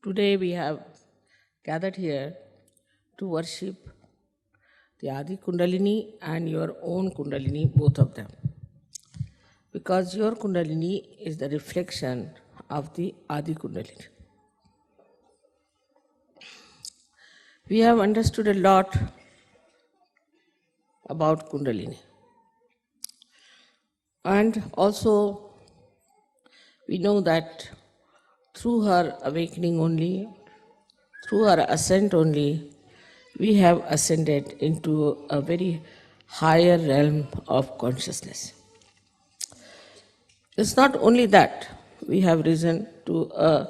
Today we have gathered here to worship the Adi Kundalini and your own Kundalini, both of them. Because your Kundalini is the reflection of the Adi Kundalini. We have understood a lot about Kundalini. And also, we know that through her awakening only, through her ascent only, we have ascended into a very higher realm of consciousness. It's not only that we have risen to a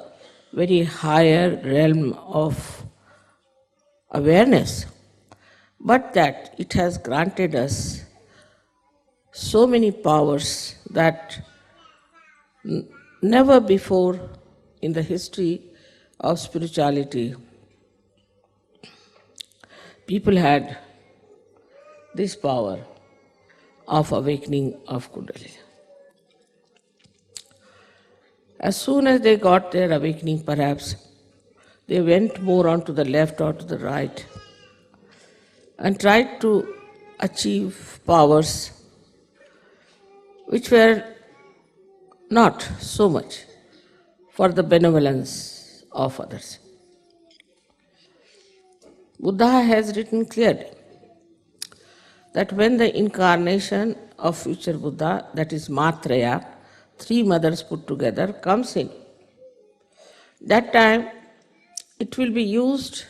very higher realm of awareness, but that it has granted us so many powers that never before in the history of spirituality people had this power of awakening of Kundalini. As soon as they got their awakening, perhaps, they went more on to the left or to the right and tried to achieve powers which were not so much for the benevolence of others. Buddha has written clearly that when the incarnation of future Buddha, that is Matraya, three mothers put together, comes in, that time it will be used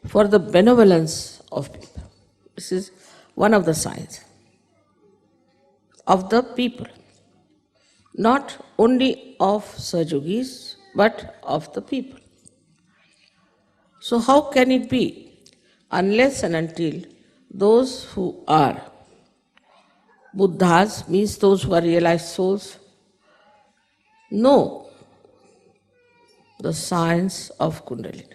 for the benevolence of people. This is one of the signs of the people, not only of Sahajogis, but of the people. So how can it be unless and until those who are Buddhas, means those who are realized souls, know the science of Kundalini.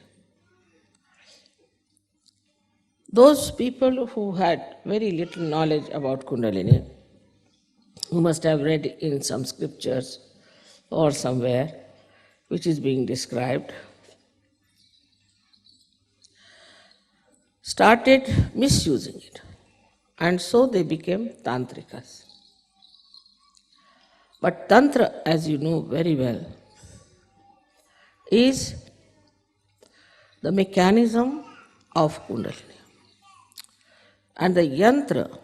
Those people who had very little knowledge about Kundalini, who must have read in some scriptures or somewhere which is being described, started misusing it. And so they became tantrikas. But tantra, as you know very well, is the mechanism of Kundalini. And the yantra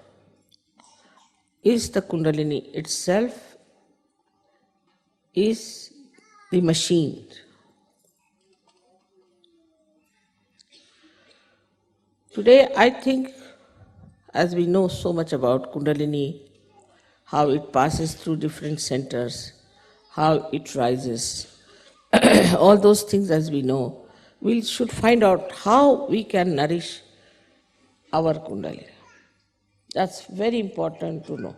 is the Kundalini itself, is the machine. Today, I think, as we know so much about Kundalini, how it passes through different centers, how it rises, all those things as we know, we should find out how we can nourish our Kundalini. That's very important to know.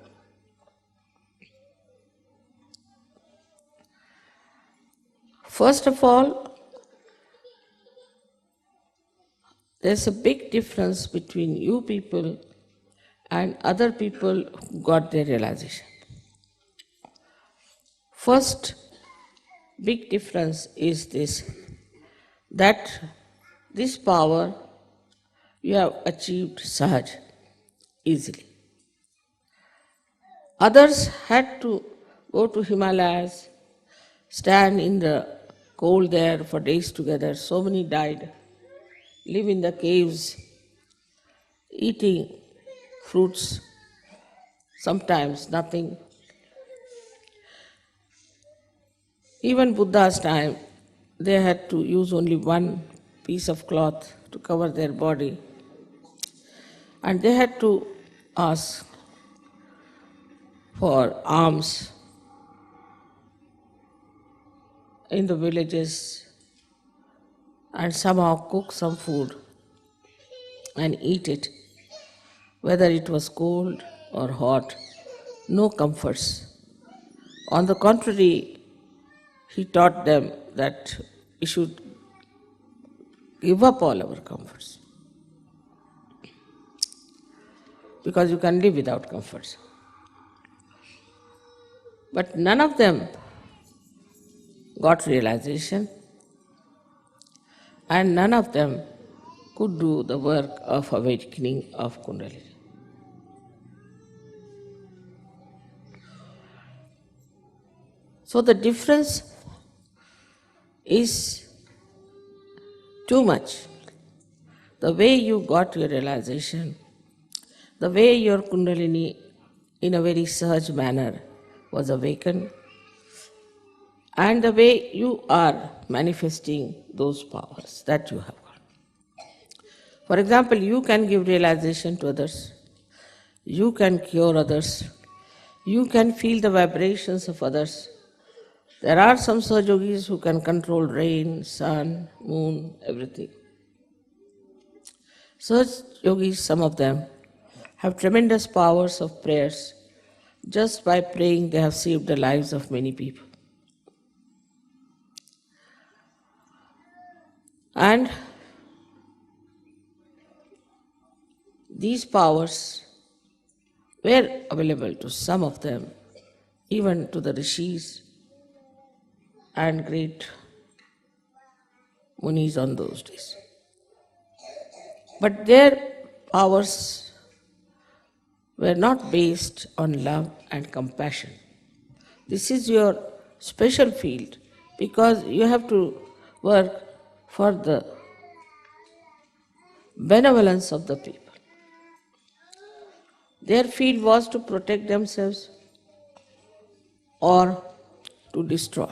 First of all, there's a big difference between you people and other people who got their realization. First big difference is this, that this power you have achieved Sahaj, easily. Others had to go to Himalayas, stand in the cold there for days together. So many died, live in the caves, eating fruits, sometimes nothing. Even Buddha's time, they had to use only one piece of cloth to cover their body. And they had to ask for alms in the villages and somehow cook some food and eat it, whether it was cold or hot, no comforts. On the contrary, he taught them that we should give up all our comforts, because you can live without comforts. But none of them got realization, and none of them could do the work of awakening of Kundalini. So the difference is too much. The way you got your realization, the way your Kundalini in a very Sahaj manner was awakened, and the way you are manifesting those powers that you have got. For example, you can give realization to others, you can cure others, you can feel the vibrations of others. There are some Sahajogis who can control rain, sun, moon, everything. Sahajogis, some of them, have tremendous powers of prayers. Just by praying, they have saved the lives of many people. And these powers were available to some of them, even to the rishis and great munis on those days. But their powers were not based on love and compassion. This is your special field because you have to work for the benevolence of the people. Their field was to protect themselves or to destroy.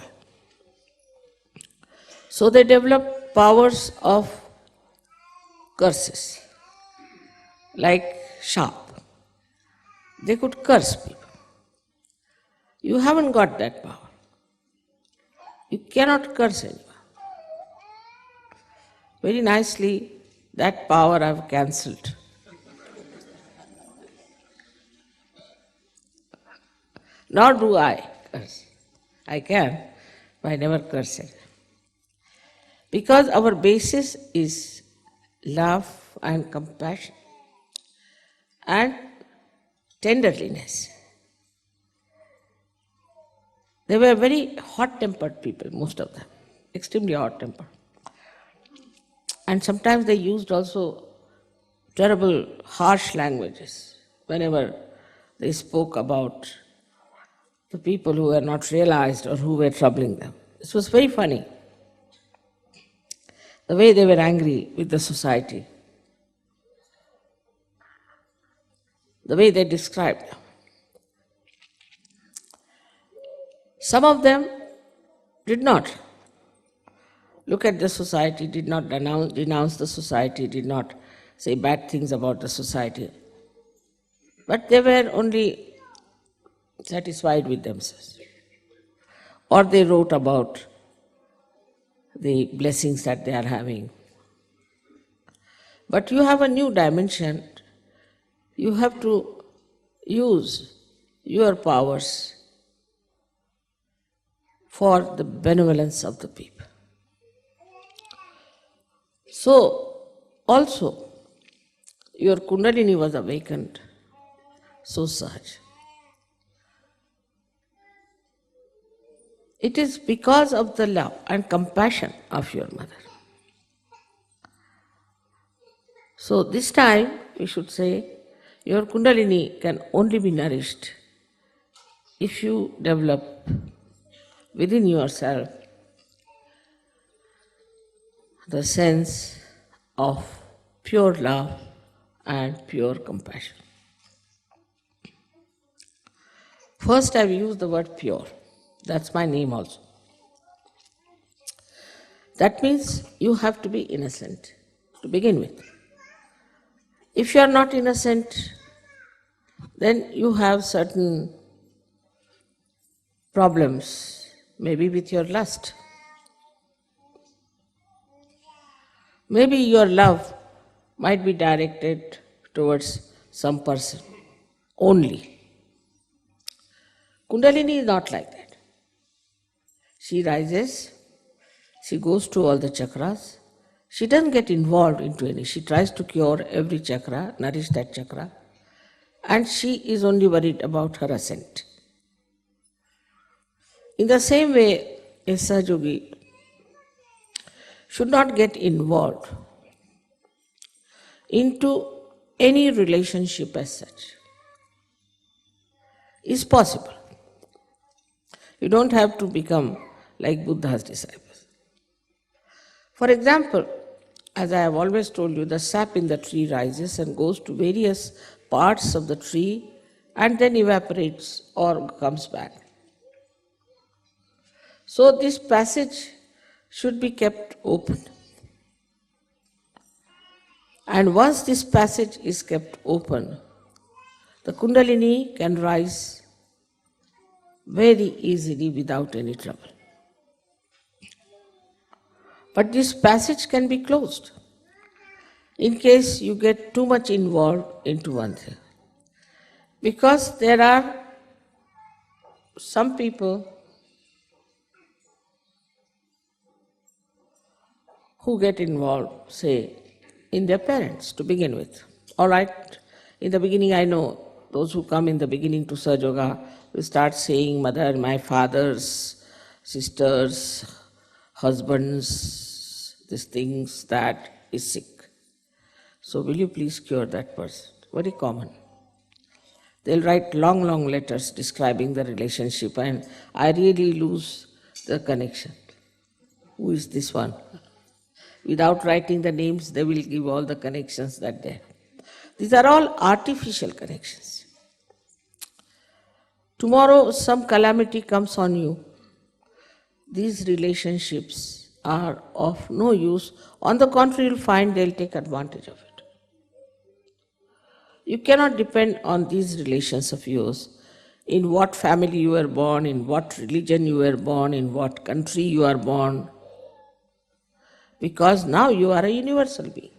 So they developed powers of curses, like sharp. They could curse people. You haven't got that power. You cannot curse anyone. Very nicely, that power I've cancelled. Nor do I curse. I can, but I never curse it. Because our basis is love and compassion and tenderliness. They were very hot-tempered people, most of them, extremely hot-tempered. And sometimes they used also terrible, harsh languages whenever they spoke about the people who were not realized or who were troubling them. This was very funny, the way they were angry with the society, the way they described them. Some of them did not look at the society, did not denounce the society, did not say bad things about the society. But they were only satisfied with themselves. Or they wrote about the blessings that they are having. But you have a new dimension. You have to use your powers for the benevolence of the people. So, also, your Kundalini was awakened so Sahaj. It is because of the love and compassion of your mother. So this time we should say your Kundalini can only be nourished if you develop within yourself the sense of pure love and pure compassion. First I've used the word pure. That's my name also. That means you have to be innocent to begin with. If you are not innocent, then you have certain problems, maybe with your lust. Maybe your love might be directed towards some person only. Kundalini is not like that. She rises, she goes to all the chakras, she doesn't get involved into any. She tries to cure every chakra, nourish that chakra, and she is only worried about her ascent. In the same way, a Sahajayogi should not get involved into any relationship as such. Is possible. You don't have to become like Buddha's disciples. For example, as I have always told you, the sap in the tree rises and goes to various parts of the tree and then evaporates or comes back. So this passage should be kept open. And once this passage is kept open, the Kundalini can rise very easily without any trouble. But this passage can be closed in case you get too much involved into one thing. Because there are some people who get involved, say, in their parents to begin with. All right, in the beginning I know those who come in the beginning to Sahaja Yoga will start saying, mother, my father's sisters, husbands, these things, that is sick. So will you please cure that person? Very common. They'll write long, long letters describing the relationship and I really lose the connection. Who is this one? Without writing the names, they will give all the connections that they have. These are all artificial connections. Tomorrow some calamity comes on you. These relationships are of no use. On the contrary, you'll find they'll take advantage of it. You cannot depend on these relations of yours, in what family you were born, in what religion you were born, in what country you are born, because now you are a universal being.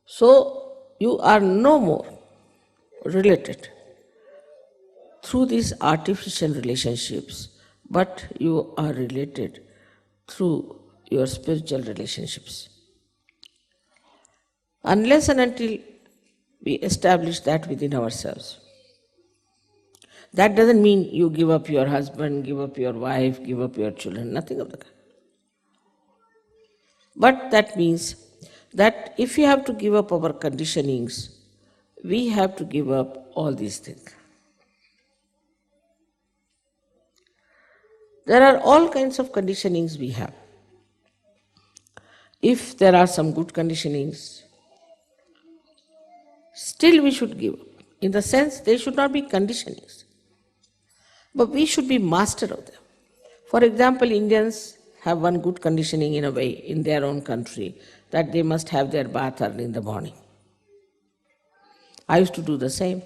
So you are no more related through these artificial relationships, but you are related through your spiritual relationships. Unless and until we establish that within ourselves. That doesn't mean you give up your husband, give up your wife, give up your children, nothing of the kind. But that means that if you have to give up our conditionings, we have to give up all these things. There are all kinds of conditionings we have. If there are some good conditionings, still we should give up. In the sense, they should not be conditionings, but we should be master of them. For example, Indians have one good conditioning in a way in their own country, that they must have their bath early in the morning. I used to do the same.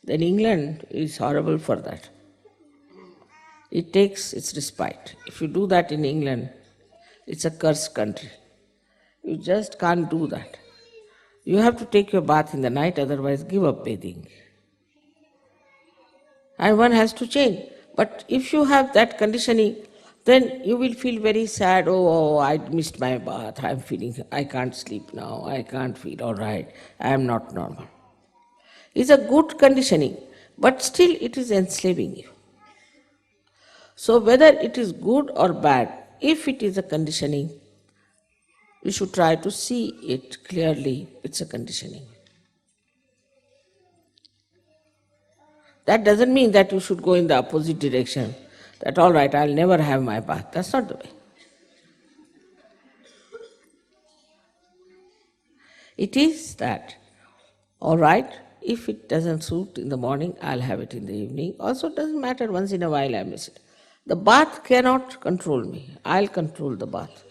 Then England is horrible for that. It takes its respite. If you do that in England, it's a cursed country. You just can't do that. You have to take your bath in the night, otherwise give up bathing. And one has to change. But if you have that conditioning, then you will feel very sad. Oh, I missed my bath. I can't sleep now. I can't feel all right. I am not normal. It's a good conditioning, but still it is enslaving you. So whether it is good or bad, if it is a conditioning, you should try to see it clearly. It's a conditioning. That doesn't mean that you should go in the opposite direction, that all right, I'll never have my bath. That's not the way. It is that, all right, if it doesn't suit in the morning, I'll have it in the evening. Also, it doesn't matter, once in a while I miss it. The bath cannot control me. I'll control the bath.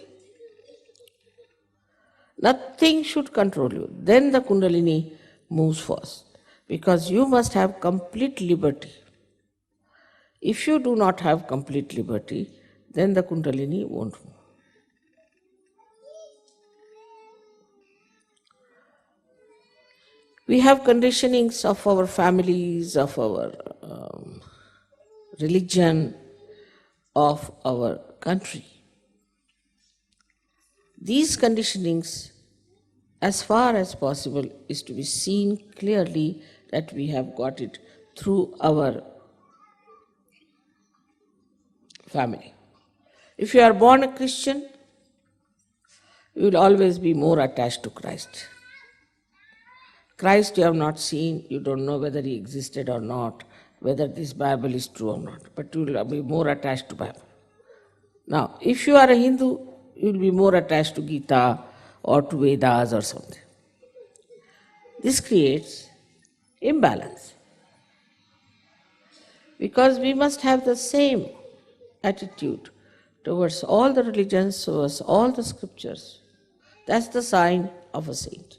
Nothing should control you. Then the Kundalini moves first, because you must have complete liberty. If you do not have complete liberty, then the Kundalini won't move. We have conditionings of our families, of our religion, of our country. These conditionings, as far as possible, is to be seen clearly that we have got it through our family. If you are born a Christian, you will always be more attached to Christ. Christ you have not seen, you don't know whether he existed or not, whether this Bible is true or not, but you will be more attached to Bible. Now, if you are a Hindu, you will be more attached to Gita or to Vedas or something. This creates imbalance. Because we must have the same attitude towards all the religions, towards all the scriptures. That's the sign of a saint.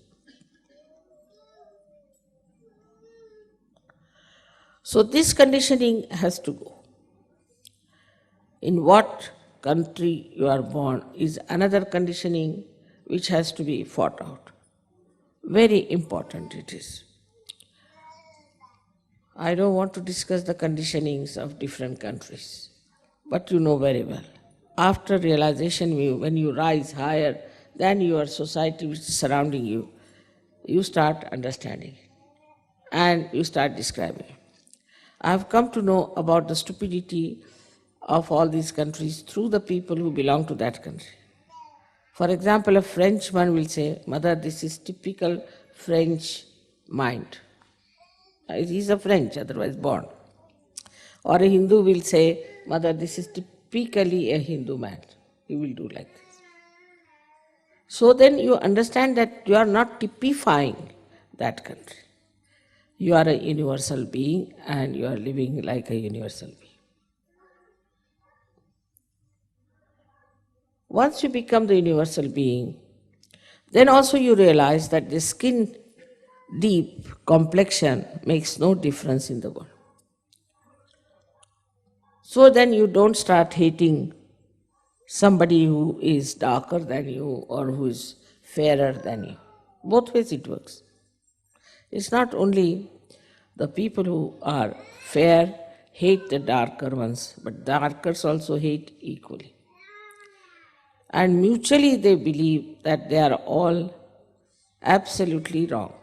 So this conditioning has to go. In what country you are born is another conditioning which has to be fought out. Very important it is. I don't want to discuss the conditionings of different countries, but you know very well. After realization, when you rise higher than your society which is surrounding you, you start understanding and you start describing. I have come to know about the stupidity of all these countries through the people who belong to that country. For example, a Frenchman will say, Mother, this is typical French mind. He's a French, otherwise born. Or a Hindu will say, Mother, this is typically a Hindu man. He will do like this. So then you understand that you are not typifying that country. You are a universal being and you are living like a universal being. Once you become the universal being, then also you realize that the skin deep complexion makes no difference in the world. So then you don't start hating somebody who is darker than you or who is fairer than you. Both ways it works. It's not only the people who are fair hate the darker ones, but darkers also hate equally. And mutually they believe that they are all absolutely wrong.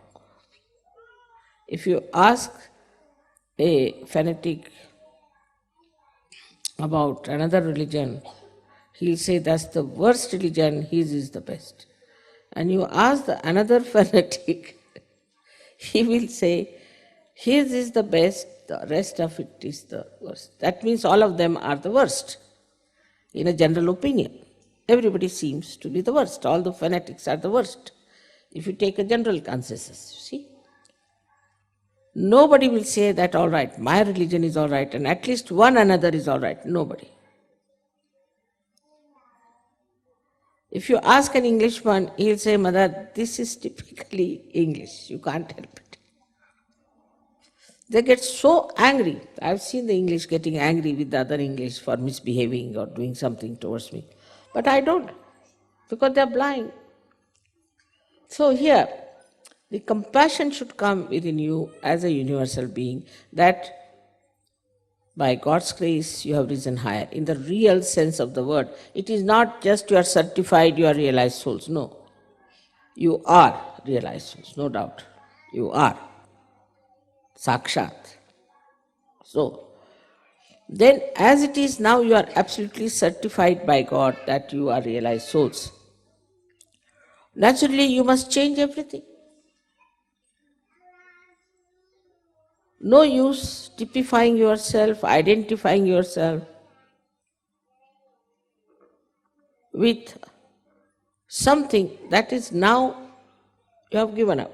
If you ask a fanatic about another religion, he'll say that's the worst religion, his is the best. And you ask another fanatic, he will say his is the best, the rest of it is the worst. That means all of them are the worst, in a general opinion. Everybody seems to be the worst. All the fanatics are the worst. If you take a general consensus, you see. Nobody will say that, all right, my religion is all right, and at least one another is all right. Nobody. If you ask an Englishman, he'll say, Mother, this is typically English. You can't help it. They get so angry. I've seen the English getting angry with the other English for misbehaving or doing something towards me. But I don't, because they're blind. So here, the compassion should come within you as a universal being, that by God's grace you have risen higher. In the real sense of the word, it is not just you are certified, you are realized souls. No. You are realized souls, no doubt. You are. Sakshat. So, then as it is now, you are absolutely certified by God that you are realized souls. Naturally, you must change everything. No use typifying yourself, identifying yourself with something that is now you have given up.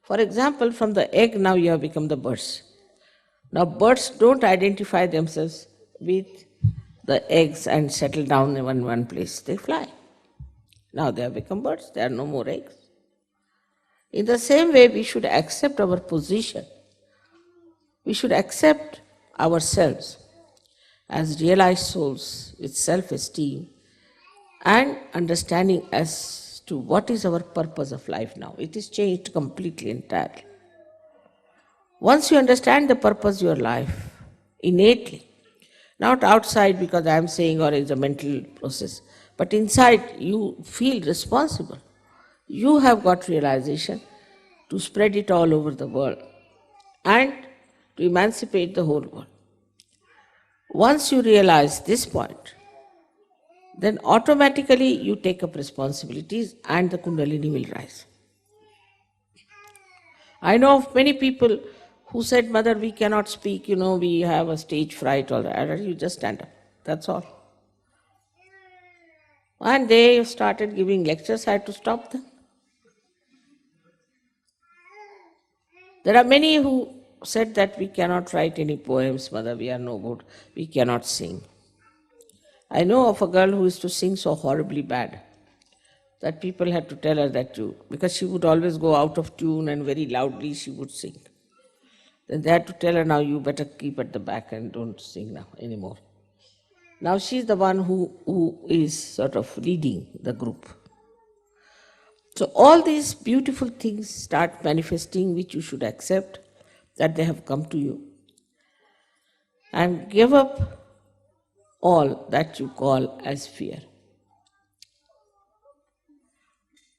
For example, from the egg now you have become the birds. Now birds don't identify themselves with the eggs and settle down in one place. They fly. Now they have become birds. There are no more eggs. In the same way, we should accept our position. We should accept ourselves as realized souls with self-esteem and understanding as to what is our purpose of life now. It is changed completely, entirely. Once you understand the purpose of your life innately, not outside because I am saying or it's a mental process, but inside you feel responsible. You have got realization to spread it all over the world and to emancipate the whole world. Once you realize this point, then automatically you take up responsibilities and the Kundalini will rise. I know of many people who said, Mother, we cannot speak, we have a stage fright, all that. You just stand up. That's all. And they started giving lectures, I had to stop them. There are many who said that we cannot write any poems, Mother, we are no good, we cannot sing. I know of a girl who used to sing so horribly bad that people had to tell her that because she would always go out of tune and very loudly she would sing. Then they had to tell her, now you better keep at the back and don't sing now anymore. Now she's the one who is sort of leading the group. So all these beautiful things start manifesting, which you should accept that they have come to you. And give up all that you call as fear.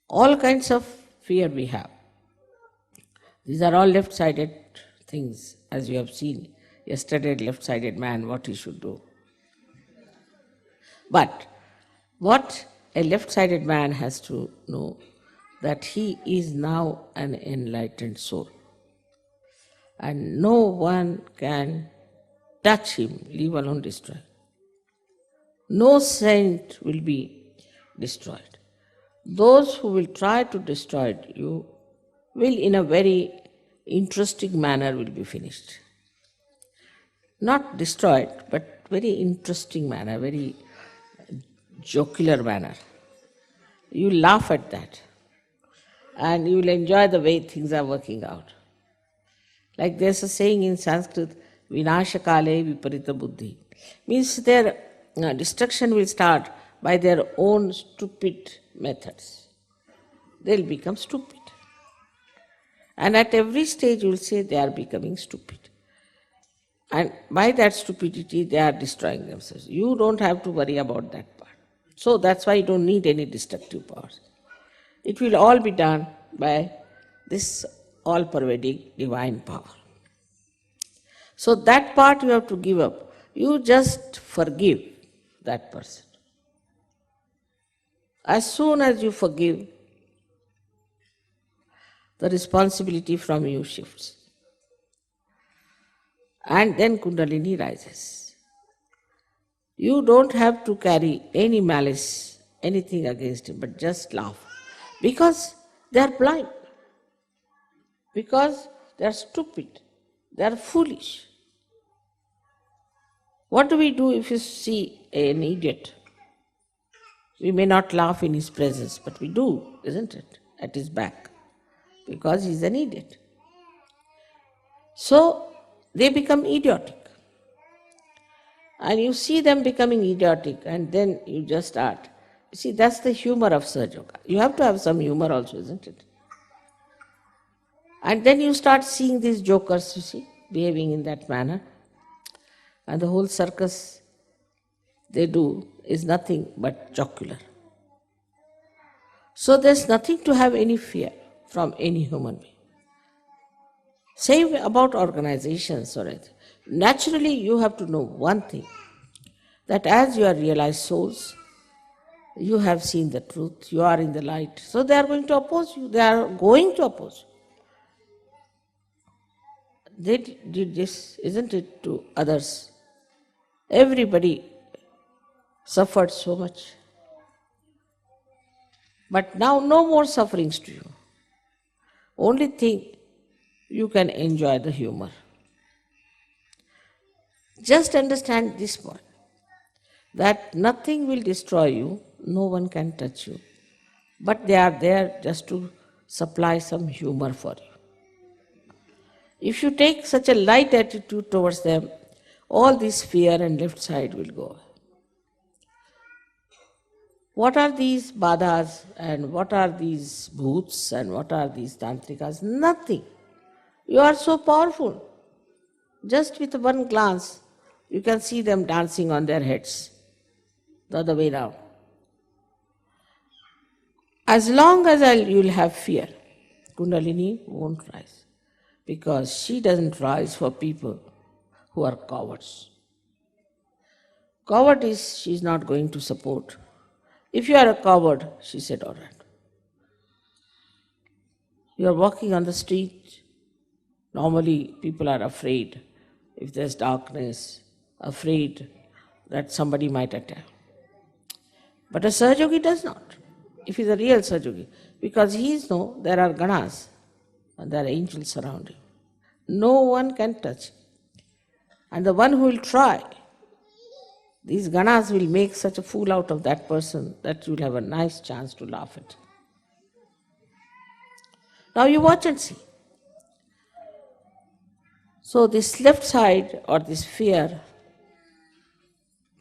All kinds of fear we have. These are all left-sided things, as you have seen yesterday, left-sided man, what he should do. But what a left-sided man has to know, that he is now an enlightened soul. And no one can touch him, leave alone destroy. No saint will be destroyed. Those who will try to destroy you will in a very interesting manner will be finished. Not destroyed, but very interesting manner, very jocular manner. You laugh at that and you will enjoy the way things are working out. Like there's a saying in Sanskrit, Vinashakale viparita buddhi. Means their destruction will start by their own stupid methods. They'll become stupid. And at every stage you will say they are becoming stupid. And by that stupidity they are destroying themselves. You don't have to worry about that part. So that's why you don't need any destructive powers. It will all be done by this all-pervading divine power. So that part you have to give up. You just forgive that person. As soon as you forgive, the responsibility from you shifts. And then Kundalini rises. You don't have to carry any malice, anything against him, but just laugh. Because they are blind. Because they are stupid. They are foolish. What do we do if you see an idiot? We may not laugh in his presence, but we do, isn't it? At his back. Because he's an idiot. So they become idiotic. And you see them becoming idiotic, and then you just start. You see, that's the humor of Sahaja Yoga. You have to have some humor also, isn't it? And then you start seeing these jokers, you see, behaving in that manner. And the whole circus they do is nothing but jocular. So there's nothing to have any fear from any human being. Same about organizations or anything. Naturally, you have to know one thing, that as you are realized souls, you have seen the truth, you are in the light. So they are going to oppose you. They are going to oppose you. They did this, isn't it, to others? Everybody suffered so much. But now no more sufferings to you. Only thing, you can enjoy the humor. Just understand this point, that nothing will destroy you, no one can touch you. But they are there just to supply some humor for you. If you take such a light attitude towards them, all this fear and left side will go away. What are these badhas and what are these bhoots and what are these tantrikas? Nothing. You are so powerful. Just with one glance, you can see them dancing on their heads, the other way round. As long as you'll have fear, Kundalini won't rise. Because she doesn't rise for people who are cowards. Coward is, she's not going to support If you are a coward, she said, all right. You are walking on the street. Normally, people are afraid if there's darkness, afraid that somebody might attack. But a Sahajayogi does not, if he's a real Sahajayogi, because there are ganas and there are angels surrounding. No one can touch him. And the one who will try, these ganas will make such a fool out of that person that you'll have a nice chance to laugh at him. Now you watch and see. So this left side or this fear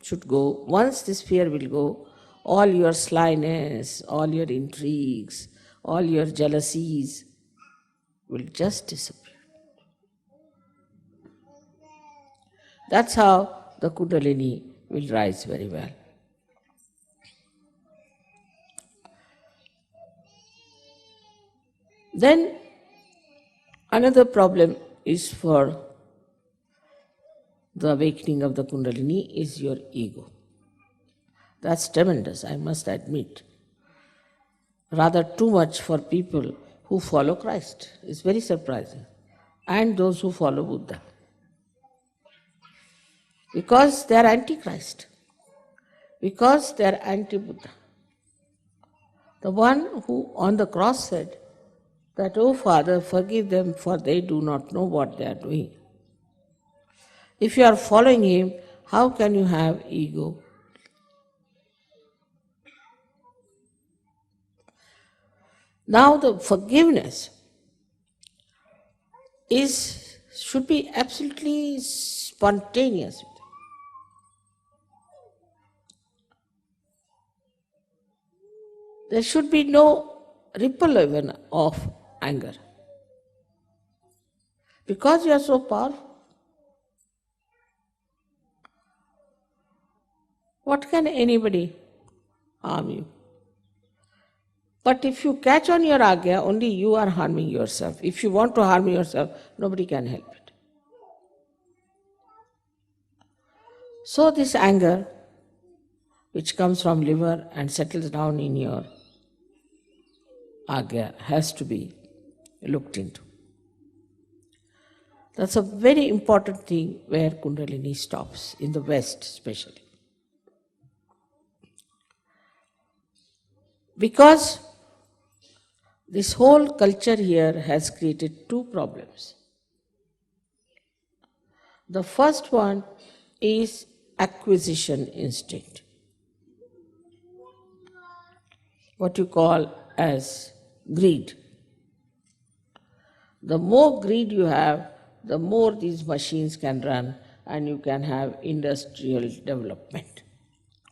should go. Once this fear will go, all your slyness, all your intrigues, all your jealousies will just disappear. That's how the Kundalini will rise very well. Then another problem is for the awakening of the Kundalini is your ego. That's tremendous, I must admit. Rather too much for people who follow Christ. It's very surprising. And those who follow Buddha. Because they are anti-Christ. Because they are anti-Buddha. The one who on the cross said that, "Oh Father, forgive them for they do not know what they are doing." If you are following him, how can you have ego? Now the forgiveness should be absolutely spontaneous. There should be no ripple even of anger. Because you are so powerful. What can anybody harm you? But if you catch on your agya, only you are harming yourself. If you want to harm yourself, nobody can help it. So this anger, which comes from liver and settles down in your agya, has to be looked into. That's a very important thing where Kundalini stops, in the West especially. Because this whole culture here has created two problems. The first one is acquisition instinct, what you call as greed. The more greed you have, the more these machines can run and you can have industrial development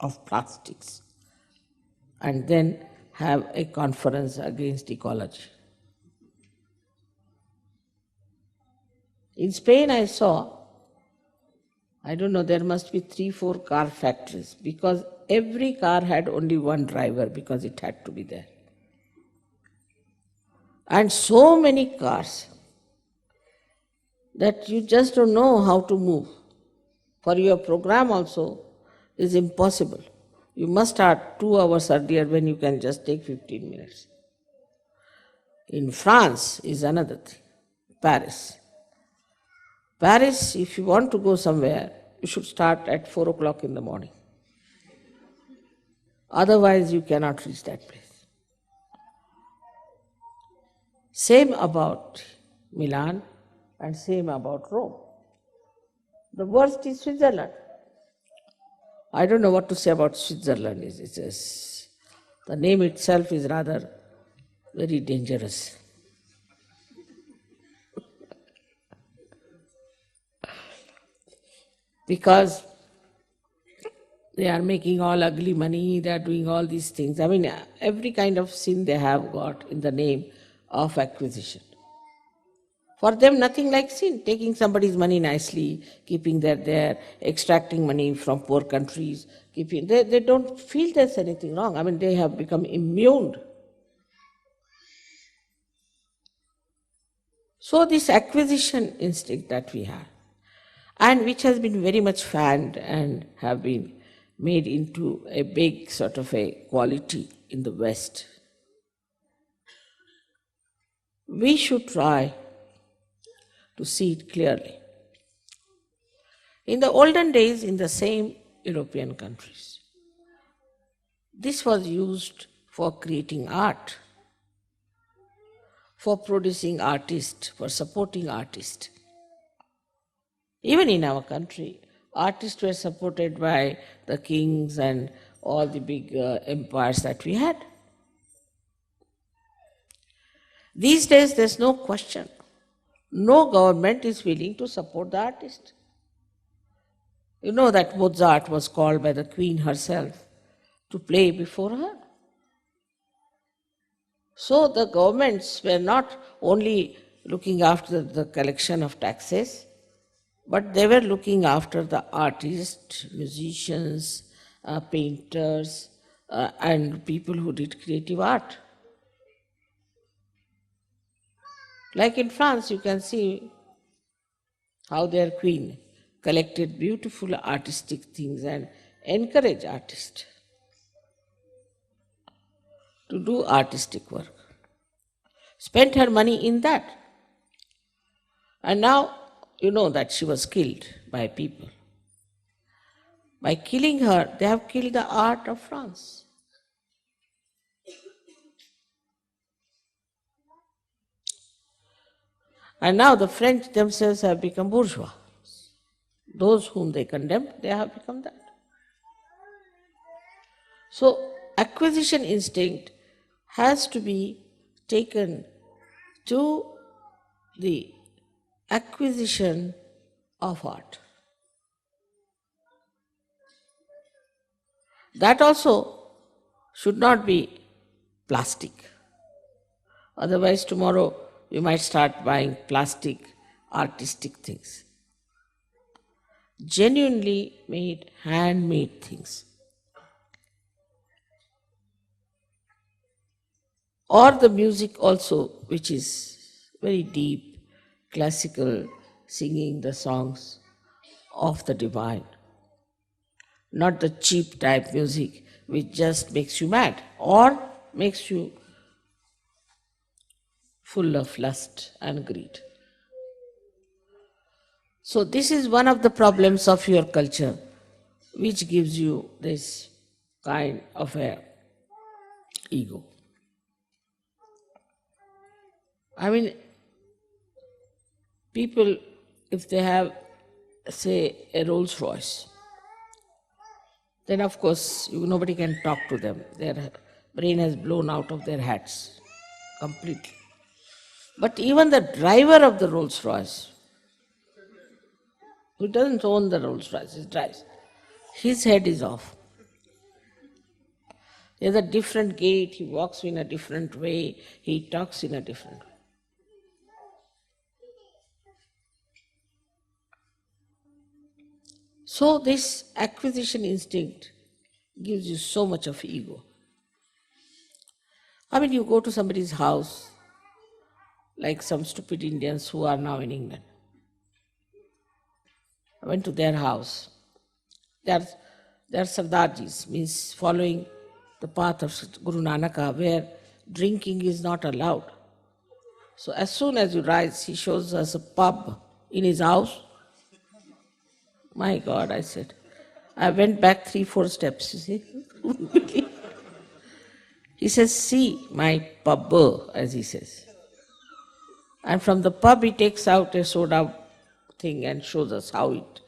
of plastics and then have a conference against ecology. In Spain I saw, I don't know, there must be 3-4 car factories because every car had only one driver because it had to be there. And so many cars that you just don't know how to move. For your program also is impossible. You must start 2 hours earlier when you can just take 15 minutes. In France is another thing, Paris. Paris, if you want to go somewhere, you should start at 4 o'clock in the morning. Otherwise you cannot reach that place. Same about Milan and same about Rome. The worst is Switzerland. I don't know what to say about Switzerland. The name itself is rather very dangerous. Because they are making all ugly money, they are doing all these things. I mean, every kind of sin they have got in the name of acquisition. For them, nothing like sin, taking somebody's money nicely, keeping that there, extracting money from poor countries, they don't feel there's anything wrong. I mean, they have become immune. So this acquisition instinct that we have, and which has been very much fanned and have been made into a big sort of a quality in the West. We should try to see it clearly. In the olden days, in the same European countries, this was used for creating art, for producing artists, for supporting artists. Even in our country, artists were supported by the kings and all the big empires that we had. These days, there's no question. No government is willing to support the artist. You know that Mozart was called by the Queen herself to play before her. So the governments were not only looking after the collection of taxes, but they were looking after the artists, musicians, painters, and people who did creative art. Like in France, you can see how their queen collected beautiful artistic things and encouraged artists to do artistic work. Spent her money in that. And now you know that she was killed by people. By killing her, they have killed the art of France. And now the French themselves have become bourgeois. Those whom they condemned, they have become that. So acquisition instinct has to be taken to the acquisition of art. That also should not be plastic. Otherwise tomorrow we might start buying plastic artistic things. Genuinely made, handmade things. Or the music also, which is very deep, classical, singing the songs of the divine. Not the cheap type music which just makes you mad or makes you full of lust and greed. So this is one of the problems of your culture, which gives you this kind of a ego. I mean, people, if they have, say, a Rolls Royce, then of course nobody can talk to them. Their brain has blown out of their heads completely. But even the driver of the Rolls Royce, who doesn't own the Rolls Royce, he drives, his head is off. He has a different gait, he walks in a different way, he talks in a different way. So this acquisition instinct gives you so much of ego. I mean, you go to somebody's house, like some stupid Indians who are now in England. I went to their house. They are Sardarjis, means following the path of Guru Nanaka, where drinking is not allowed. So as soon as you rise, he shows us a pub in his house. My God, I said. I went back 3-4 steps, you see. He says, see my pub, as he says. And from the pub he takes out a soda thing and shows us how it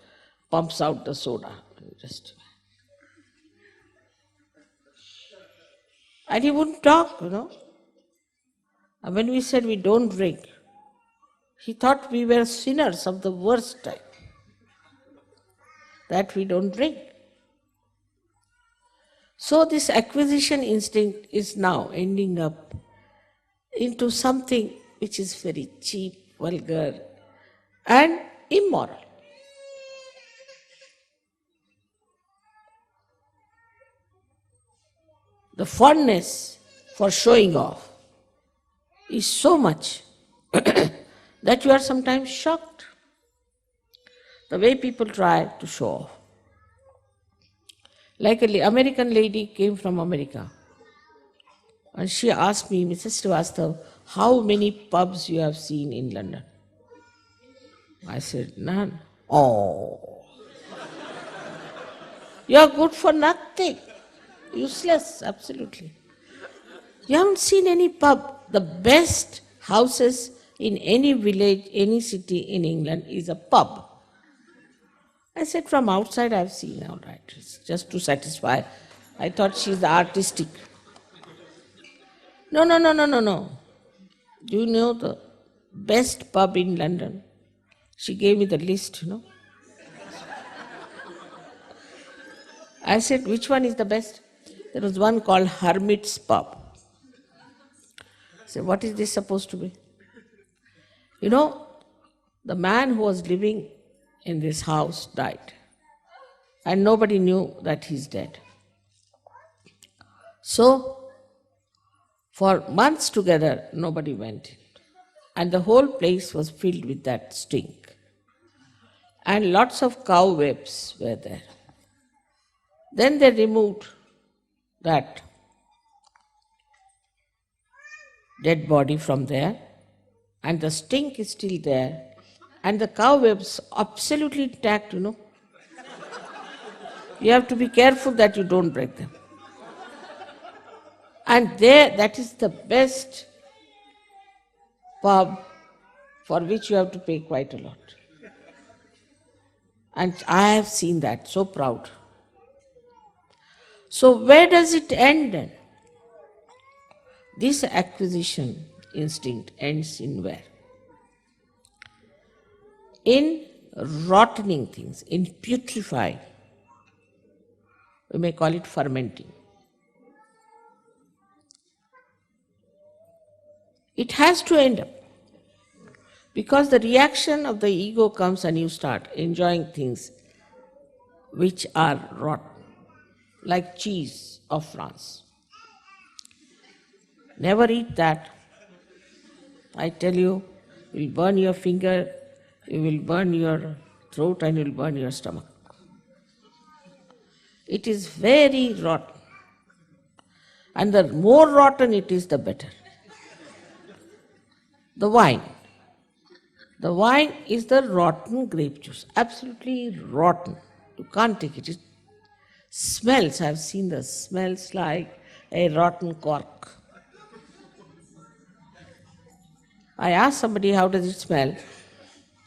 pumps out the soda. And he wouldn't talk, And when we said we don't drink, he thought we were sinners of the worst type, that we don't drink. So this acquisition instinct is now ending up into something which is very cheap, vulgar, and immoral. The fondness for showing off is so much that you are sometimes shocked. The way people try to show off. Like an American lady came from America. And she asked me, Mrs. Srivastav, how many pubs you have seen in London? I said, none. Oh, you are good for nothing. Useless, absolutely. You haven't seen any pub. The best houses in any village, any city in England is a pub. I said, from outside I've seen, all right, it's just to satisfy. I thought she's artistic. No, no, no, no, no, no. Do you know the best pub in London? She gave me the list, I said, which one is the best? There was one called Hermit's Pub. I said, what is this supposed to be? The man who was living in this house died. And nobody knew that he's dead. So, for months together, nobody went in. And the whole place was filled with that stink. And lots of cobwebs were there. Then they removed that dead body from there, and the stink is still there, and the cobwebs absolutely intact, You have to be careful that you don't break them. And there, that is the best pub for which you have to pay quite a lot. And I have seen that, so proud. So where does it end then? This acquisition instinct ends in where? In rottening things, in putrefying. We may call it fermenting. It has to end up. Because the reaction of the ego comes and you start enjoying things which are rotten, like cheese of France. Never eat that. I tell you, you will burn your finger, you will burn your throat, and you will burn your stomach. It is very rotten. And the more rotten it is, the better. The wine. The wine is the rotten grape juice, absolutely rotten. You can't take it. It smells, I've seen the smells like a rotten cork. I asked somebody, how does it smell?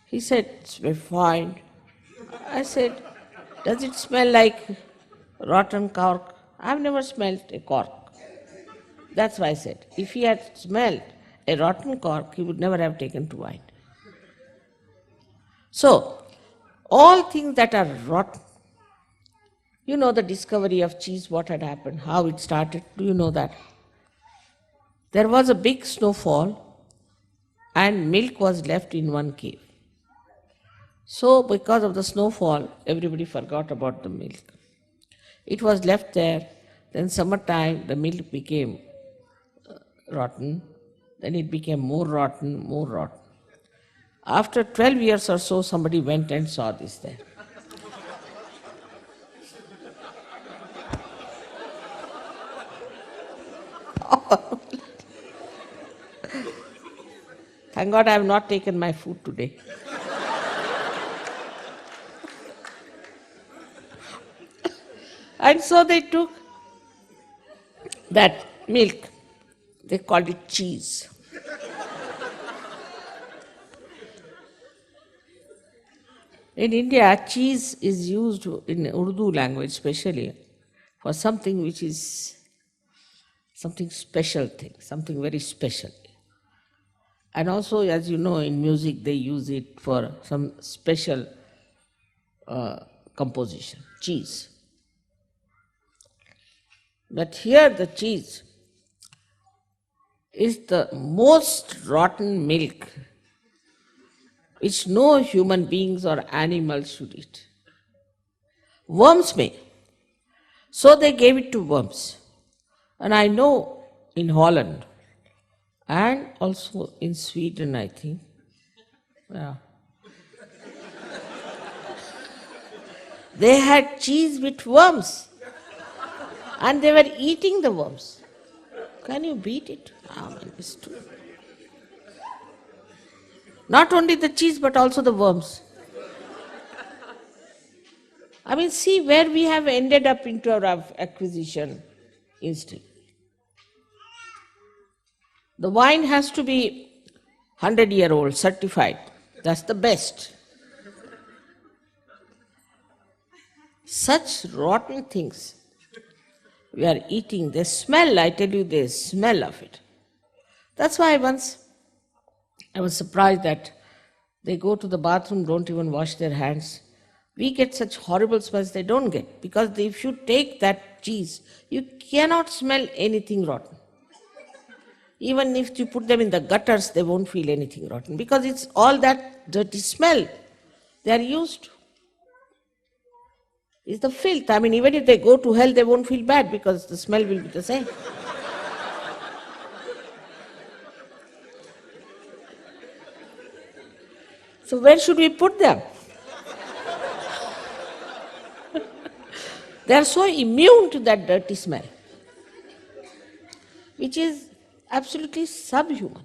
He said, it's very fine. I said, does it smell like rotten cork? I've never smelled a cork. That's why I said, if he had smelled a rotten cork, he would never have taken to wine. So, all things that are rotten, the discovery of cheese, what had happened, how it started, do you know that? There was a big snowfall and milk was left in one cave. So, because of the snowfall, everybody forgot about the milk. It was left there, then summertime the milk became rotten, then it became more rotten, more rotten. After 12 years or so, somebody went and saw this there. Thank God I have not taken my food today. And so they took that milk, they called it cheese. In India, cheese is used in Urdu language especially for something which is something special thing, something very special. And also, as you know, in music they use it for some special composition, cheese. But here the cheese is the most rotten milk which no human beings or animals should eat. Worms may. So they gave it to worms. And I know in Holland and also in Sweden, I think, they had cheese with worms. And they were eating the worms. Can you beat it? Ah, man, it's true. Not only the cheese, but also the worms. I mean, see where we have ended up into our acquisition instinct. The wine has to be 100-year-old, certified. That's the best. Such rotten things we are eating, they smell, I tell you, they smell of it. That's why once I was surprised that they go to the bathroom, don't even wash their hands. We get such horrible smells they don't get. Because if you take that cheese, you cannot smell anything rotten. Even if you put them in the gutters, they won't feel anything rotten. Because it's all that dirty smell they are used to. It's the filth. I mean, even if they go to hell, they won't feel bad because the smell will be the same. So where should we put them? They are so immune to that dirty smell, which is absolutely subhuman.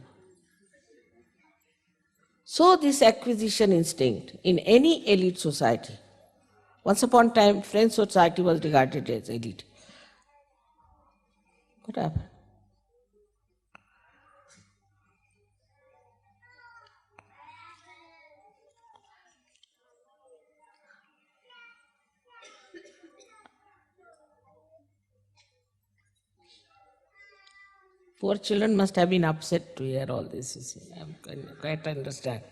So this acquisition instinct in any elite society, once upon a time French society was regarded as elite. What happened? Poor children must have been upset to hear all this, you see. I quite understand.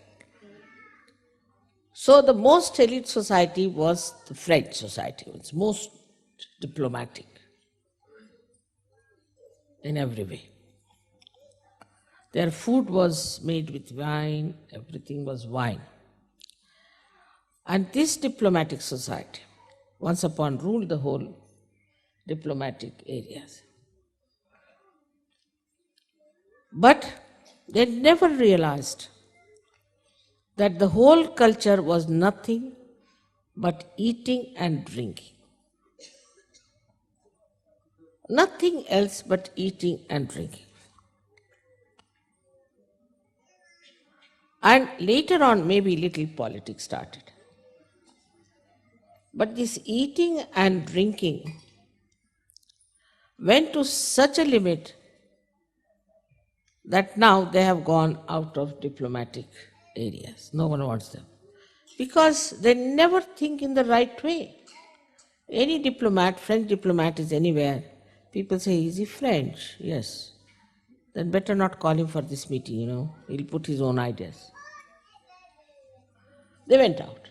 So the most elite society was the French society. It was most diplomatic in every way. Their food was made with wine, everything was wine. And this diplomatic society, once upon ruled the whole diplomatic areas. But they never realized that the whole culture was nothing but eating and drinking. Nothing else but eating and drinking. And later on, maybe little politics started. But this eating and drinking went to such a limit that now they have gone out of diplomatic areas. No one wants them. Because they never think in the right way. Any diplomat, French diplomat is anywhere, people say, is he French? Yes. Then better not call him for this meeting, he'll put his own ideas. They went out.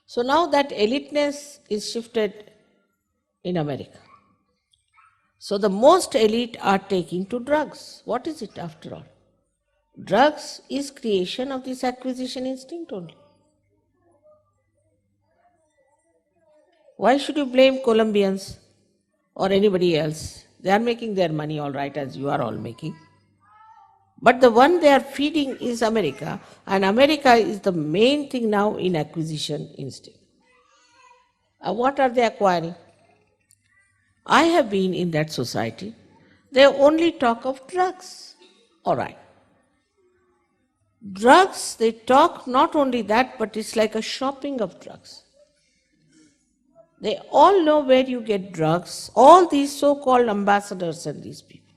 So now that eliteness is shifted in America. So the most elite are taking to drugs. What is it after all? Drugs is creation of this acquisition instinct only. Why should you blame Colombians or anybody else? They are making their money all right, as you are all making. But the one they are feeding is America, and America is the main thing now in acquisition instinct. What are they acquiring? I have been in that society. They only talk of drugs. All right. Drugs, they talk not only that, but it's like a shopping of drugs. They all know where you get drugs, all these so-called ambassadors and these people,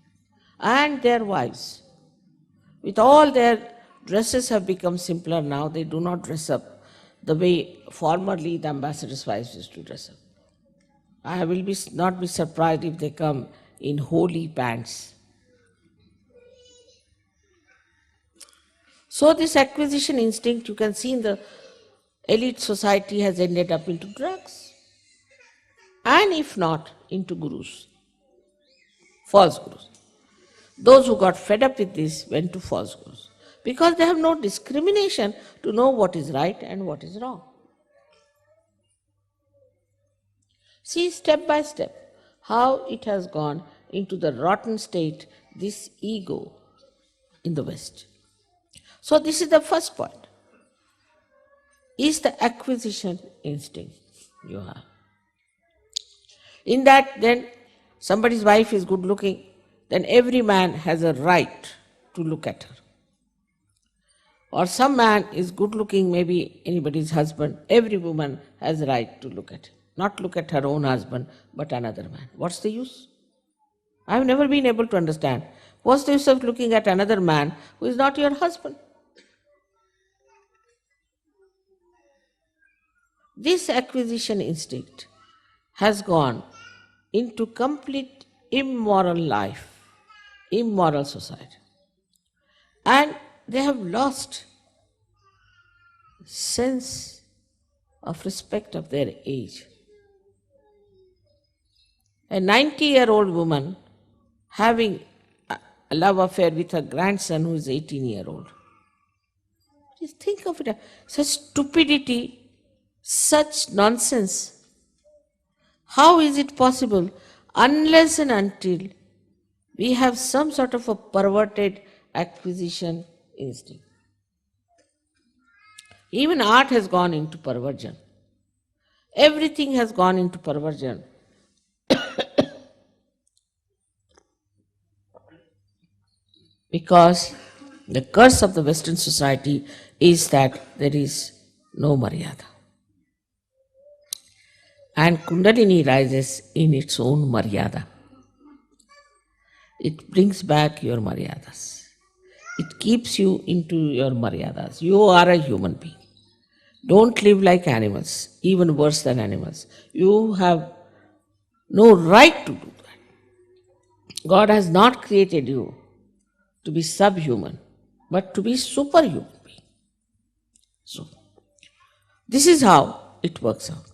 and their wives. With all their dresses have become simpler now, they do not dress up the way formerly the ambassadors' wives used to dress up. I will not be surprised if they come in holy pants. So this acquisition instinct, you can see in the elite society, has ended up into drugs. And if not, into gurus, false gurus. Those who got fed up with this went to false gurus, because they have no discrimination to know what is right and what is wrong. See step by step how it has gone into the rotten state, this ego in the West. So this is the first point, is the acquisition instinct you have. In that, then, somebody's wife is good looking, then every man has a right to look at her. Or some man is good looking, maybe anybody's husband, every woman has a right to look at him. Not look at her own husband, but another man. What's the use? I've never been able to understand. What's the use of looking at another man who is not your husband? This acquisition instinct has gone into complete immoral life, immoral society. And they have lost sense of respect of their age. A 90-year-old woman having a love affair with her grandson who is 18-year-old. Just think of it, such stupidity, such nonsense. How is it possible unless and until we have some sort of a perverted acquisition instinct? Even art has gone into perversion. Everything has gone into perversion. Because the curse of the Western society is that there is no Maryada. And Kundalini rises in its own Maryada. It brings back your Maryadas. It keeps you into your Maryadas. You are a human being. Don't live like animals, even worse than animals. You have no right to do that. God has not created you to be subhuman, but to be superhuman being. So, this is how it works out.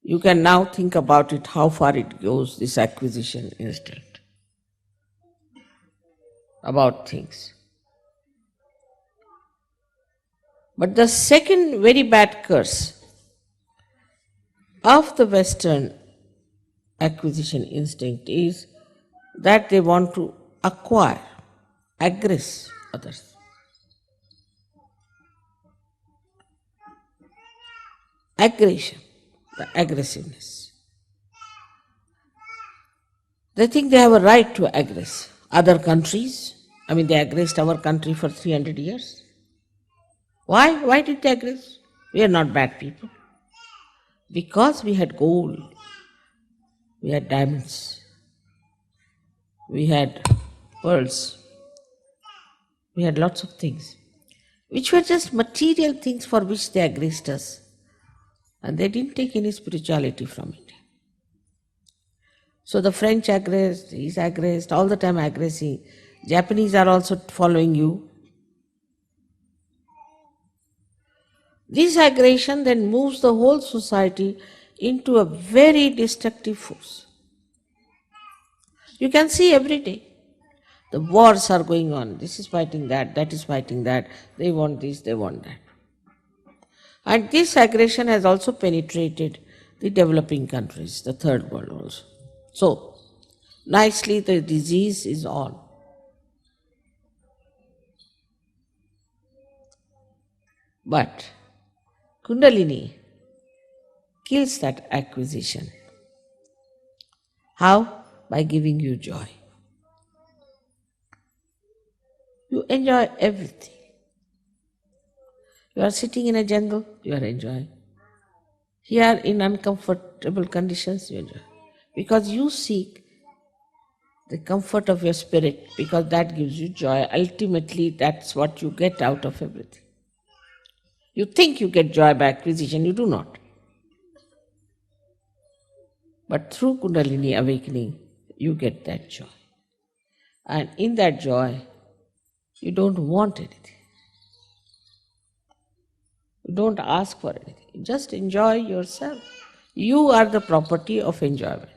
You can now think about it, how far it goes, this acquisition instinct about things. But the second very bad curse of the Western acquisition instinct is that they want to acquire, aggress others. Aggression, the aggressiveness. They think they have a right to aggress other countries. I mean, they aggressed our country for 300 years. Why? Why did they aggress? We are not bad people. Because we had gold, we had diamonds, we had pearls, we had lots of things, which were just material things for which they aggressed us. And they didn't take any spirituality from it. So the French aggressed, he's aggressed, all the time aggressing. Japanese are also following you. This aggression then moves the whole society into a very destructive force. You can see every day. The wars are going on. This is fighting that is fighting that. They want this, they want that. And this aggression has also penetrated the developing countries, the third world also. So, nicely the disease is on. But Kundalini kills that acquisition. How? By giving you joy. You enjoy everything. You are sitting in a jungle, you are enjoying. Here in uncomfortable conditions, you enjoy. Because you seek the comfort of your spirit, because that gives you joy. Ultimately, that's what you get out of everything. You think you get joy by acquisition, you do not. But through Kundalini awakening, you get that joy. And in that joy, you don't want anything. You don't ask for anything. You just enjoy yourself. You are the property of enjoyment.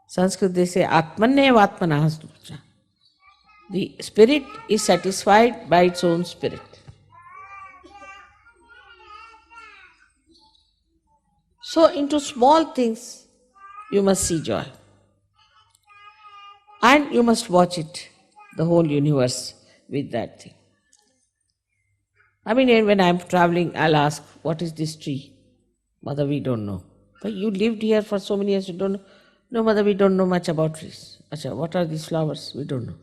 Sanskrit they say, Atmaneva Atmanah Stucha. The spirit is satisfied by its own spirit. So into small things you must see joy. And you must watch it, the whole universe, with that thing. I mean, when I'm traveling, I'll ask, what is this tree? Mother, we don't know. But you lived here for so many years, you don't know. No, mother, we don't know much about trees. Acha, what are these flowers? We don't know.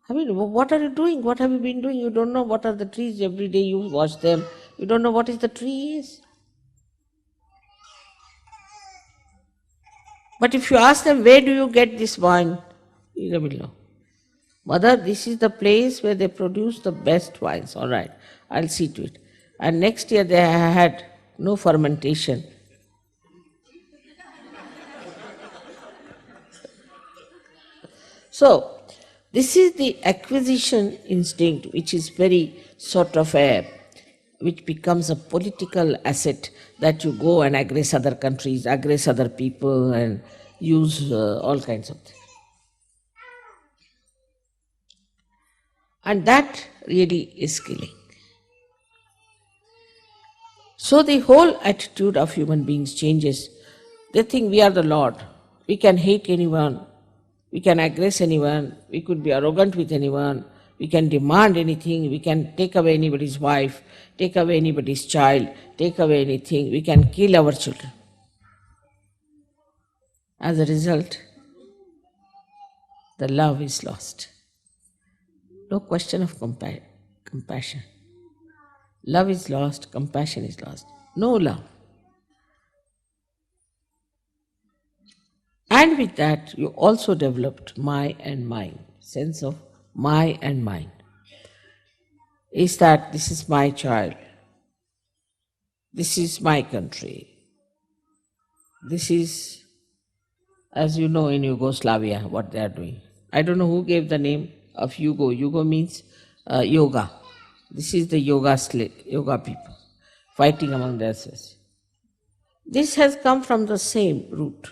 I mean, what are you doing? What have you been doing? You don't know what are the trees. Every day you watch them. You don't know what is the tree is. But if you ask them, where do you get this wine? They will know. Mother, this is the place where they produce the best wines. All right, I'll see to it. And next year they had no fermentation. So, this is the acquisition instinct, which is very sort of which becomes a political asset that you go and aggress other countries, aggress other people, and use all kinds of things. And that really is killing. So the whole attitude of human beings changes. They think we are the Lord. We can hate anyone. We can aggress anyone. We could be arrogant with anyone. We can demand anything. We can take away anybody's wife, take away anybody's child, take away anything. We can kill our children. As a result, the love is lost. No question of compassion. Love is lost, compassion is lost. No love. And with that, you also developed my and mine, sense of my and mine. Is that this is my child, this is my country, this is, as you know in Yugoslavia, what they are doing. I don't know who gave the name of Yugo. Yugo means yoga. This is the yoga people fighting among themselves. This has come from the same root.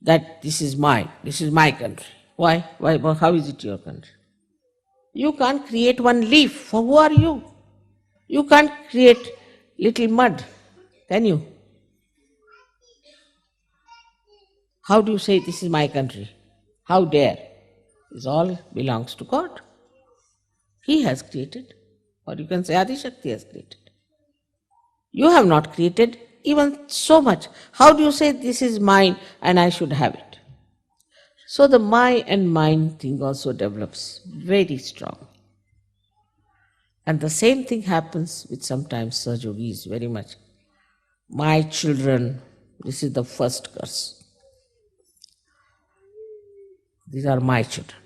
That this is mine, this is my country. Why? Well, how is it your country? You can't create one leaf. For who are you? You can't create little mud, can you? How do you say this is my country? How dare? This all belongs to God. He has created. Or you can say Adishakti has created. You have not created even so much. How do you say this is mine and I should have it? So the my and mine thing also develops very strong. And the same thing happens with sometimes Sahaja Yogis very much. My children, this is the first curse. These are my children.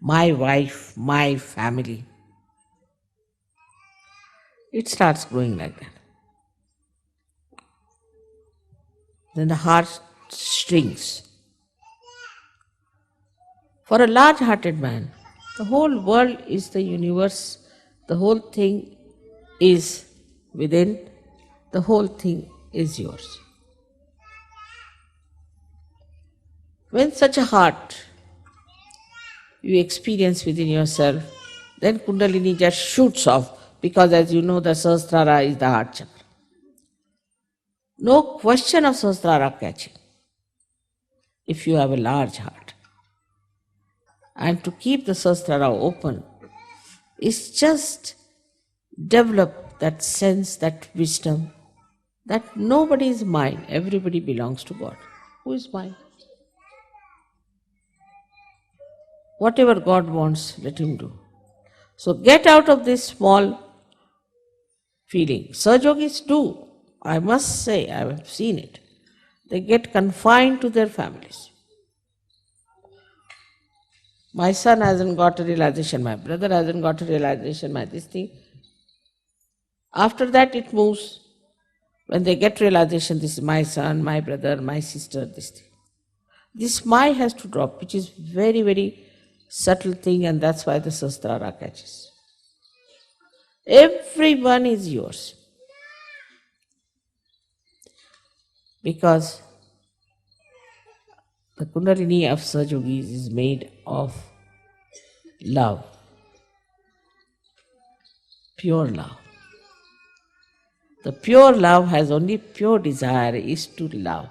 My wife, my family. It starts growing like that. Then the heart shrinks. For a large-hearted man, the whole world is the universe, the whole thing is within, the whole thing is yours. When such a heart you experience within yourself, then Kundalini just shoots off, because as you know, the Sahasrara is the heart chakra. No question of Sahasrara catching if you have a large heart. And to keep the Sahasrara open is just develop that sense, that wisdom, that nobody is mine, everybody belongs to God. Who is mine? Whatever God wants, let Him do. So get out of this small feeling. Sahaja Yogis do, I must say, I have seen it. They get confined to their families. My son hasn't got a realization, my brother hasn't got a realization, my this thing. After that it moves. When they get realization, this is my son, my brother, my sister, this thing. This my has to drop, which is very, very subtle thing, and that's why the Sahasrara catches. Everyone is yours. Because the Kundalini of Sahaja Yogis is made of love, pure love. The pure love has only pure desire, is to love.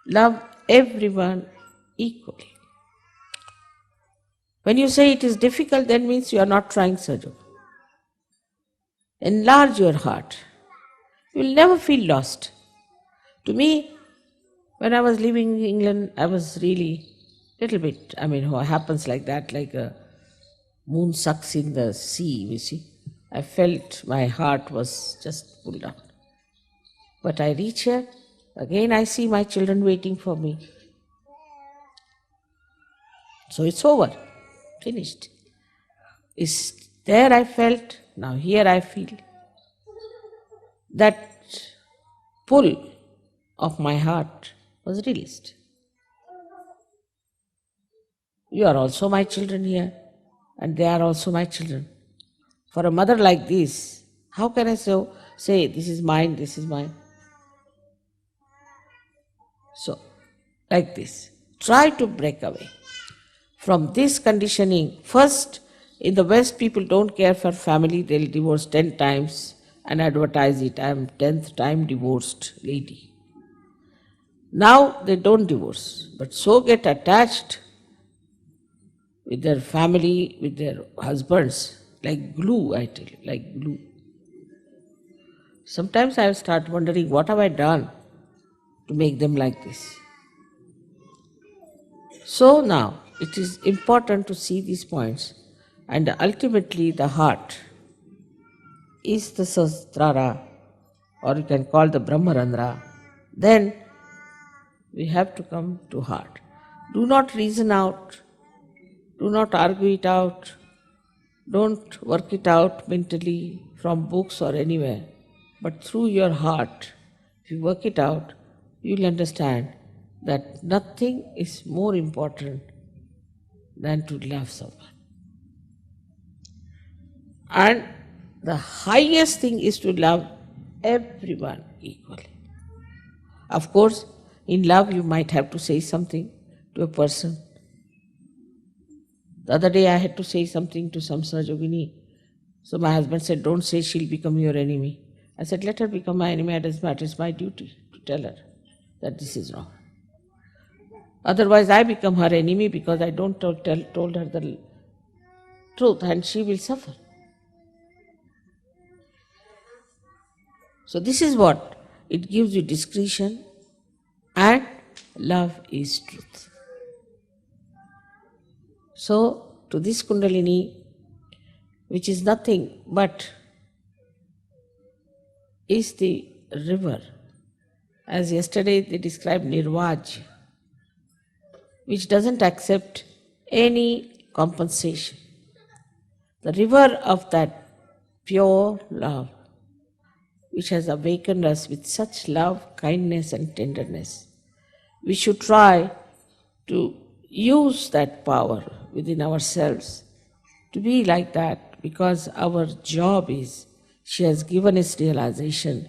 Love everyone equally. When you say it is difficult, that means you are not trying Sahaja Yoga. Enlarge your heart. You will never feel lost. To me, when I was living in England, I was really little bit, what happens like that, like a moon sucks in the sea, you see. I felt my heart was just pulled down. But I reach here, again I see my children waiting for me. So it's over, finished. Is there I felt, now here I feel. That pull of my heart was released. You are also my children here, and they are also my children. For a mother like this, how can I say this is mine, this is mine? So, like this, try to break away from this conditioning. First, in the West, people don't care for family, they'll divorce 10 times and advertise it. I am 10th time divorced lady. Now they don't divorce, but so get attached with their family, with their husbands, like glue, I tell you, like glue. Sometimes I start wondering, what have I done to make them like this? So now, it is important to see these points, and ultimately the heart is the Sahasrara, or you can call the Brahmarandra. Then we have to come to heart. Do not reason out, do not argue it out, don't work it out mentally from books or anywhere, but through your heart. If you work it out, you will understand that nothing is more important than to love someone. And the highest thing is to love everyone equally. Of course, in love you might have to say something to a person. The other day I had to say something to some Sahajogini. So my husband said, don't say she'll become your enemy. I said, let her become my enemy, it doesn't matter, it's my duty to tell her that this is wrong. Otherwise I become her enemy because I don't told her the truth, and she will suffer. So this is what it gives you, discretion, and love is truth. So to this Kundalini, which is nothing but is the river, as yesterday they described Nirvaj, which doesn't accept any compensation. The river of that pure love, which has awakened us with such love, kindness, and tenderness. We should try to use that power within ourselves to be like that, because our job is, she has given us realization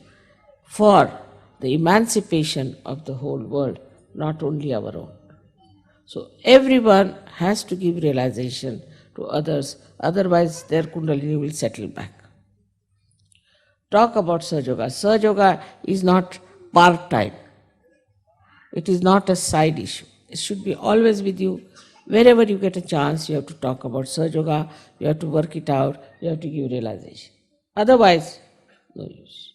for the emancipation of the whole world, not only our own. So everyone has to give realization to others, otherwise their Kundalini will settle back. Talk about Sahajayoga. Sahajayoga is not part-time. It is not a side issue. It should be always with you. Wherever you get a chance, you have to talk about Sahajayoga, you have to work it out, you have to give realization. Otherwise, no use.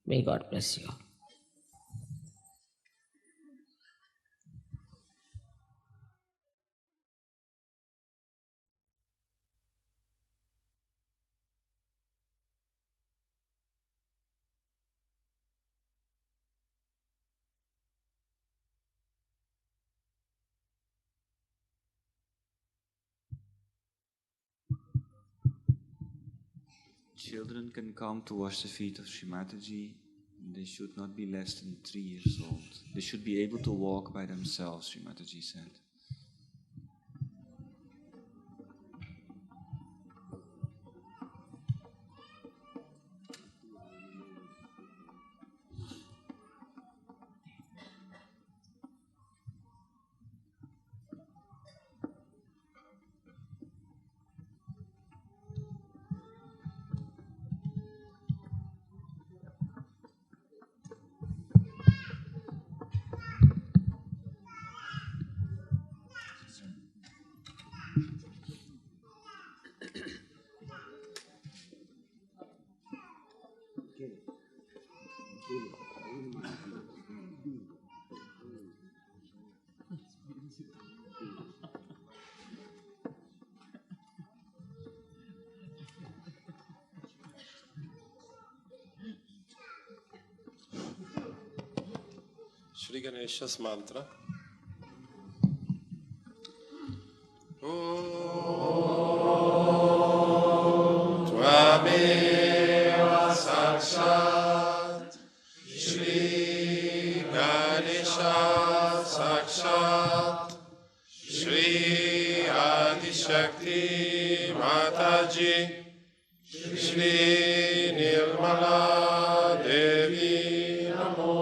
May God bless you. Children can come to wash the feet of Shri Mataji. They should not be less than 3 years old. They should be able to walk by themselves, Shri Mataji said. Shri Ganesha's mantra. Tvameva sakshat Shri Ganesha sakshat Shri Adishakti Mataji Shri Nirmala Devi Namo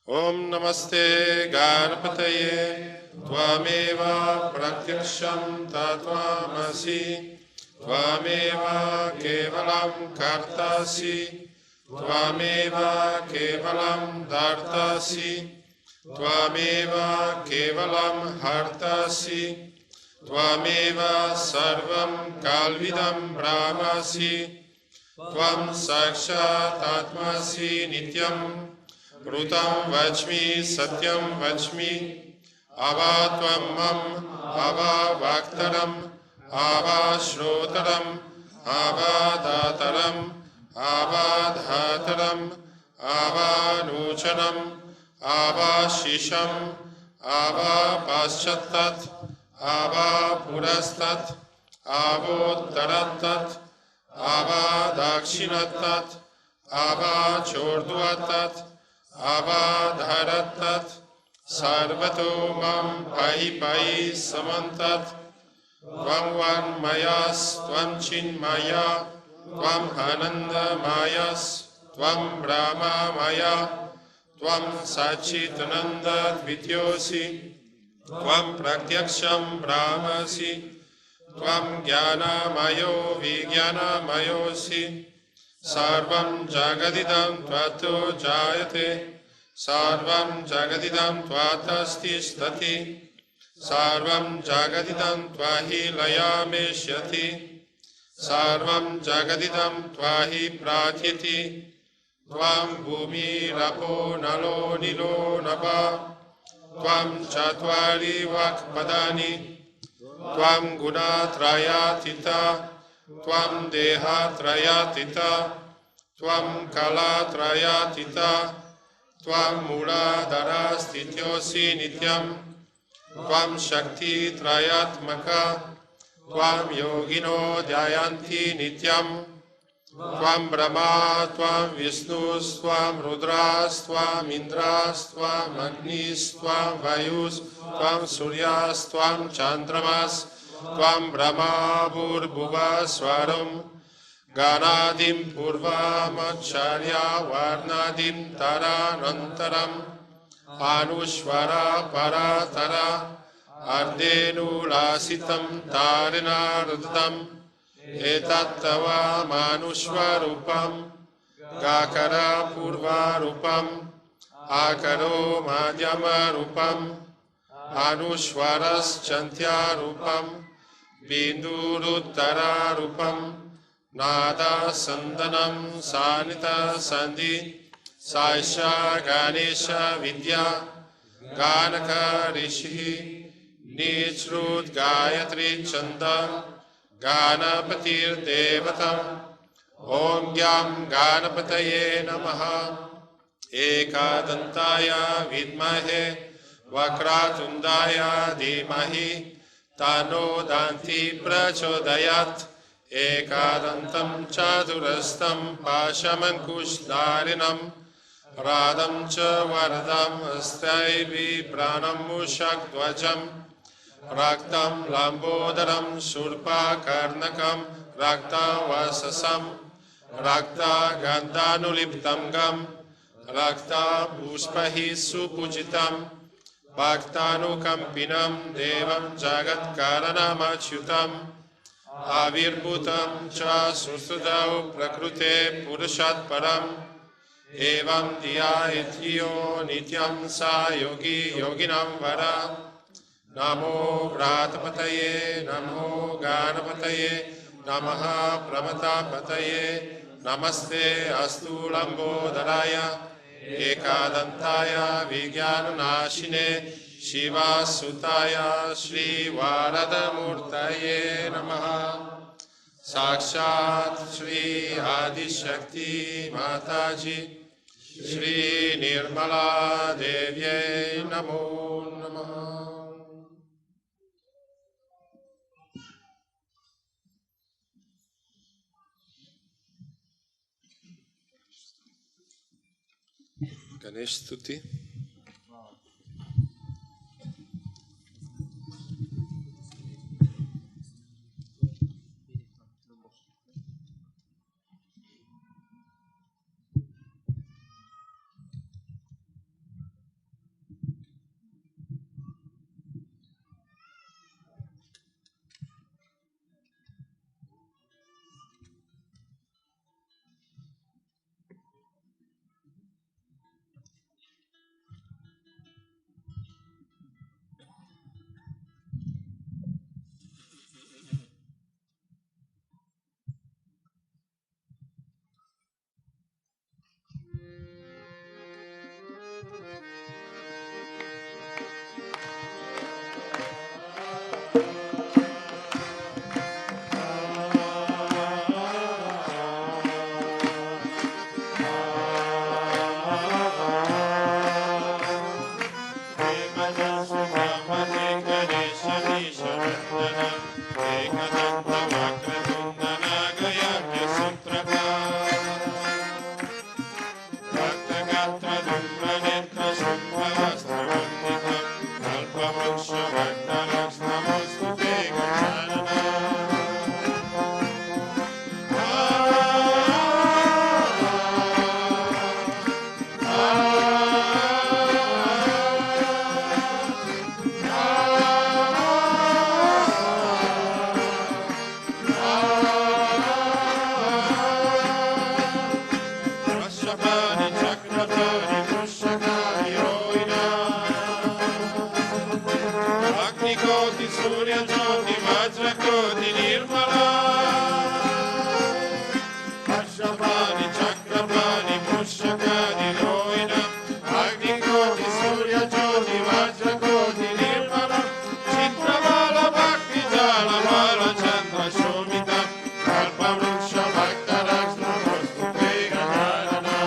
Om Namaste Ganapataye Tvameva Pratyaksham Tatvamasi Tvameva Kevalam Kartasi Tvameva Kevalam Dartasi Tvameva Kevalam Hartasi Tvameva Sarvam Kalvidam Brahmasi Tvam Sakshat Atmasi Nityam Rutam Vachmi Satyam Vachmi Ava Tvam Mam Ava Vaktaram Ava Shrotaram Ava Dataram Ava Dhataram Ava Nuchanam Ava Shisham Ava Paschattat Ava Purastat Avottaratat Ava Dakshinattat Ava Chorduatat Ava Dharatat Sarvato Mam Pai Pai Samantat Tvam Van Mayas Tvam Chin Maya Tvam Ananda Mayas Tvam Brahma Maya Tvam Sachitananda Dvityosi Tvam Pratyaksham Brahmasi Tvam Jnana Mayo Vijnana Mayosi Sarvam Jagadidam Tvato Jayate Sarvam Jagadidam Tvatasti Stati Sarvam Jagadidam Tvahi Layameshyati Sarvam Jagadidam Tvahi Pratyati Tvam Bhumi Rapo Nalo Nilo Naba Tvam Chatvari Vakpadani Tvam Gunatrayatita Tvam Dehatrayatita Tvam Kalatrayatita Tvam Muladhara Stityosi Nityam Tvam Shakti Trayatmaka Tvam Yogino Dhyayanti Nityam Tvam Brahma Tvam Vishnus Tvam Rudras Tvam Indras Tvam Agnis Tvam Vayus Tvam Suryas Tvam Chandramas Tvam Brahma Bhurbhuva Swaram Ganadim Purvamacharya Varnadim Taranantaram Anushvara Paratara Ardenu Lasitam Tarina Rudam Etattava Manushvarupam Gakara Purvarupam Akaro Madhyamarupam Anushvaras Chantyarupam Binduruttara-rupam Nada Sandanam Sanita Sandhi Saisha Ganesha Vidya Ganaka Rishi Nichrut Gayatri Chanda Ganapatir Devatam Om Gyam Ganapataye Namaha Ekadantaya Vidmahe Vakratundaya Dhimahi Tano Danti Prachodayat Ekadantam Chaturastam Pashamankush Dharinam Radam Cha Vardam Astaivi Pranam Mushak Dvajam Raktam Lambodaram Surpa Karnakam Rakta Vasasam Rakta Gandhanuliptam Gam Rakta Puspahi Supujitam Bhaktanu Kampinam Devam Jagat Karanam Achyutam Avirbhutam Cha Sustudau Prakrute Purushat Param Evam Diya Itiyo Nityam Sa Yogi Yoginam Vara Namo Vratapataye Namo Ganapataye Namaha Pramatapataye Namaste Astu Lambodharaya Ekadantaya Vijnanashine Shiva Sutaya Shri Varadamurtaye Namaha Sakshat Shri Adishakti Mataji Shri Nirmala Devi Namo Namaha. Ganesh Stuti. Koti Surya Jyoti Vajra Koti Nirmala Harshavani Chakrapani Pushakani Rohina Agni Koti Surya Jyoti Vajra Koti Nirmala Chitravala Bhakti Jala Vala Chandra Shobhita Kalpa Vruksha Bhakta Rajna Vastu Vega Dharana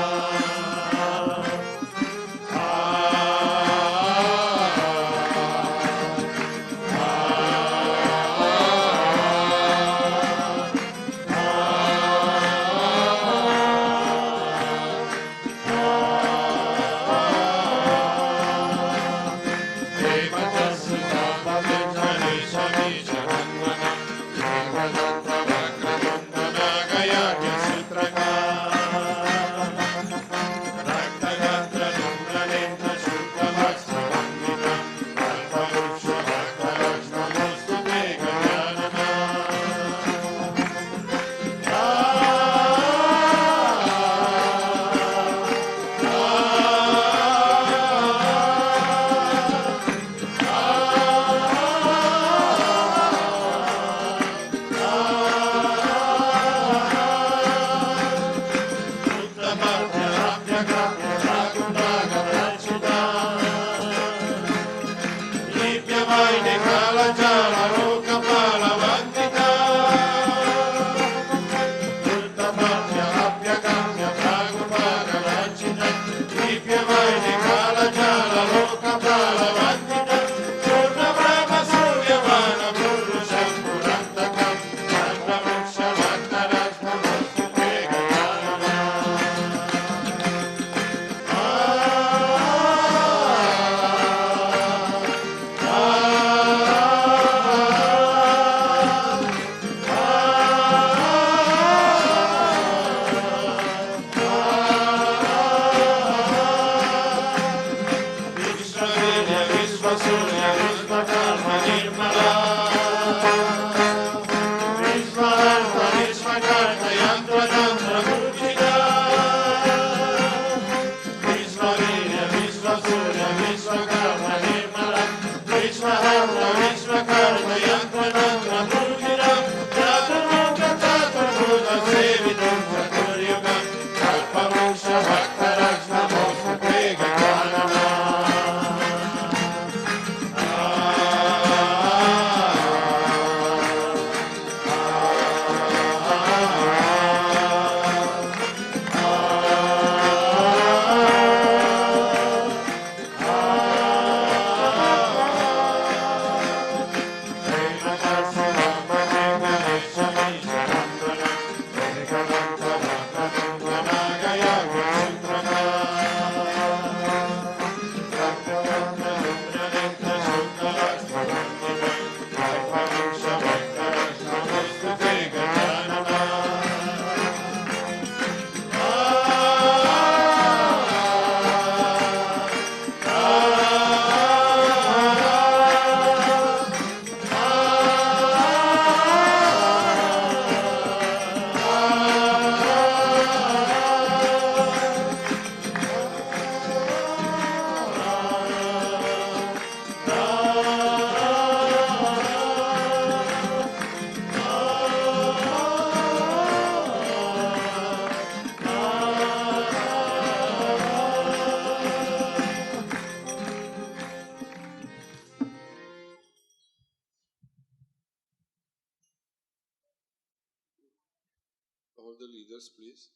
all the leaders, please.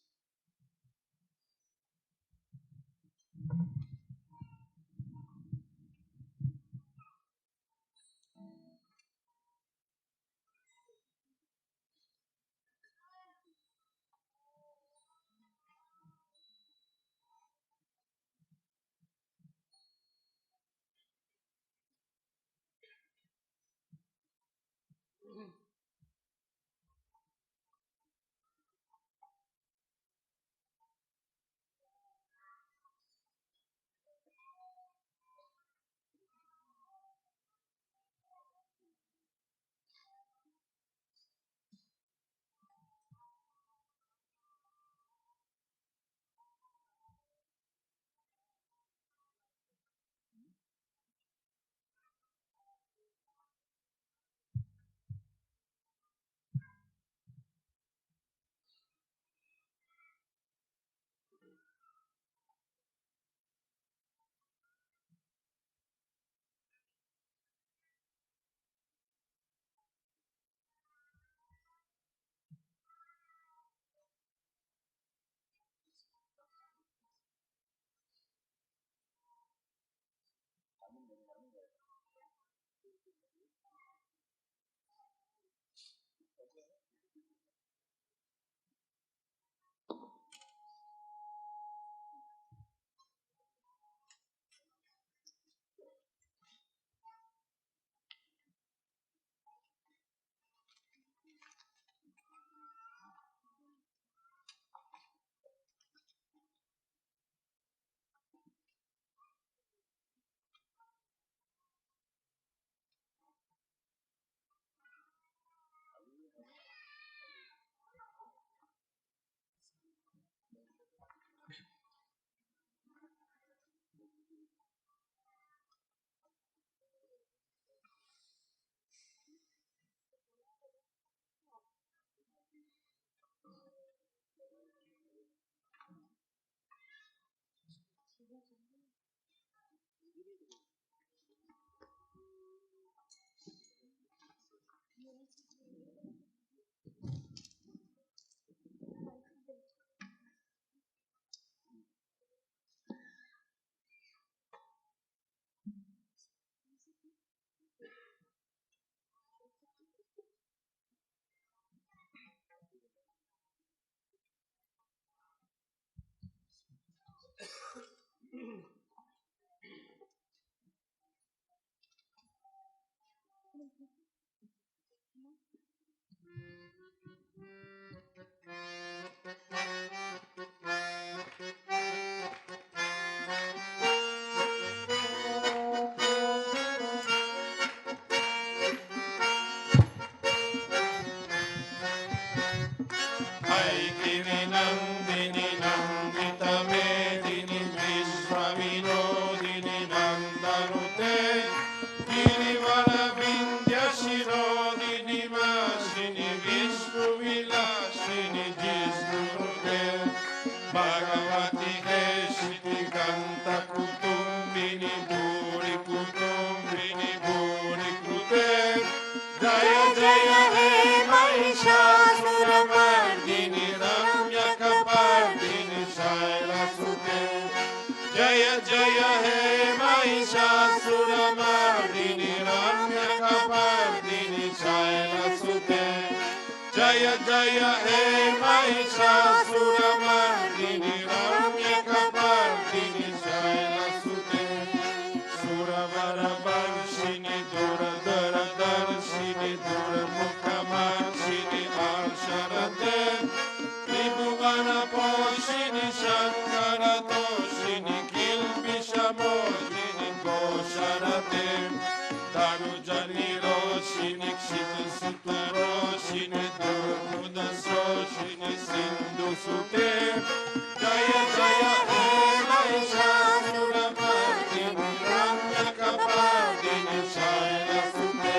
Aikini Nandini Nandita Medini Vishwavinodini Nandanute Girivara Vindhya Shirodini Mashini Vishnu Vilashini Jisnurute Bhagavati Keshiti Kanta Kutumbini Bhuri Kutumbini Bhuri Krute Jaya Jaya He Mahishasuramardini Ramyakapardini Shailasute Jaya Jaya He Mahishasuramardini Ramyakapardini Shailasute Jaya Jaya He Mahishasuramardini Ramyakapardini Shailasute Suravara Varshini Duradara Darshini Duramukhamarshini Arsharate Tribhuvana Poshini Shankara Toshini Kilpishamojini Gosharate Tanujani Roshini Kshita Sita Roshini Durmuda Soshini Sindhu Sute Jaya Jaya He Mahishasuramardini Ramyakapardini Shailasute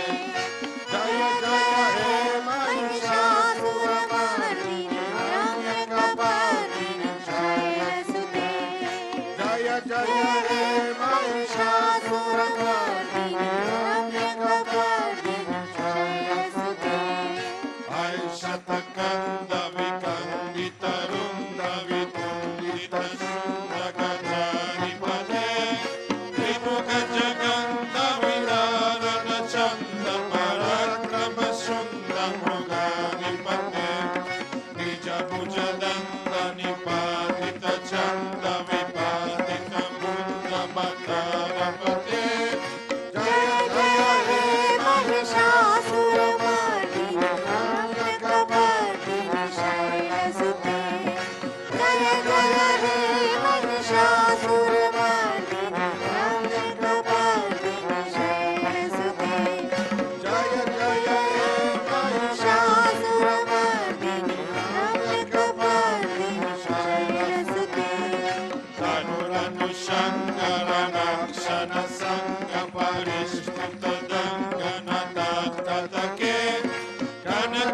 Jaya Jaya He Mahishasuramardini Ramyakapardini Shailasute Jaya Jaya He Mahishasuramardini Ramyakapardini Shailasute Aishatakanda Vikanda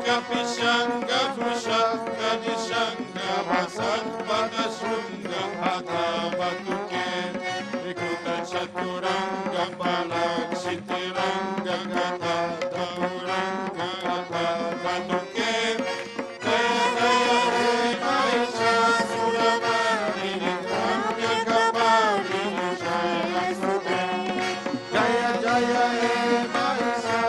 Kapishanga Pushanga Dishanga Vasat Vadashunga Hata Batuke Vikuta Chaturanga Palak Sitiranga Gata Tauranga Gata Batuke Jaya Jaya He Maisha Suramardini Ramya Kapalini Jaya Sute Jaya Jaya He Maisha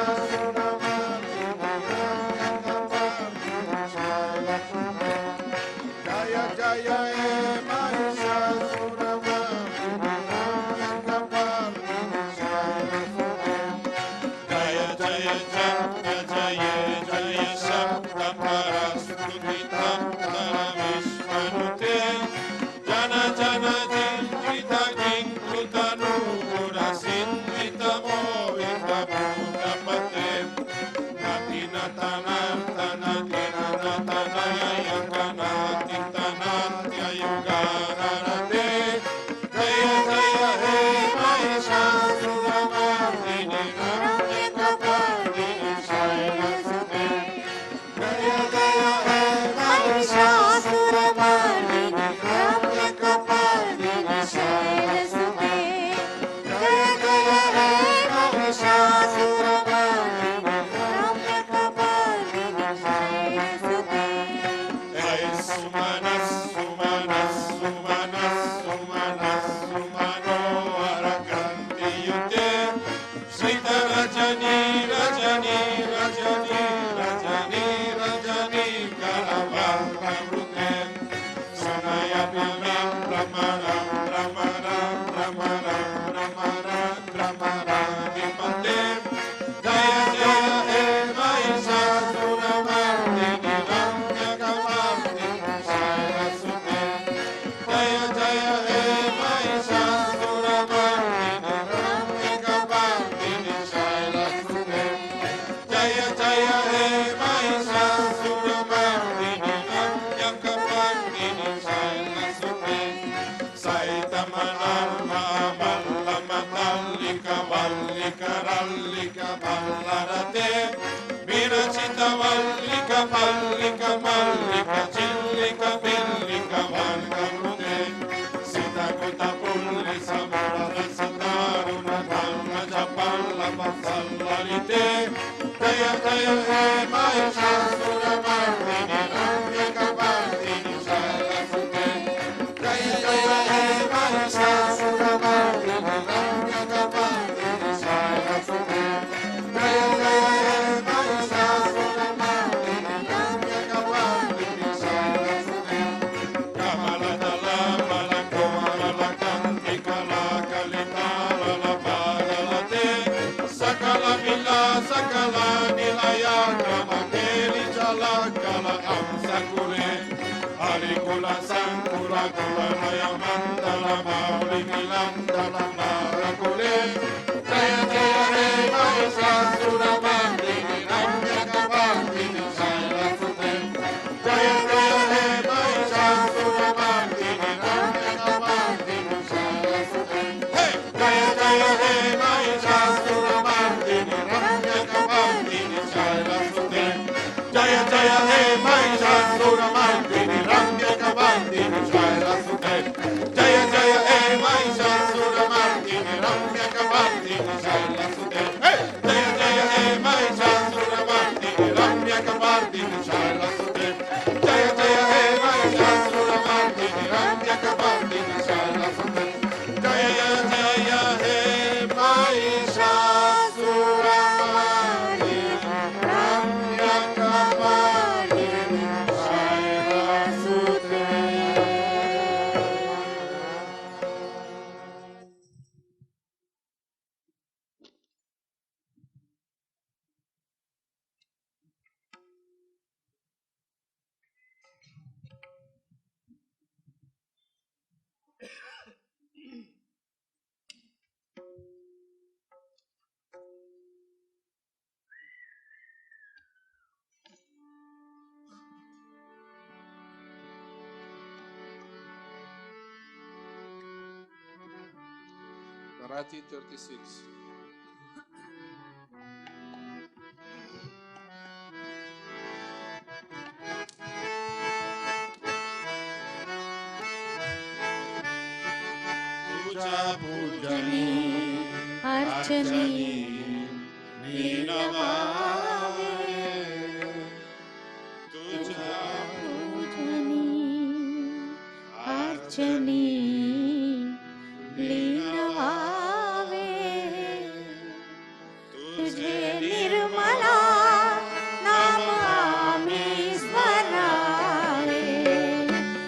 Jaya Jaya He Mahisha Suramardini Ramya Kapalini Jaya Sute Jaya Jaya Jaya Jaya Jaya Sabda Parastutam Tara Vishwanute Jana Jana Jinjita Jinkruta Nura Sindita Movita Buddha Pate Natina Tanartana Tina Natanaya Yakana Tintanatya Yoga Rarate Jaya Jaya He Mahisha Suramardini Ramya Kapalini Jaya Sute Jaya Jaya He Mahisha Suramardini Ramya Kapalini Jaya Sute Jaya Jaya He Mahisha Suramardini Ramya Kapalini Jaya Sute Jai Sumanas Sumanas Sumanas Sumanas Sumano Arakanti Yute Sita Rajani Rajani Rajani Rajani Rajani Karaval Kamrute Sunaya Bilam Brahmana Brahmana Brahmana Brahmana Brahmana Vipate Jaya Jaya He Mahisha Suramardini Ramya Kapalini Jaya Sute Jaya Jaya He Mahisha Suramardini Ramya Kapalini Jaya Sute Jaya Jaya He Mahisha Suramardini Ramya Kapalini Jaya Sute Saitamanarma Mallama Tallika Vallika Rallika Vallarate Virachita Vallika Pallika Mallika Chillika Pillika Vankamrute Sita Kuta Pulli Samara Sataruna Dhamma Japalla Pasallarite Jaya Jaya He Mahisha Suramardini Ramya Kapalini Jaya Sute Jaya Jaya He Mahisha Suramardini Ramya Kapalini Jaya Sute Jaya Jaya He Mahisha Suramardini Ramya Kapalini Jaya Sute Kamala Dala Malako Malakanti Kala Kalita Lala Bhagalate Sakala Vila Sakala Nilaya Kramakeli Jala Kala Amsakure Harikula Sankula Kula Raya Mandala Mauli Milandala Narakule Jaya Jaya He Mahisha Suramardini Ramya Kapalini Jaya Sute Jaya Jaya He Mahisha Suramardini Ramya Kapalini Jaya Sute Jaya Jaya He Mahisha Suramardini Ramya Kapalini Jaya Sute Jaya Jaya He Mahisha Suramardini Ramya Kapalini Jaya Sute Jaya Jaya He Mahisha Suramardini Ramya Kapalini Jaya Sute Jaya Jaya He Mahisha Suramardini Ramya Kapalini Jaya Sute Jaya Jaya He Mahisha Suramardini Ramya Kapalini Jaya Sute Jaya Jaya He Mahisha Suramardini Ramya Kapalini Jaya Sute Marathi 36. पूजनी अर्चनी लीनवावे तुझा पूजनी अर्चनी लीनवावे तुझे निर्मला नाम आम्ही स्मरावे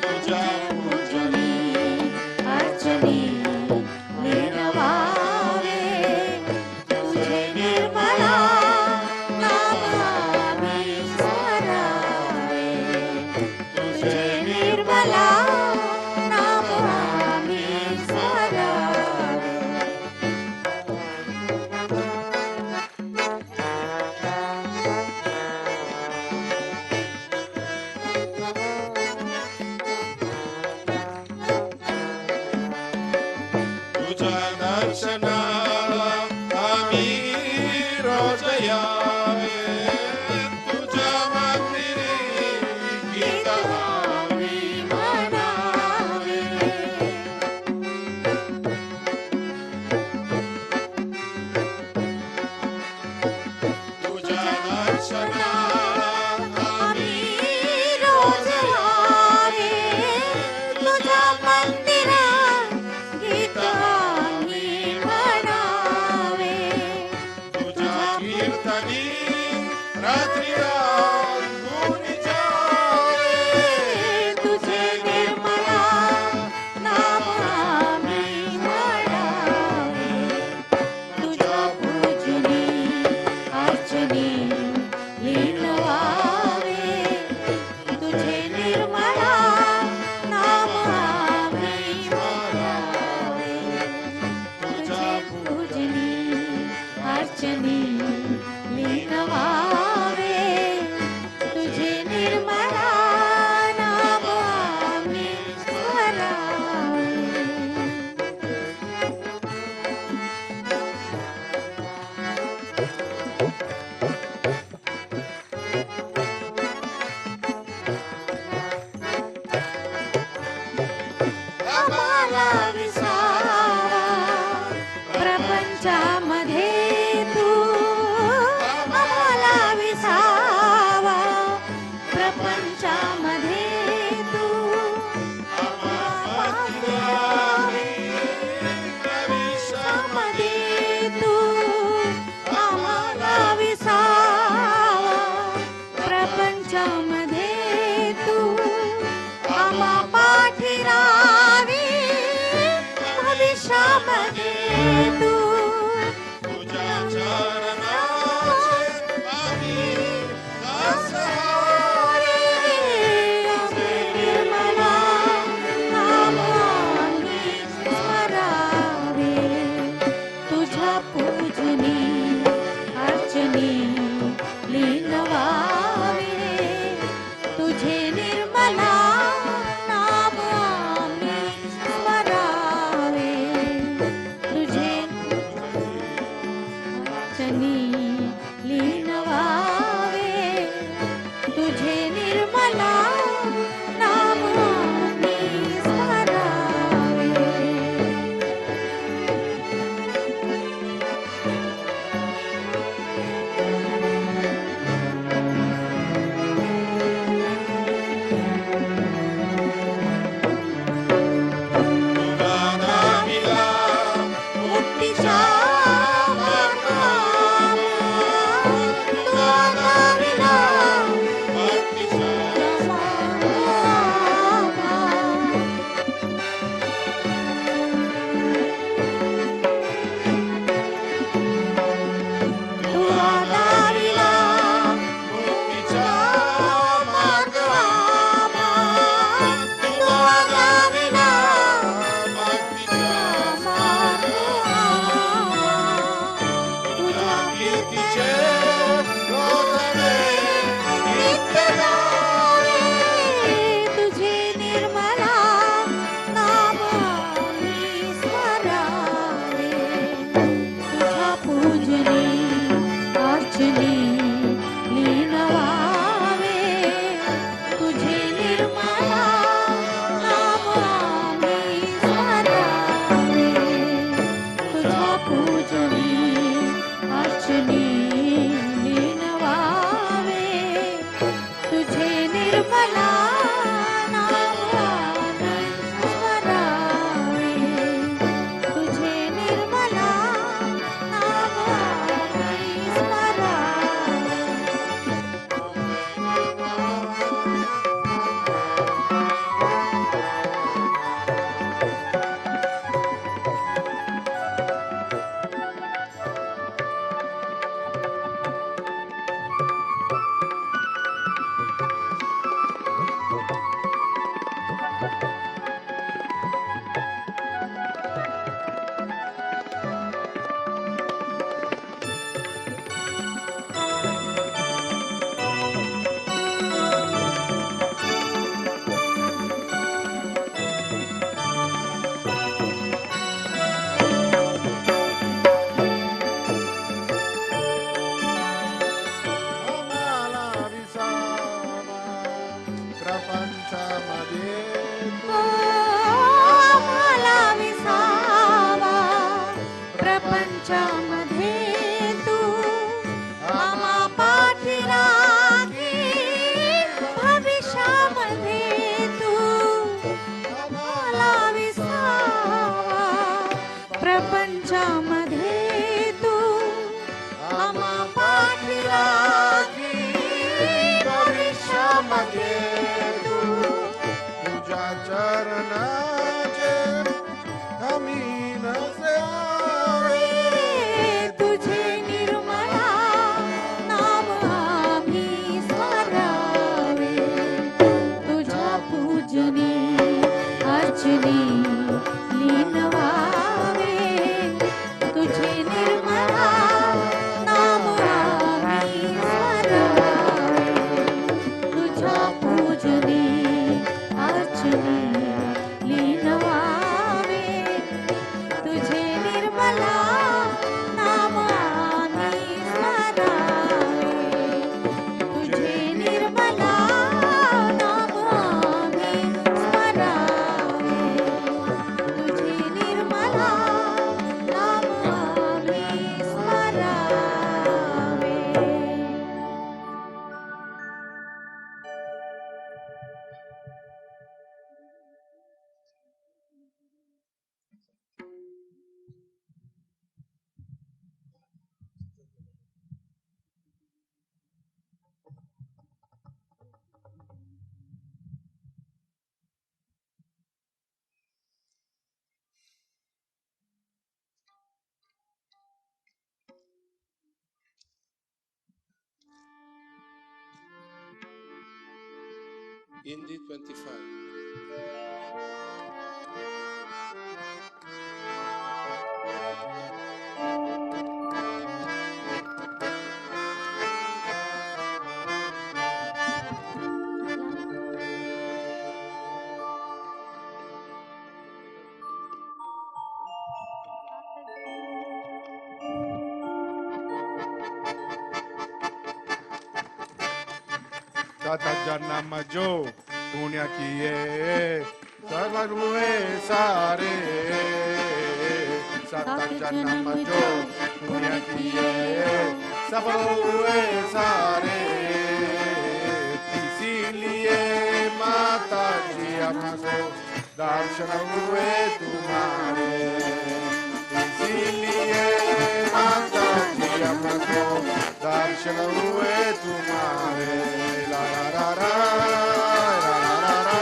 तुझा पूजनी अर्चनी लीनवावे तुझे निर्मला नाम आम्ही स्मरावे तुझे निर्मला नाम आम्ही स्मरावे तुझा दर्शनाला आम्ही रोज यावे तुझ्या मंदिरी गीत गावी म्हणावे तुझ्या दर्शनाला आम्ही रोज यावे तुझ्या मंदिरात गीत आम्ही म्हणावे तुझ्या कीर्तनी रात्री रात गुण जावे तुझे निर्मला नाम आम्ही म्हणावे तुझ्या पूजनी अर्चनी लीनवावे तुझे निर्मला नाम आम्ही म्हणावे तुझे पूजनी अर्चनी लीनवावे तुझे निर्मला नाम आम्ही स्मरावे आम्हाला विसावा प्रपंचामध्ये तू आम्हाला विसावा प्रपंचामध्ये तू प्रवेशामध्ये तू आम्हाला विसावा प्रपंचामध्ये तू आम्हा पाठी राहावी भविष्यामध्ये तू तुझ्या चरणाचे आम्ही आसरे तुझे निर्मला नाम आम्ही स्मरावे तुझ्या पूजनी अर्चनी लीनवावे तुझे निर्मला नाम आम्ही स्मरावे तुझे प्रपंचामध्ये तो आम्हाला विसावा प्रपंचामध्ये तू आम्हा पाठीराखी भविष्यामध्ये तू आम्हाला विसावा प्रपंचामध्ये तू आम्हा पाठीराखी भविष्यामध्ये तू तुझ्या चरणाचे आम्ही नसावे तुझे निर्मला नाम आम्ही स्मरावे तुझ्या पूजने अर्चने लीन व्हावे तुझे निर्मला नाम आम्ही स्मरावे तुझ्या पूजने अर्चने लीन व्हावे तुझे निर्मला नाम आम्ही स्मरावे तुझे निर्मला नाम आम्ही स्मरावे तुझे निर्मला नाम आम्ही स्मरावे. Hindi 25. सात जन्म जो पुण्य किए सब हुए सारे सात जन्म जो पुण्य किए सब हुए सारे इसीलिए माता जी हमको दर्शन हुए तुम्हारे इसीलिए माता जी हमको दर्शन हुए तुम्हारे ला ला ला ला ला ला ला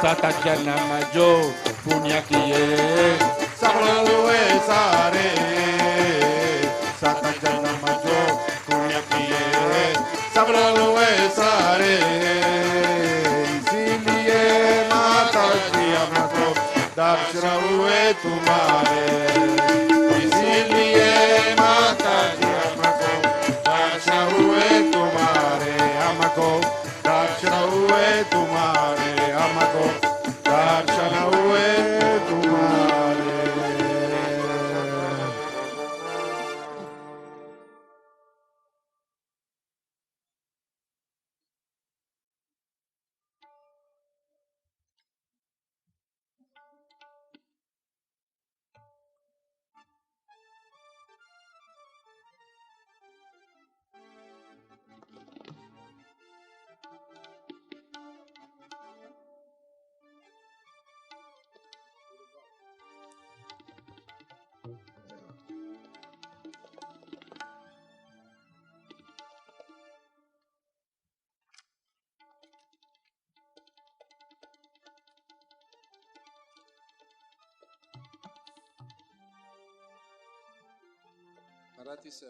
Sahaja Namajo Punyakiye Sablalue Sare Sahaja Namajo Punyakiye Sablalue Sare Isiliye Mataji Amako Darshana Hue Tumare Isiliye Mataji Amako Darshana Hue Tumare Amako Darshana Hue Tumare Amako Darshana Hue Tumare. Arati 7.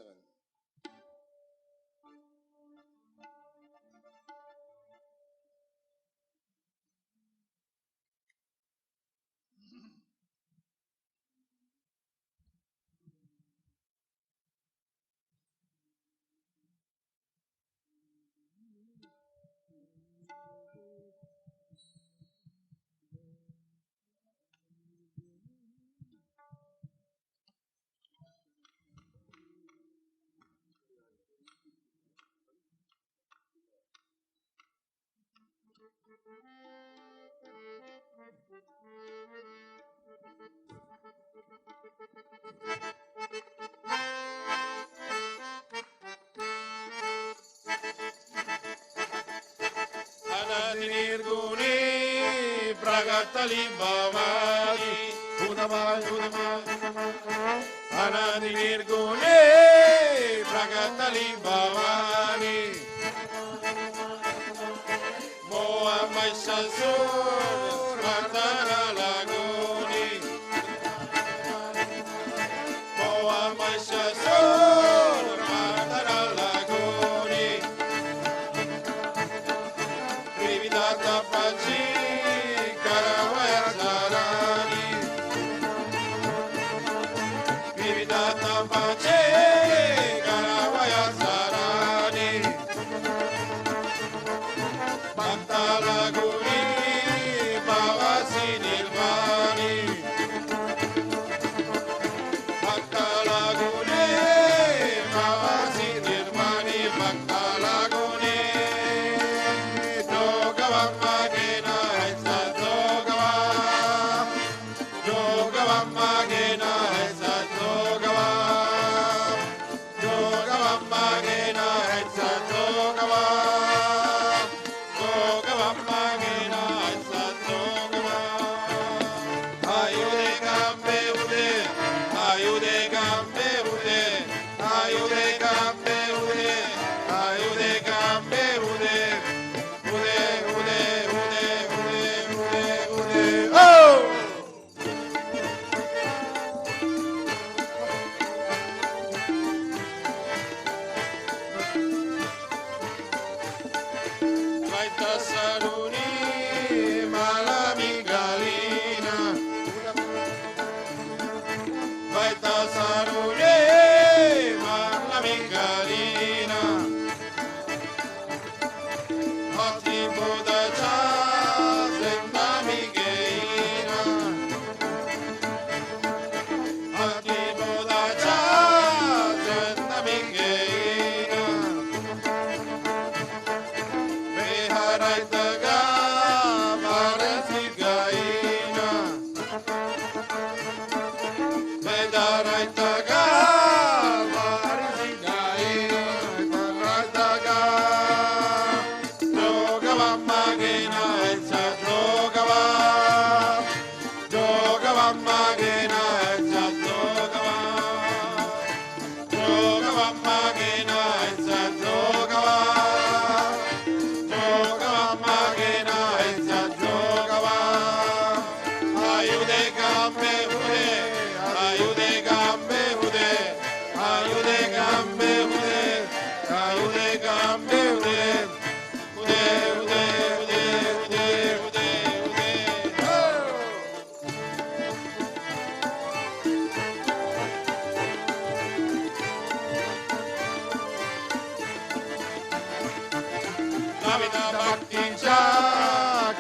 Nirguni Pragatali Bhavani Unamai Anandi Nirguni Pragatali Bhavani Moa Maisasur Mardana Laguni Moa Maisasur Mardana Laguni Vividata Pachi Karavaya Zarani Vividata Pachi Karavaya Zarani Bhakta Laguni Bhavasi Nirvani Bhakta Laguni Bhavasi Nirvani Bhakta Laguni Magena Hetsa Dogava Dogava Magena Hetsa Dogava Dogava Magena Hetsa Dogava Dogava Magena Hetsa Dogava Ayude Gambe Ude Ayude Gambe Ude Ayude Gambe Ude Ayude Gambe Ude Saruni Malami Galina Vaita Saruni Malami Galina Hati Buddha Cha Zendami Geina Hati Buddha Cha Zendami Geina Beharaitaga Marasigaina Bedaraitaga Marasigaina Bedaraitaga Dogava Magena Etsa Dogava Dogava Magena Etsa Dogava Dogava Magena Etsa Dogava Dogava Magena Etsa Dogava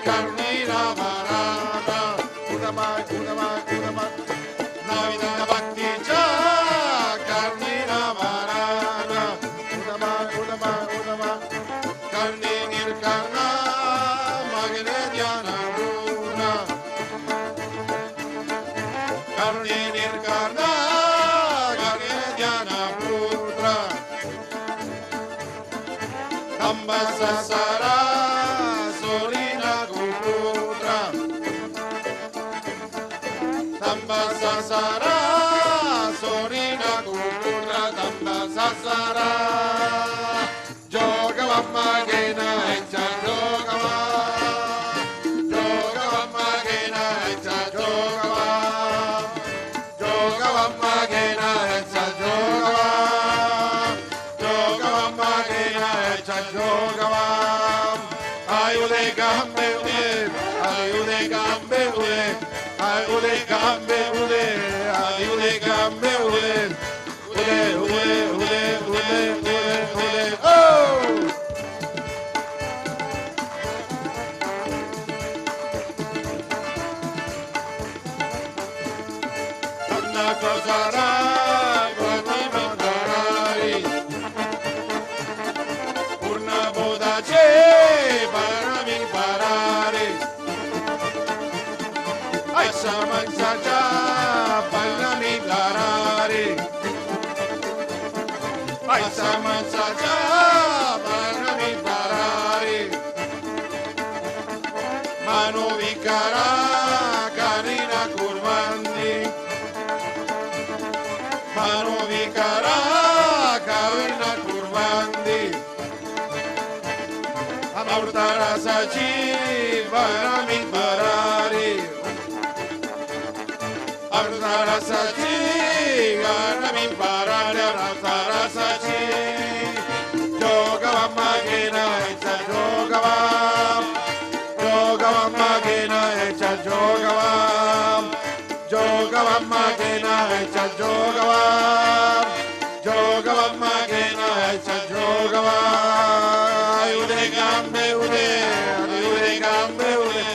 Karnina Marana, Udamai, Udamai, Udamai, Navina Bhakti Cha, Karnina Marana, Udamai, Udamai, Udamai, Karni Nirkarna, Magane Dhyana Runa, Karni Nirkarna, Magane Dhyana Putra, Ambasasara, Sorina Kuputra, Ambasasara, Sorina Kuputra, Ambasasara, Jogavamma Gena, Echa Jogava, Jogavamma Gena, Echa Jogava, Jogavamma Gena, Echa Jogava, Jogavamma Gena, Echa Jogava, Ayude Gambe Ude, Ayude Gambe Ude, Ayude Gambe Ude, Ayude Gambe Ude, Ude, Ude, Ude, Ude, Ude, Ude, oh! Anna Kosara, Gwati Mandarari, Purna Bodache, Parami Parari, Aisha Mansacha, Parami Parari, Aisha Mansacha, Parami Parari, Manu Vikara, Karina Kurmandi, Manu Vikara, Karina Kurmandi, Amurtara Sachi, Parami Parari, Amurtara Sachi, Parami Parari, Amurtara Sachi, Jogavamma Gena, Echa Jogavam, Jogavamma Gena, Echa Jogavam, Jogavamma Gena, Echa Jogavam, Jogavamma Gena, Echa Jogavam, Ayude Gambe Ude, Ayude Gambe Ude,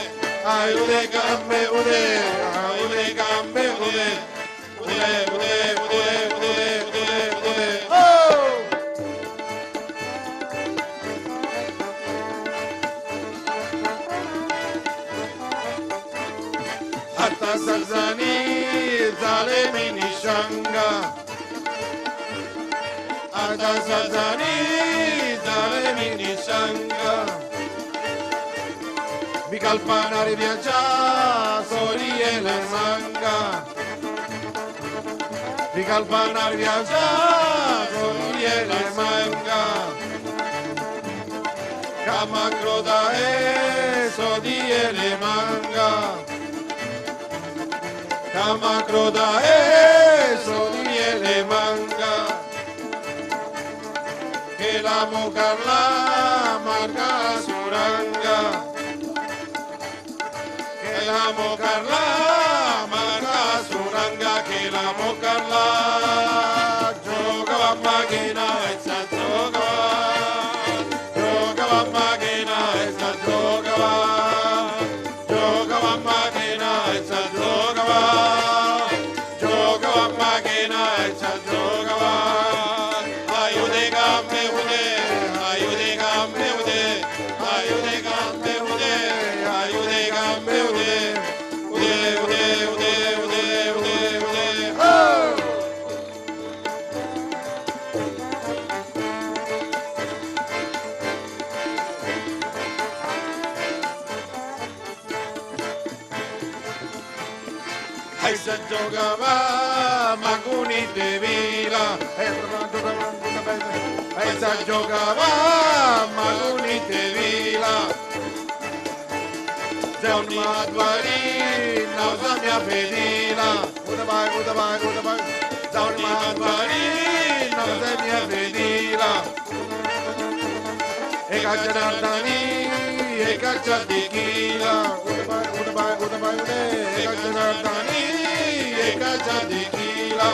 Ayude Gambe Ude, Ayude Gambe Ude, Ude, Ude, Ude, Ude, Ude, Ude, oh! Hatta Sarzani, Zalemi Nishanga, Hatta Sarzani, Zalemi Nishanga, Vikalpana Riviacha, Sori Ele Manga, Vikalpana Riviacha, Sori Ele Manga, Kama Kroda Sodi Ele Manga, Kama Kroda Sodi Ele Manga, que la Mokarla Marga Suranga, que la Mokarla Marga Suranga, que la Mokarla Jogavamma Gena, Echa Jogava, Jogavamma Gena, Echa Jogava, Jogavamma Gena, Echa Jogava, Jogavamma Gena, Echa Jogava, Ayude Gambe Ude, Ayude Gambe Ude, Ayude Gambe Ude, Ayude Gambe Ude, Ude, Ude, Ude, Ude, Ude, Ude, oh! Aisa Jogava, Maguni Devila, Aisa Jogava, Maguni Devila, Zauni Madwari, Nauzamia Vedila, Udabai, Udabai, Udabai, Zauni Madwari, Nauzamia Vedila, Eka Janardani, Eka Chadikila, Udabai, Udabai, Udabai, Eka Janardani, Eka Chadikila,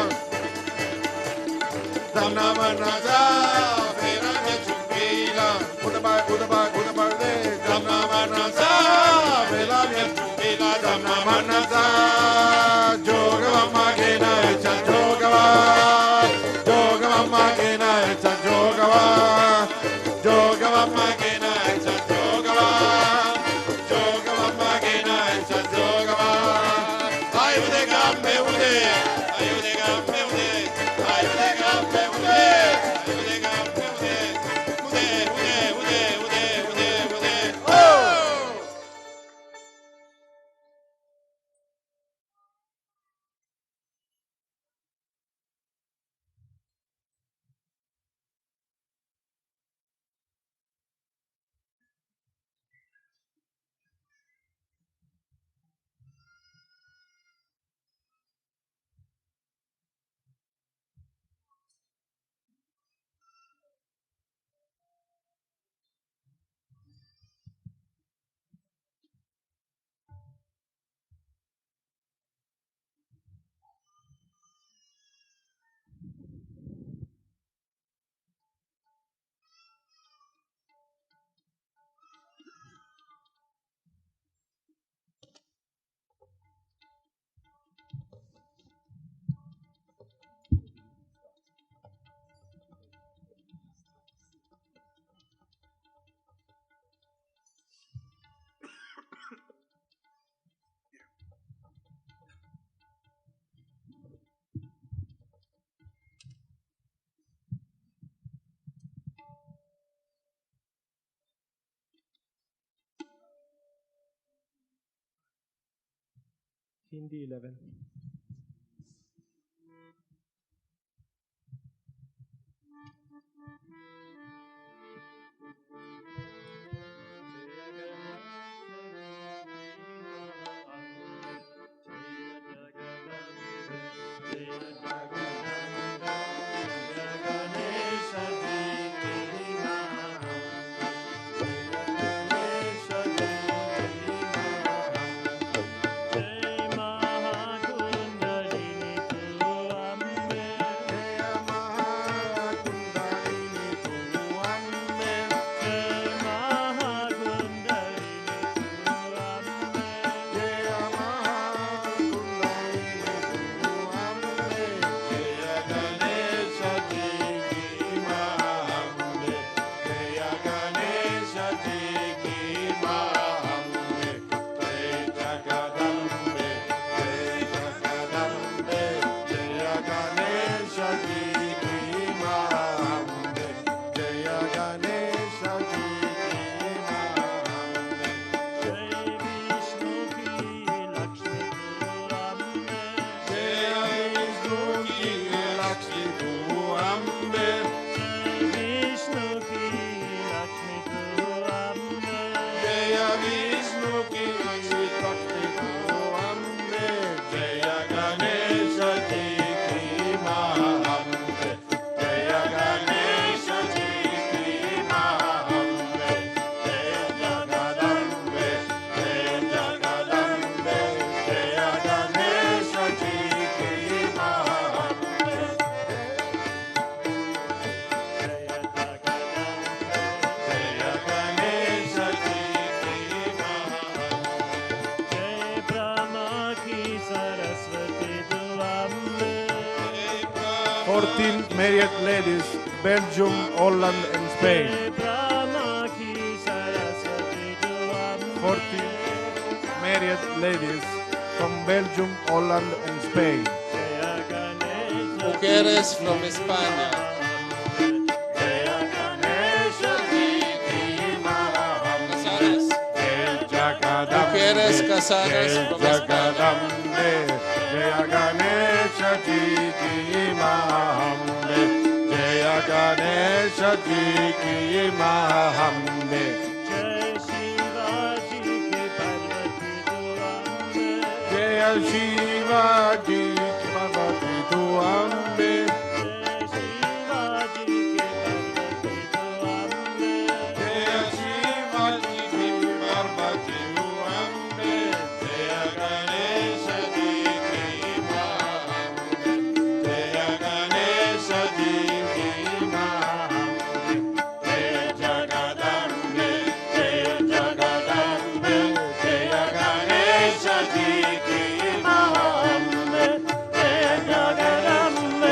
Zamnamanasa, Verana Chumbila, Udabai, Udabai, Udabai, Zamnamanasa, Hindi 11. Married ladies, Belgium, Holland and Spain. 14 married ladies from Belgium, Holland and Spain. Mujeres from España. Mujeres casadas from España. Jaya Ganesha Ji ki Mahambe, Jaya Ganesha Ji ki Mahambe, Jaya Shiva Ji ki Parvati tu Ambe, Jaya Shiva Ji ki Parvati tu Ambe, Jaya Ganesha Ji ki Mahambe, Jaya Ganesha Ji ki Mahambe, Jaya Jagadambe, Jaya Jagadambe, Jaya Ganesha Ji ki Mahambe, Jaya Jagadambe,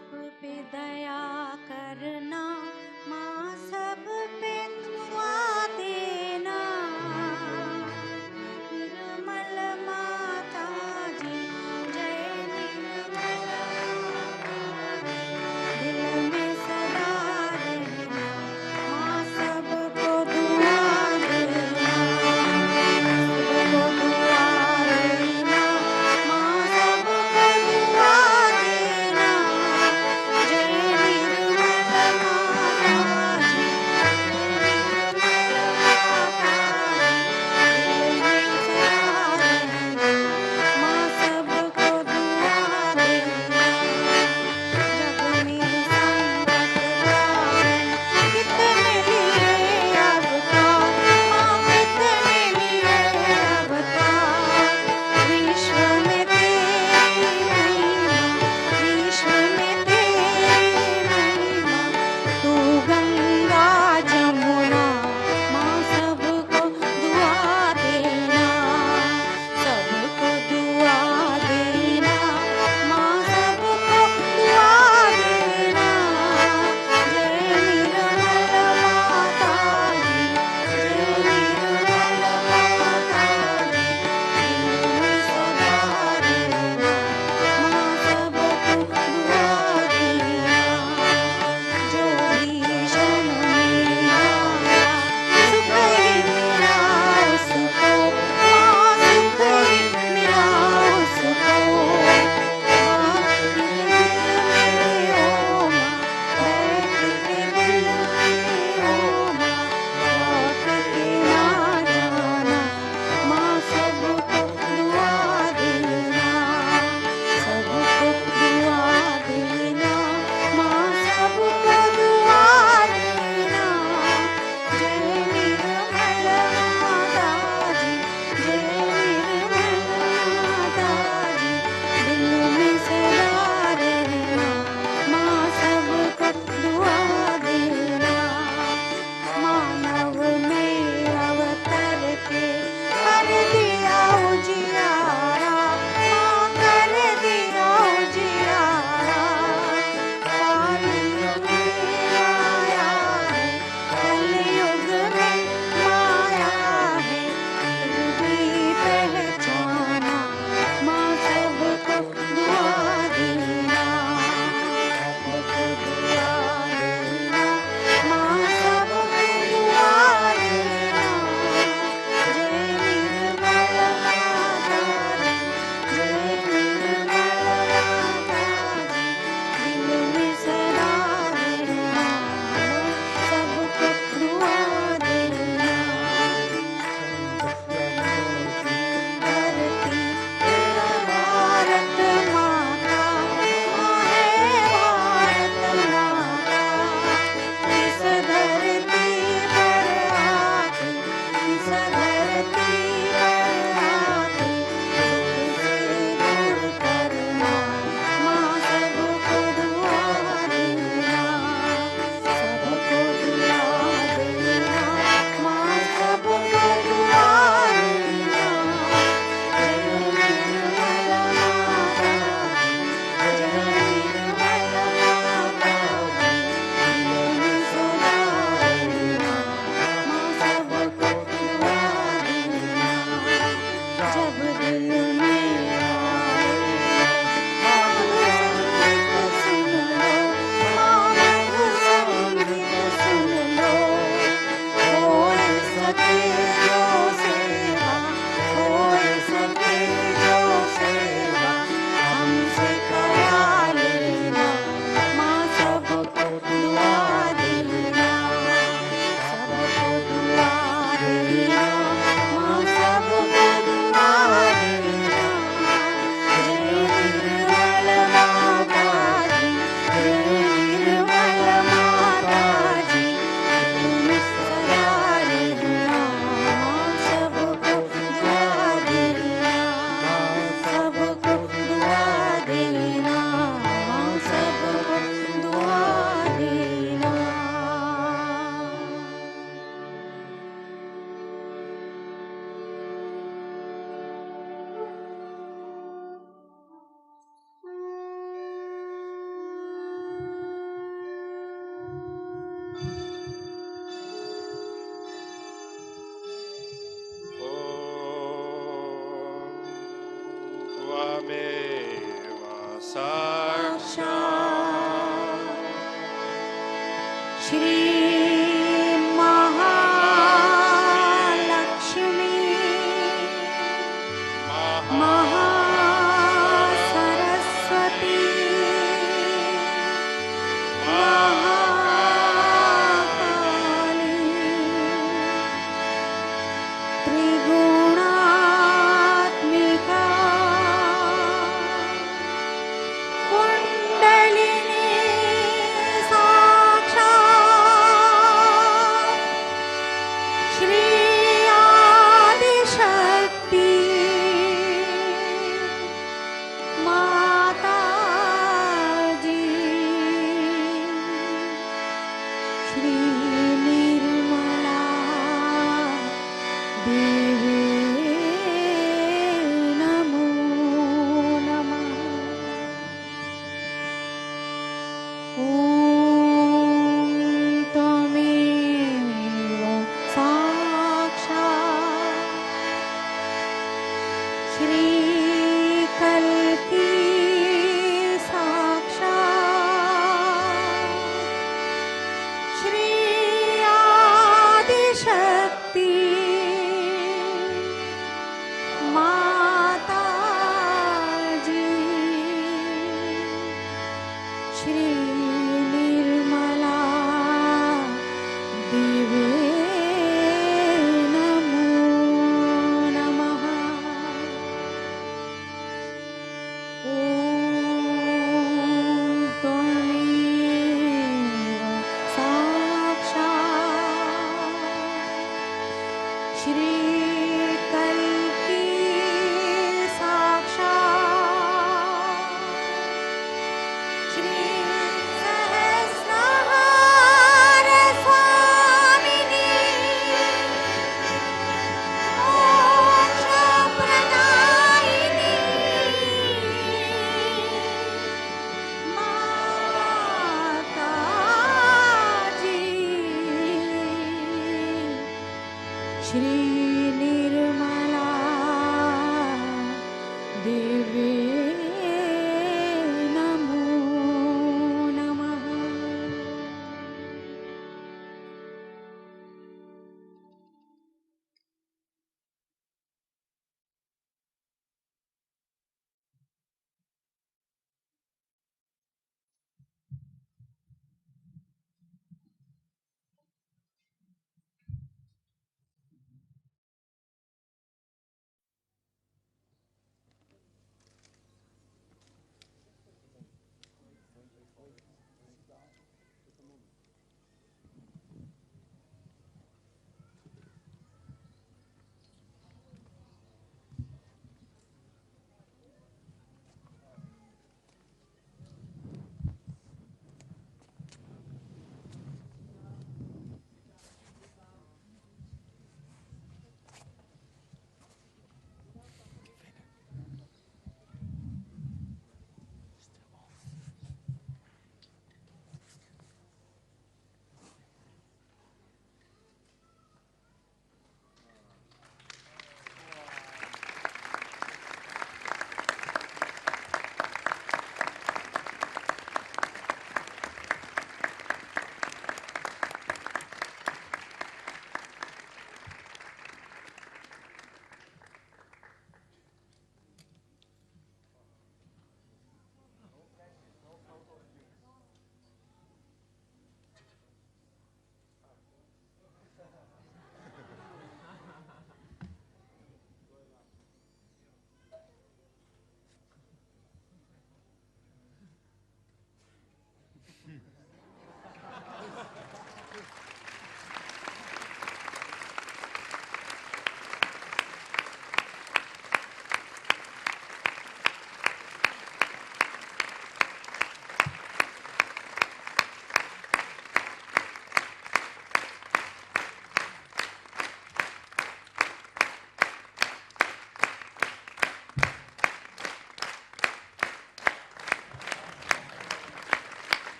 सब पे दया करना, माँ सब पे दुआ देना। निर्मल माता जी जय निर्मला, दिल में सदा रहना, माँ सबको दुआ देना। सबको दुआ देना, माँ सबको दुआ देना। जय Shri Mahalakshmi Mahasaraswati Mahakali Trigunaatmika Kundalini Sakshat Shri Adishakti Mataji Shri Nirmala Devi Namo Namah Om Tameva Sakshat Shri Kalki Sakshat Shri Adishakti Mataji Shri Nirmala Devi Namo Namah Om Tameva Sakshat Shri Kalki Sakshat Shri Sahasrahara Swamini Moksha Pradayini Mataji Shri Nirmala Devi Namo Namah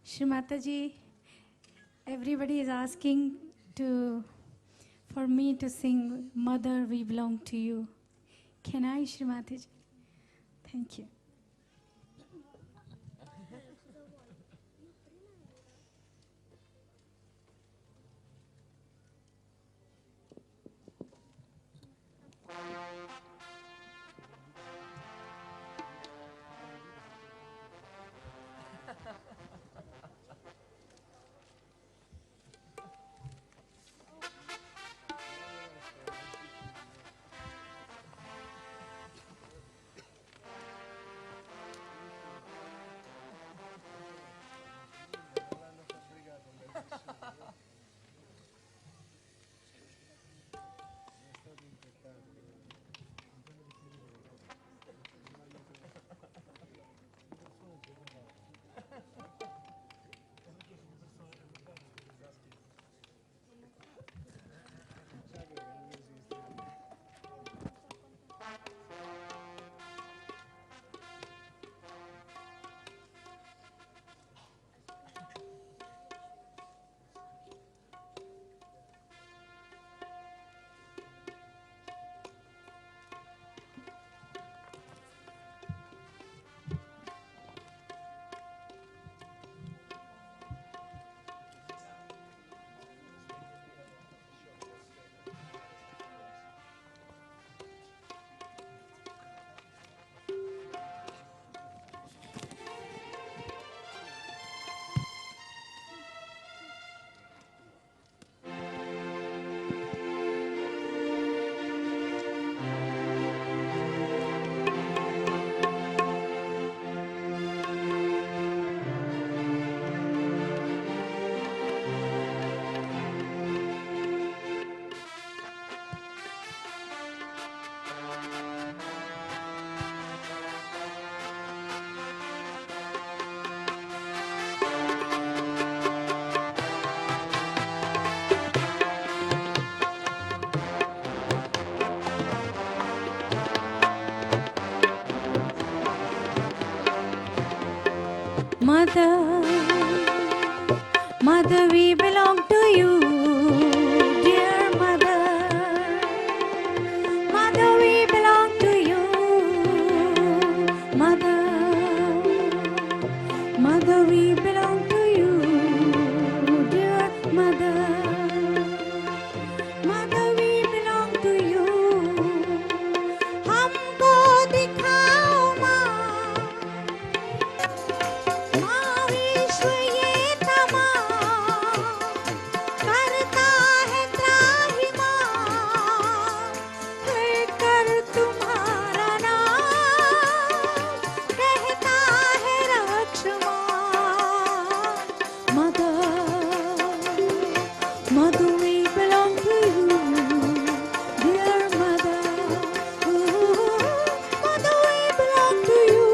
Shri Mataji, everybody is asking for me to sing Mother, We Belong to You. Can I, Shri Mataji? Thank you. Mother, Mother, we belong to you, dear Mother. Mother, we belong to you, Mother. Mother, we belong to you, dear Mother. Mother, we belong to you. हमको दिखाओ माँ, माँ विश्व ये तमाम करता है त्राहिमाम, कर तुम्हारा नाम कहता है रक्षमान। Mother, Mother, we belong to you, dear Mother. Mother, we belong to you.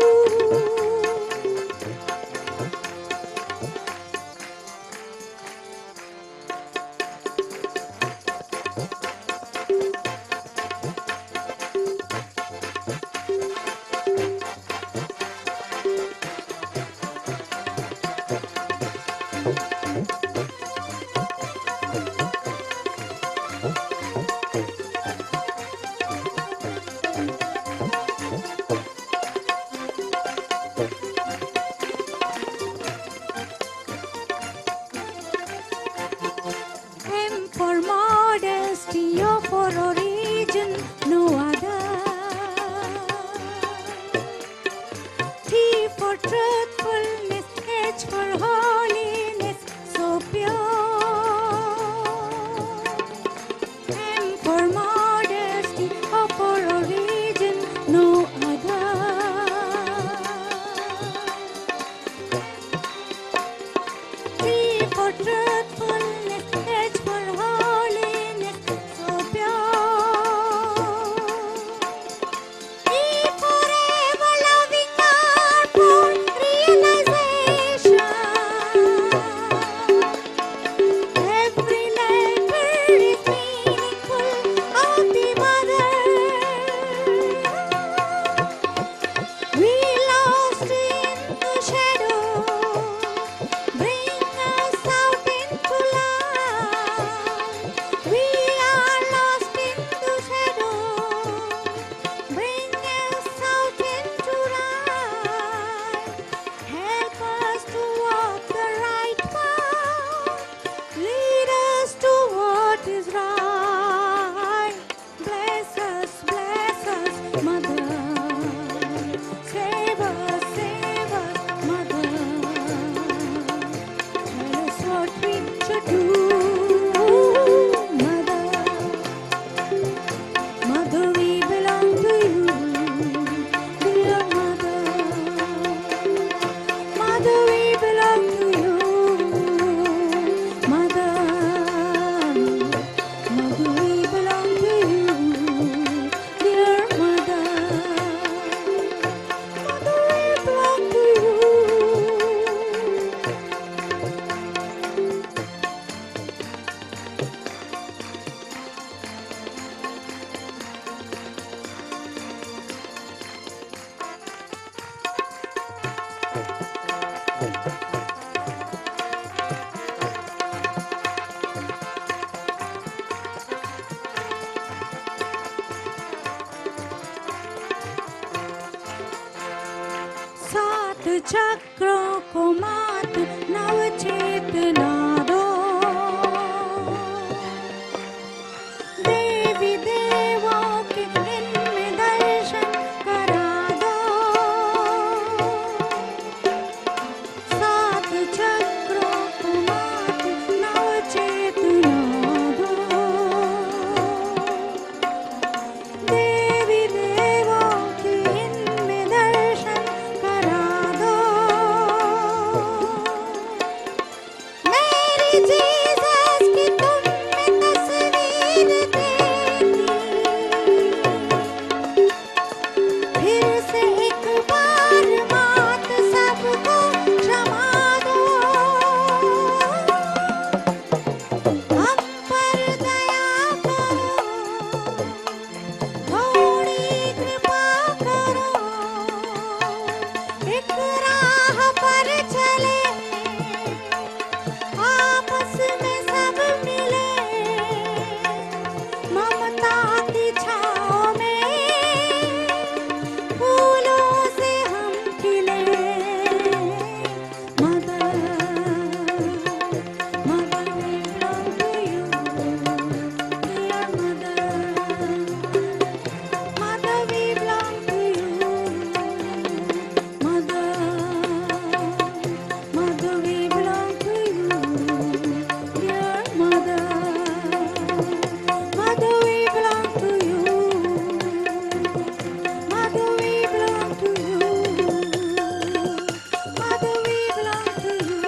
M for modesty, O for origin, no other. T for truthfulness, H for holiness, so pure. M for modesty, O for origin, no other. T for truthfulness, H for holiness, so pure. E for ever loving art for realization. सात चक्रों को मात नव चेतना दो, देवी देवों के इनमें दर्शन करा दो। सात चक्रों को मात नव चेतना दो, देवी देवों के इनमें दर्शन करा दो। मेरी जीसस की तुम में तस्वीर देखी, फिर से एक बार मात सबको क्षमा दो। हम पर दया करो, थोड़ी कृपा करो, एक राह पर चले, आपस में सब मिले, ममता की छाँव में फूलों से हम खिले। Mother mother we belong to you, dear mother, mother we belong to you, mother, mother we belong to you, dear mother, mother we belong to you, mother we belong to you, mother we belong to you,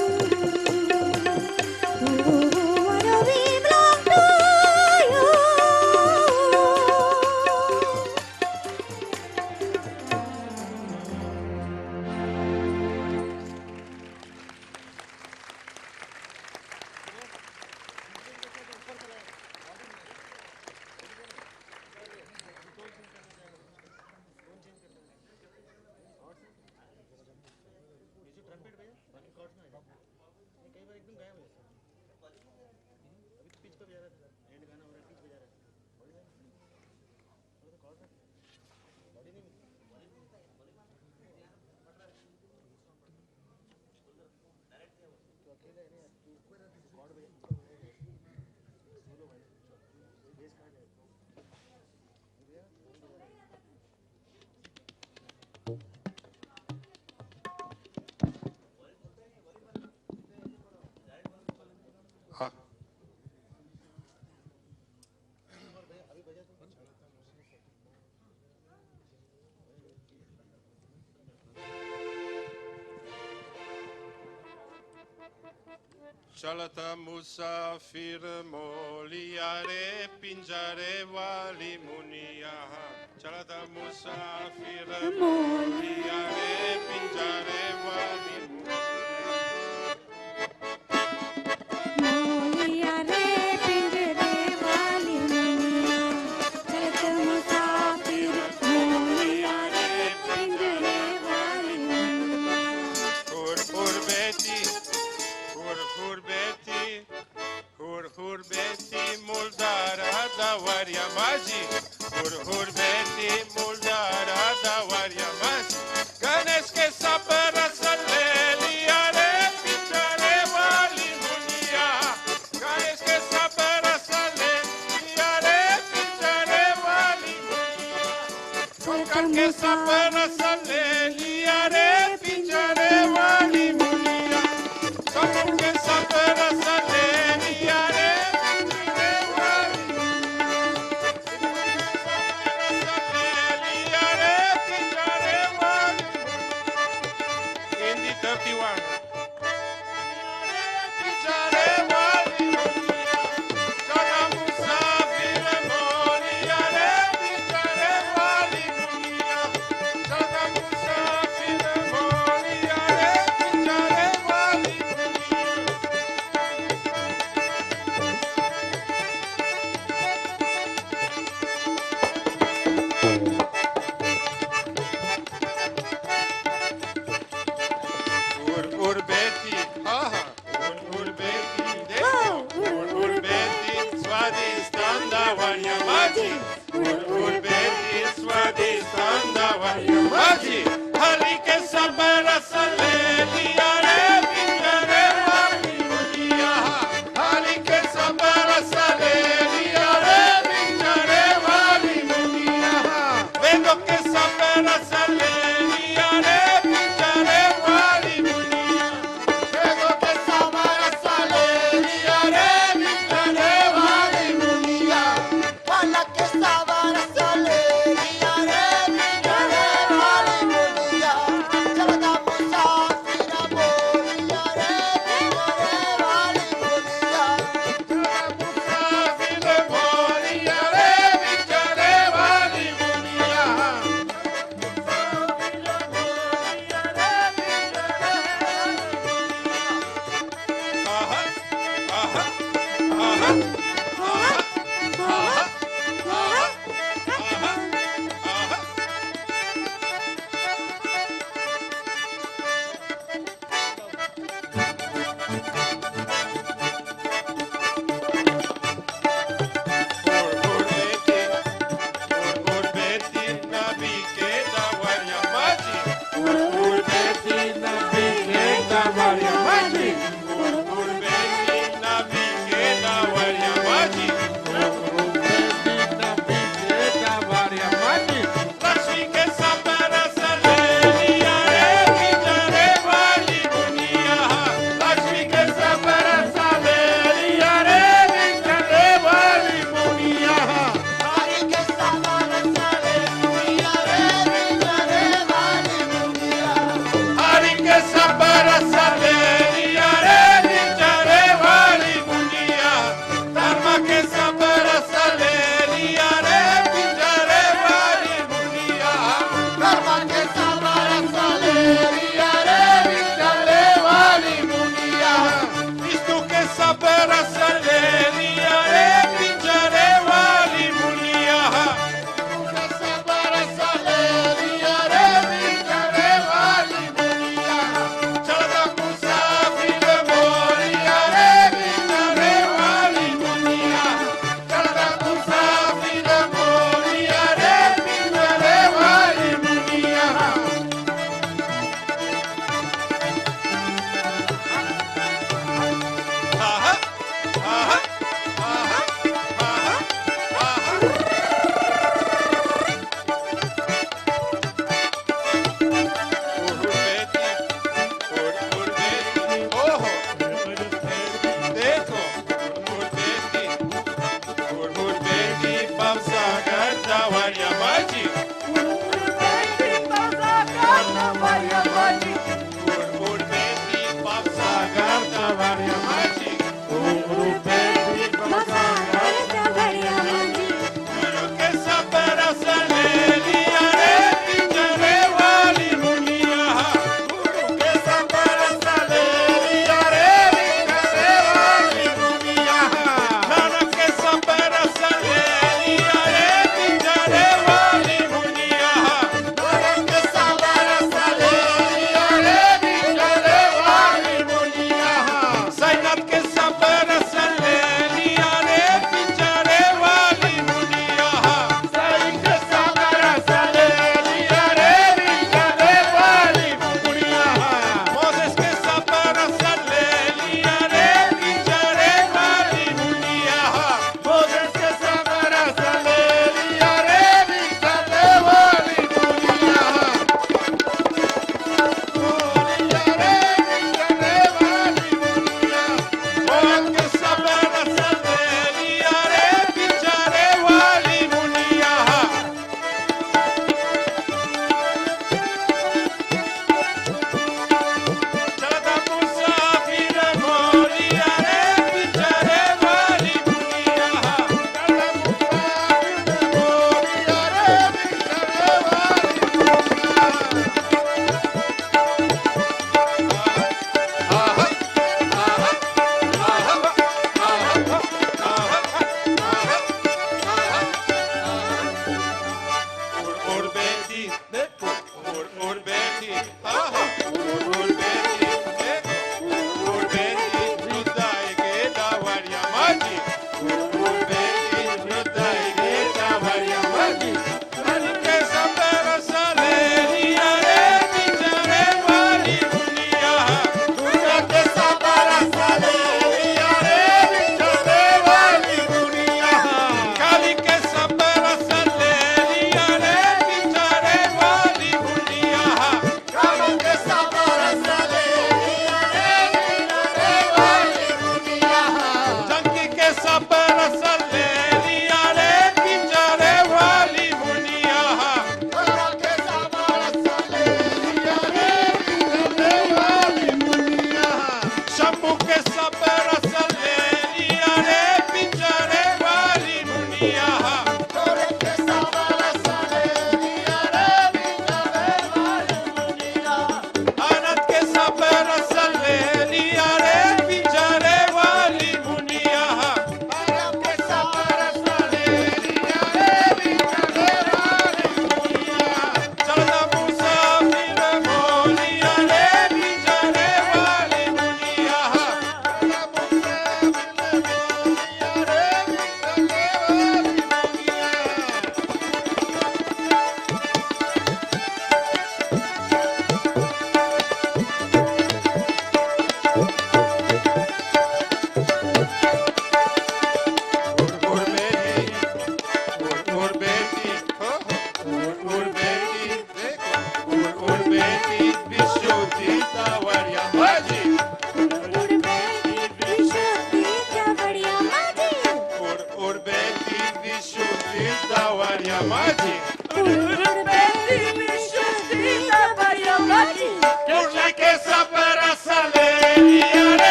oh, mother we belong to you. चलता मुसाफिर मोलियारे पिंजरे वाली मुनिया, चलता मुसाफिर मोलियारे पिंजरे वाली मोलिया रे पिंजरे वाली मुनिया, चलत मुसाफिर मोलिया रे पिंजरे वाली Muniya. Hurbeti muldara da varia maji, hurbeti muldara da varia maji, ganesh ke sapara saleliare pichare wali munia, ganesh ke sapara saleliare pichare wali munia, Shankar ke sapara saleliare pichare wali munia, Shankar ke sapara saleliare sabara sale liya re pinjare wali muniya hari ke sabara sale liya re pinjare wali muniya vengo ke sabara sale liya re pinjare wali muniya vengo ke sabara sale liya re pinjare wali muniya wala ke sabara sale liya re pinjare wali muniya chalda musafira boliya re pinjare wali muniya chalda musafira boliya re pinjare wali muniya Chalda musa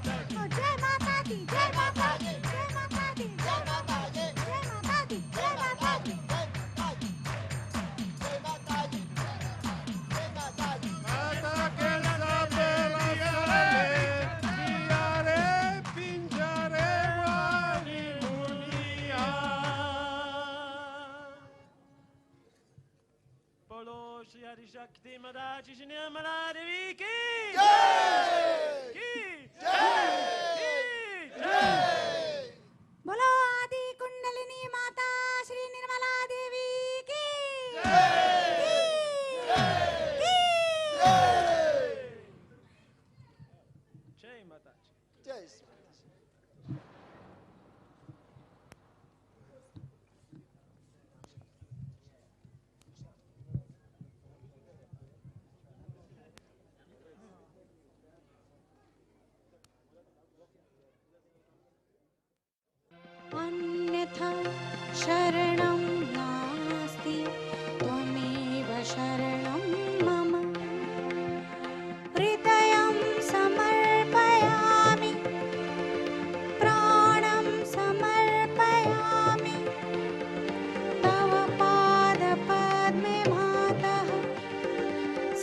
Jai Shri Adishakti Mataji Shri Nirmala Devi ki बोलो आदि कुंडलिनी माता श्री निर्मला देवी की Jai Mataji. Jai Shri Mataji. अन्यथा शरणं नास्ति त्वमेव शरणं मम हृदयं समर्पयामि प्राणं समर्पयामि तव पादपद्मे मातः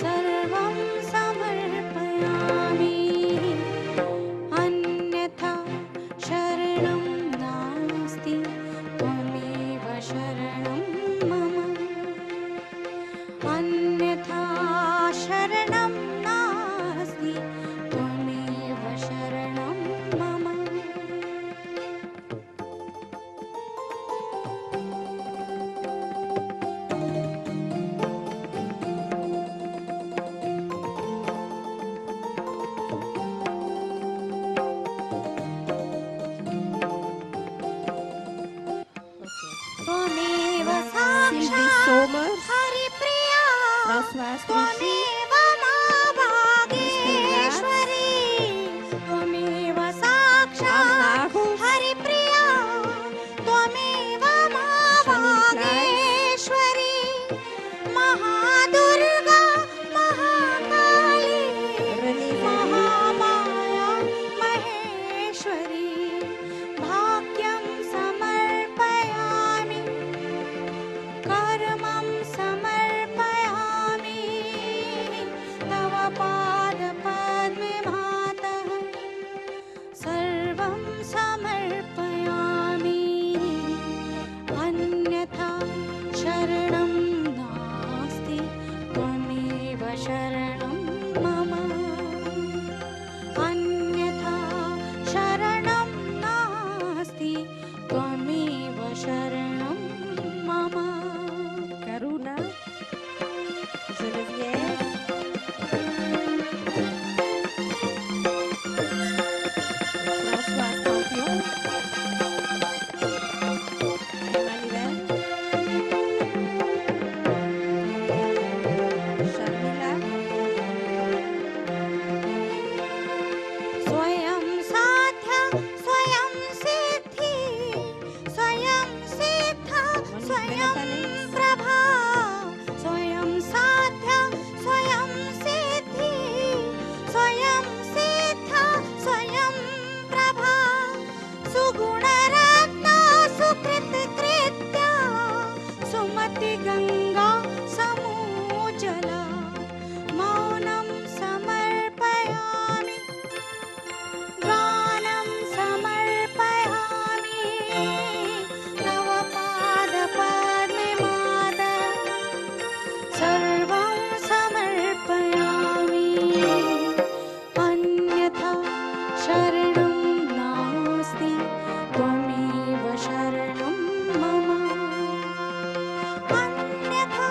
सर्वं समर्पयामि अन्यथा शरणं नास्ति त्वमेव शरणं मम अन्यथा शरणं नास्ति त्वमेव शरणं मम त्वमेव साक्षात् हरिप्रिया त्वमेव मा भागेश्वरी त्वमेव साक्षात् हरिप्रिया त्वमेव मा भागेश्वरी महादुर्गा महाकाली महामाया महेश्वरी भाग्यं समर्पयामि कर्मं समर्पयामि तव पादपद्मे मातः सर्वं समर्पयामि अन्यथा शरणं नास्ति त्वमेव शरणं मम अन्यथा शरणं नास्ति त्वमेव शरणं मम करुणा Geneviève Françoise Campion Emmanuel Cabella स्वयं साध्या स्वयं सिद्धि स्वयं सिद्धा स्वयं प्रभा स्वयं साध्या स्वयं सिद्धि स्वयं सिद्धा स्वयं प्रभा सुगुणरत्ना सुकृतकृत्या सुमति गंगा समूजला मौनं समर्पयामि गानं समर्पयामि तव पादपद्मे मातः सर्वं समर्पयामि अन्यथा शरणं नास्ति त्वमेव शरणं मम अन्यथा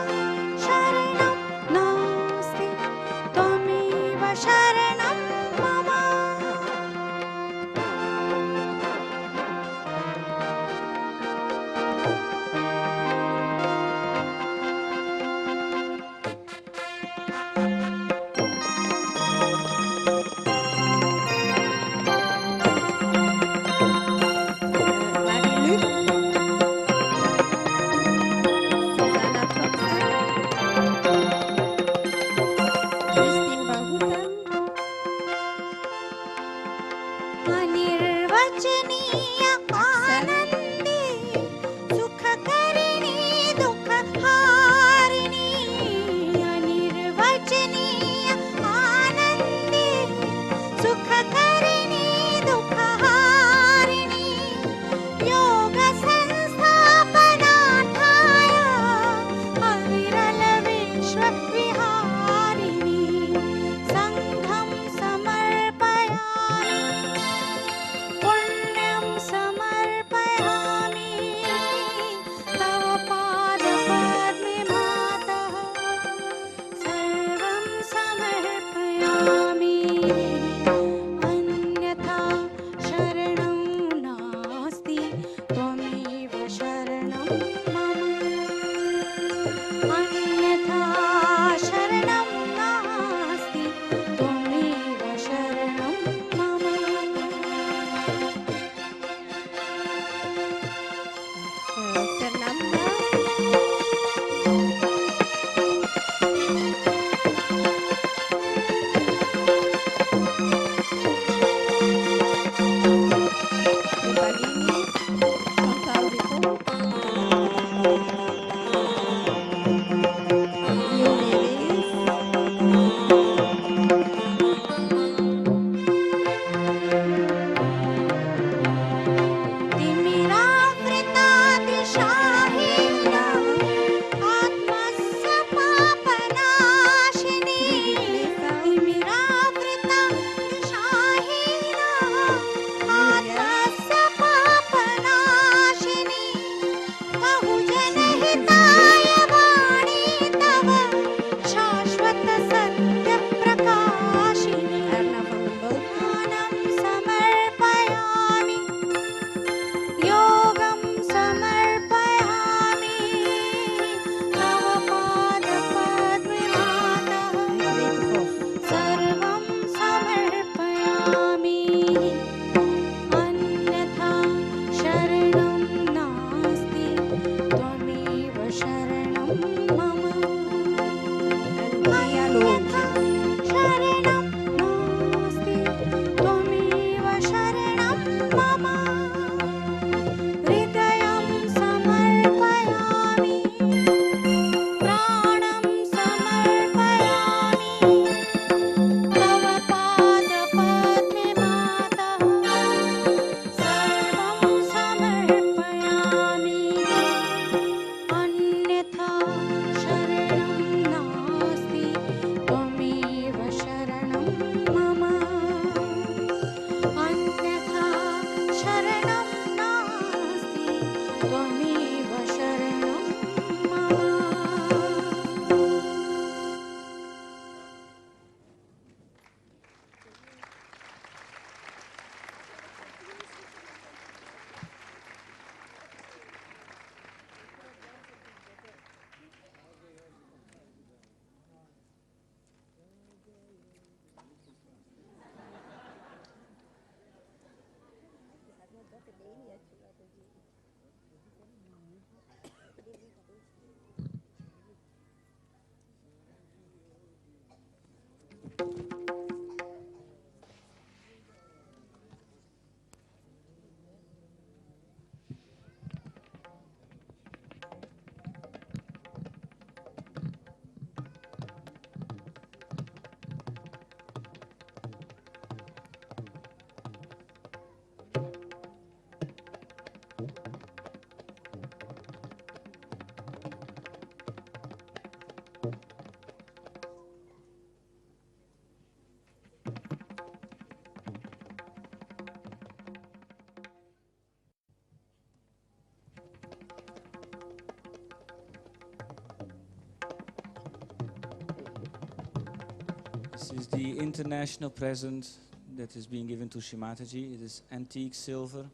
This is the international present that is being given to Shri Mataji. It is antique silver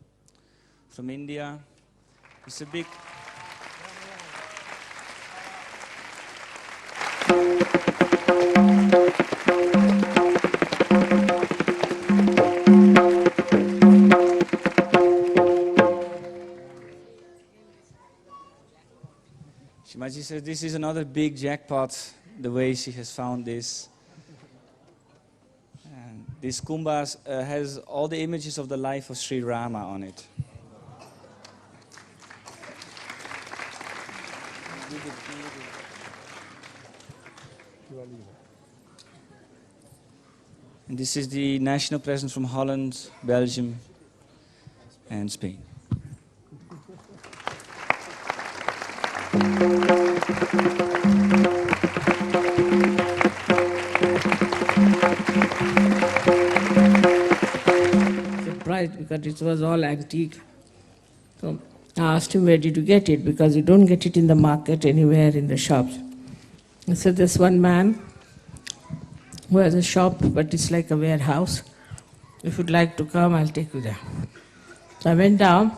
from India. It's a big... Shri Mataji says this is another big jackpot, the way she has found this. And this kumbha has all the images of the life of Sri Rama on it. And this is the national present from Holland, Belgium, and Spain. Surprised because it was all antique. So I asked him, where did you get it? Because you don't get it in the market anywhere in the shops. He said, there's one man who has a shop, but it's like a warehouse. If you'd like to come, I'll take you there. So I went down,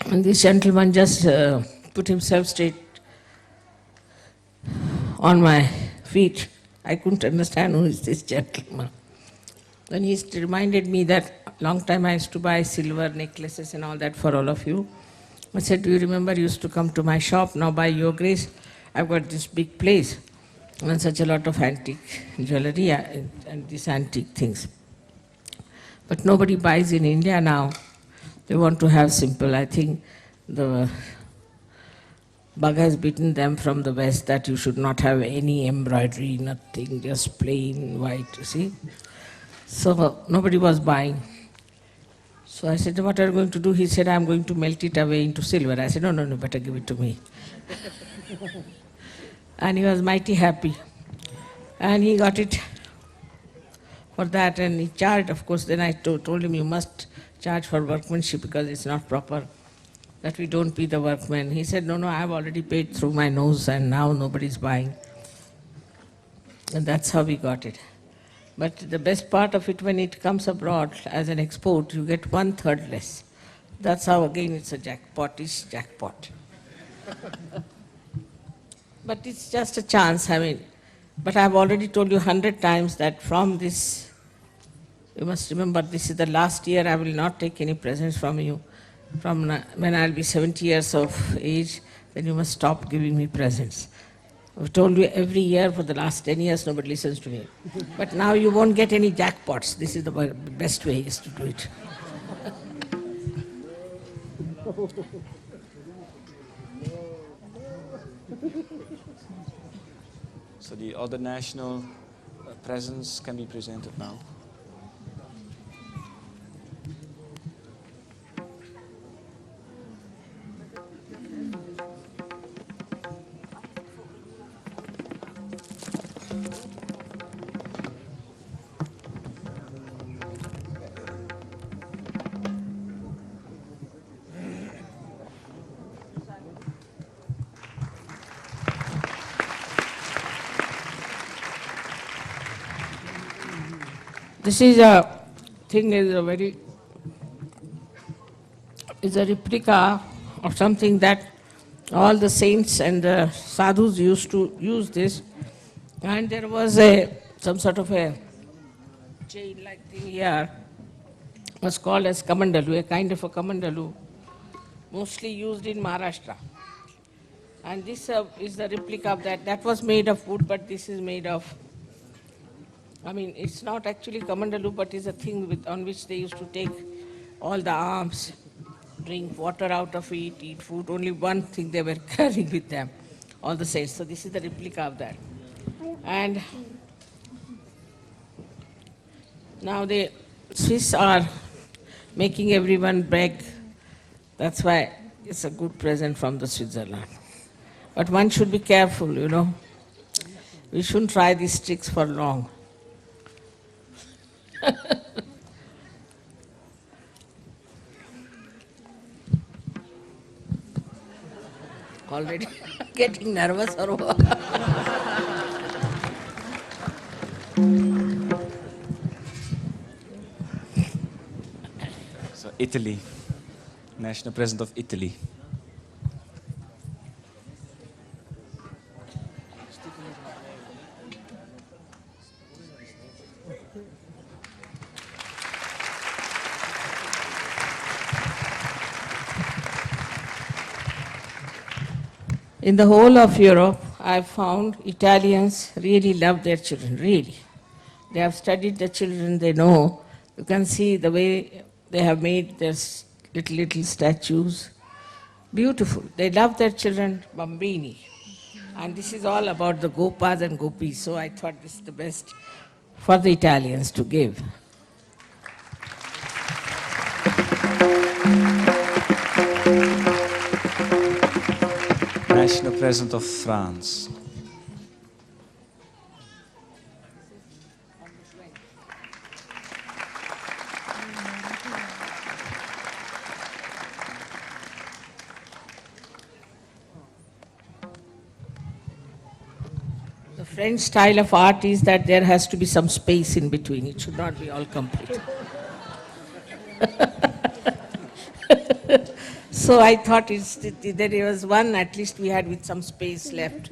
and this gentleman just put himself straight on my feet. I couldn't understand who is this gentleman. Then he reminded me that long time I used to buy silver necklaces and all that for all of you. I said, do you remember you used to come to my shop? Now by your grace, I've got this big place and such a lot of antique jewelry and these antique things. But nobody buys in India now. They want to have simple. I think the bug has bitten them from the West that you should not have any embroidery, nothing, just plain white, you see. So nobody was buying. So I said, what are you going to do? He said, I'm going to melt it away into silver. I said, no, better give it to me. And he was mighty happy. And he got it for that, and he charged, of course. Then I told him, you must charge for workmanship because it's not proper that we don't pay the workmen. He said, no, I've already paid through my nose and now nobody's buying. And that's how we got it. But the best part of it, when it comes abroad as an export, you get 1/3 less. That's how, again, it's a jackpot-ish jackpot. But it's just a chance, I mean. But I've already told you 100 times that from this, you must remember, this is the last year I will not take any presents from you. From when I'll be 70 years of age, then you must stop giving me presents. I've told you every year for the last 10 years, nobody listens to me. But now you won't get any jackpots. This is the best way is to do it. So the other national presents can be presented now. This is a thing, is a replica of something that all the saints and the sadhus used to use this. And there was some sort of a chain-like thing here, was called as kamandalu, a kind of a kamandalu, mostly used in Maharashtra. And this is the replica of that. That was made of wood, but this is made of, I mean, it's not actually kamandalu, but it's a thing on which they used to take all the alms, drink water out of it, eat food. Only one thing they were carrying with them, all the saints. So this is the replica of that. And now the Swiss are making everyone beg. That's why it's a good present from the Switzerland. But one should be careful, you know. We shouldn't try these tricks for long. Already getting nervous or what? So Italy, national president of Italy. In the whole of Europe, I've found Italians really love their children, really. They have studied the children, they know. You can see the way they have made their little statues. Beautiful. They love their children, bambini. And this is all about the gopas and gopis, so I thought this is the best for the Italians to give. National president of France. The French style of art is that there has to be some space in between. It should not be all complete. So I thought there was one at least we had with some space left.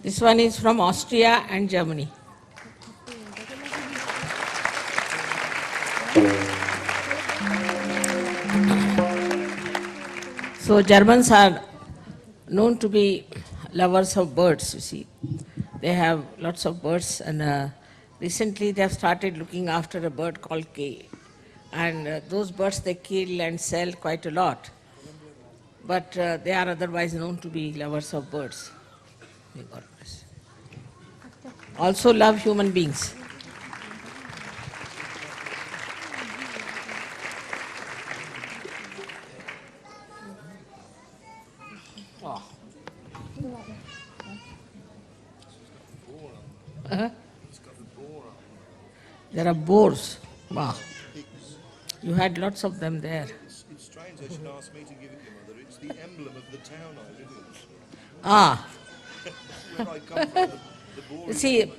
This one is from Austria and Germany. So Germans are known to be lovers of birds, you see. They have lots of birds, and recently they have started looking after a bird called K. And those birds they kill and sell quite a lot. But they are otherwise known to be lovers of birds. May God bless. Also love human beings. Oh. There are boars. Wow. You had lots of them there. It's strange they should ask me to give it you, Mother. It's the emblem of the town I live in. Ah. Where I come from, the boar You is see,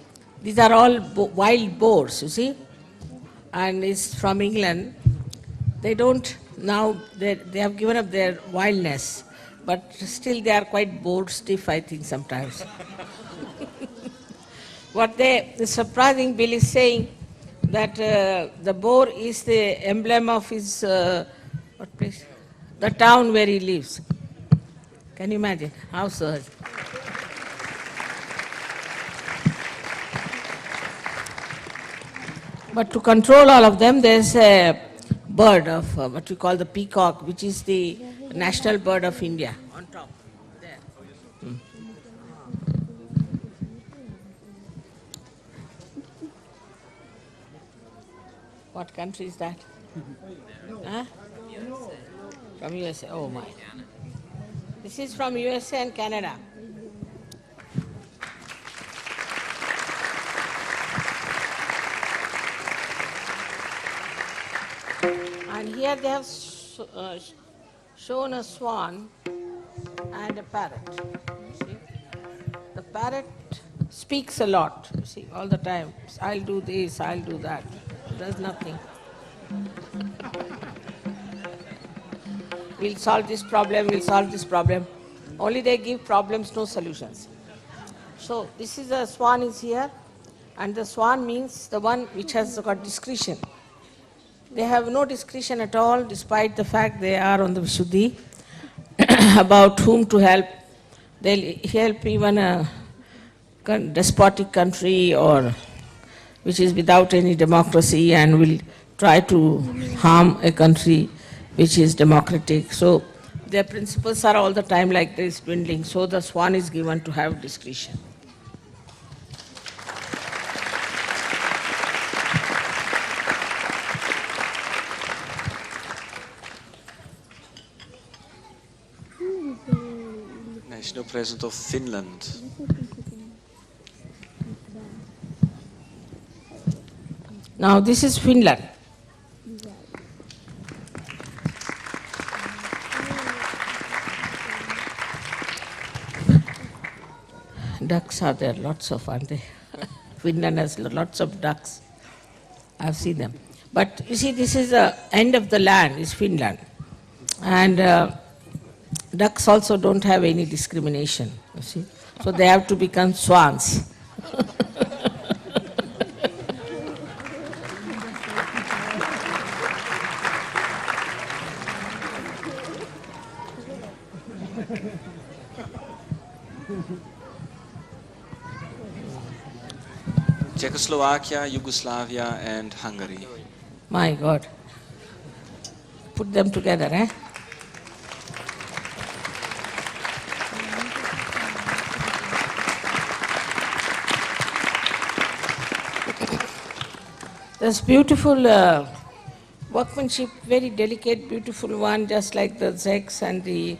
these are all wild boars, you see. And it's from England. They don't, now they have given up their wildness. But still they are quite bored stiff, I think, sometimes. The surprising Bill is saying that the boar is the emblem of his, what place? The town where he lives. Can you imagine? How Sahaj? But to control all of them, there's a bird of what we call the peacock, which is the national bird of India. On top, there. What country is that? Huh? From USA. Oh my. This is from USA and Canada. And here they have shown a swan and a parrot. You see? The parrot speaks a lot, you see, all the time. I'll do this, I'll do that. Does nothing. We'll solve this problem, we'll solve this problem. Only they give problems, no solutions. So this is a swan is here, and the swan means the one which has got discretion. They have no discretion at all, despite the fact they are on the Vishuddhi, about whom to help. They'll help even a despotic country or which is without any democracy, and will try to harm a country which is democratic. So their principles are all the time like this, dwindling. So the swan is given to have discretion. National president of Finland. Now this is Finland. Ducks are there, lots of, aren't they? Finland has lots of ducks. I've seen them. But you see, this is the end of the land, is Finland. And ducks also don't have any discrimination, you see. So they have to become swans. Czechoslovakia, Yugoslavia, and Hungary. My God. Put them together, eh? There's beautiful workmanship, very delicate, beautiful one, just like the Czechs and the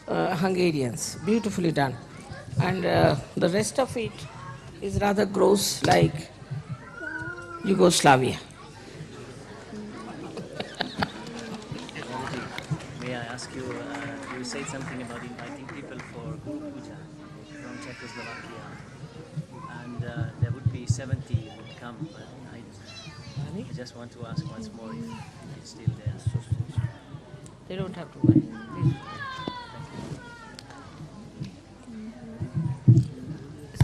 Hungarians. Beautifully done. And the rest of it is rather gross, like Yugoslavia. May I ask you, you said something about inviting people for Puja from Czechoslovakia, and there would be 70 would come, but I just want to ask once more if it's still there. They don't have to worry. Please.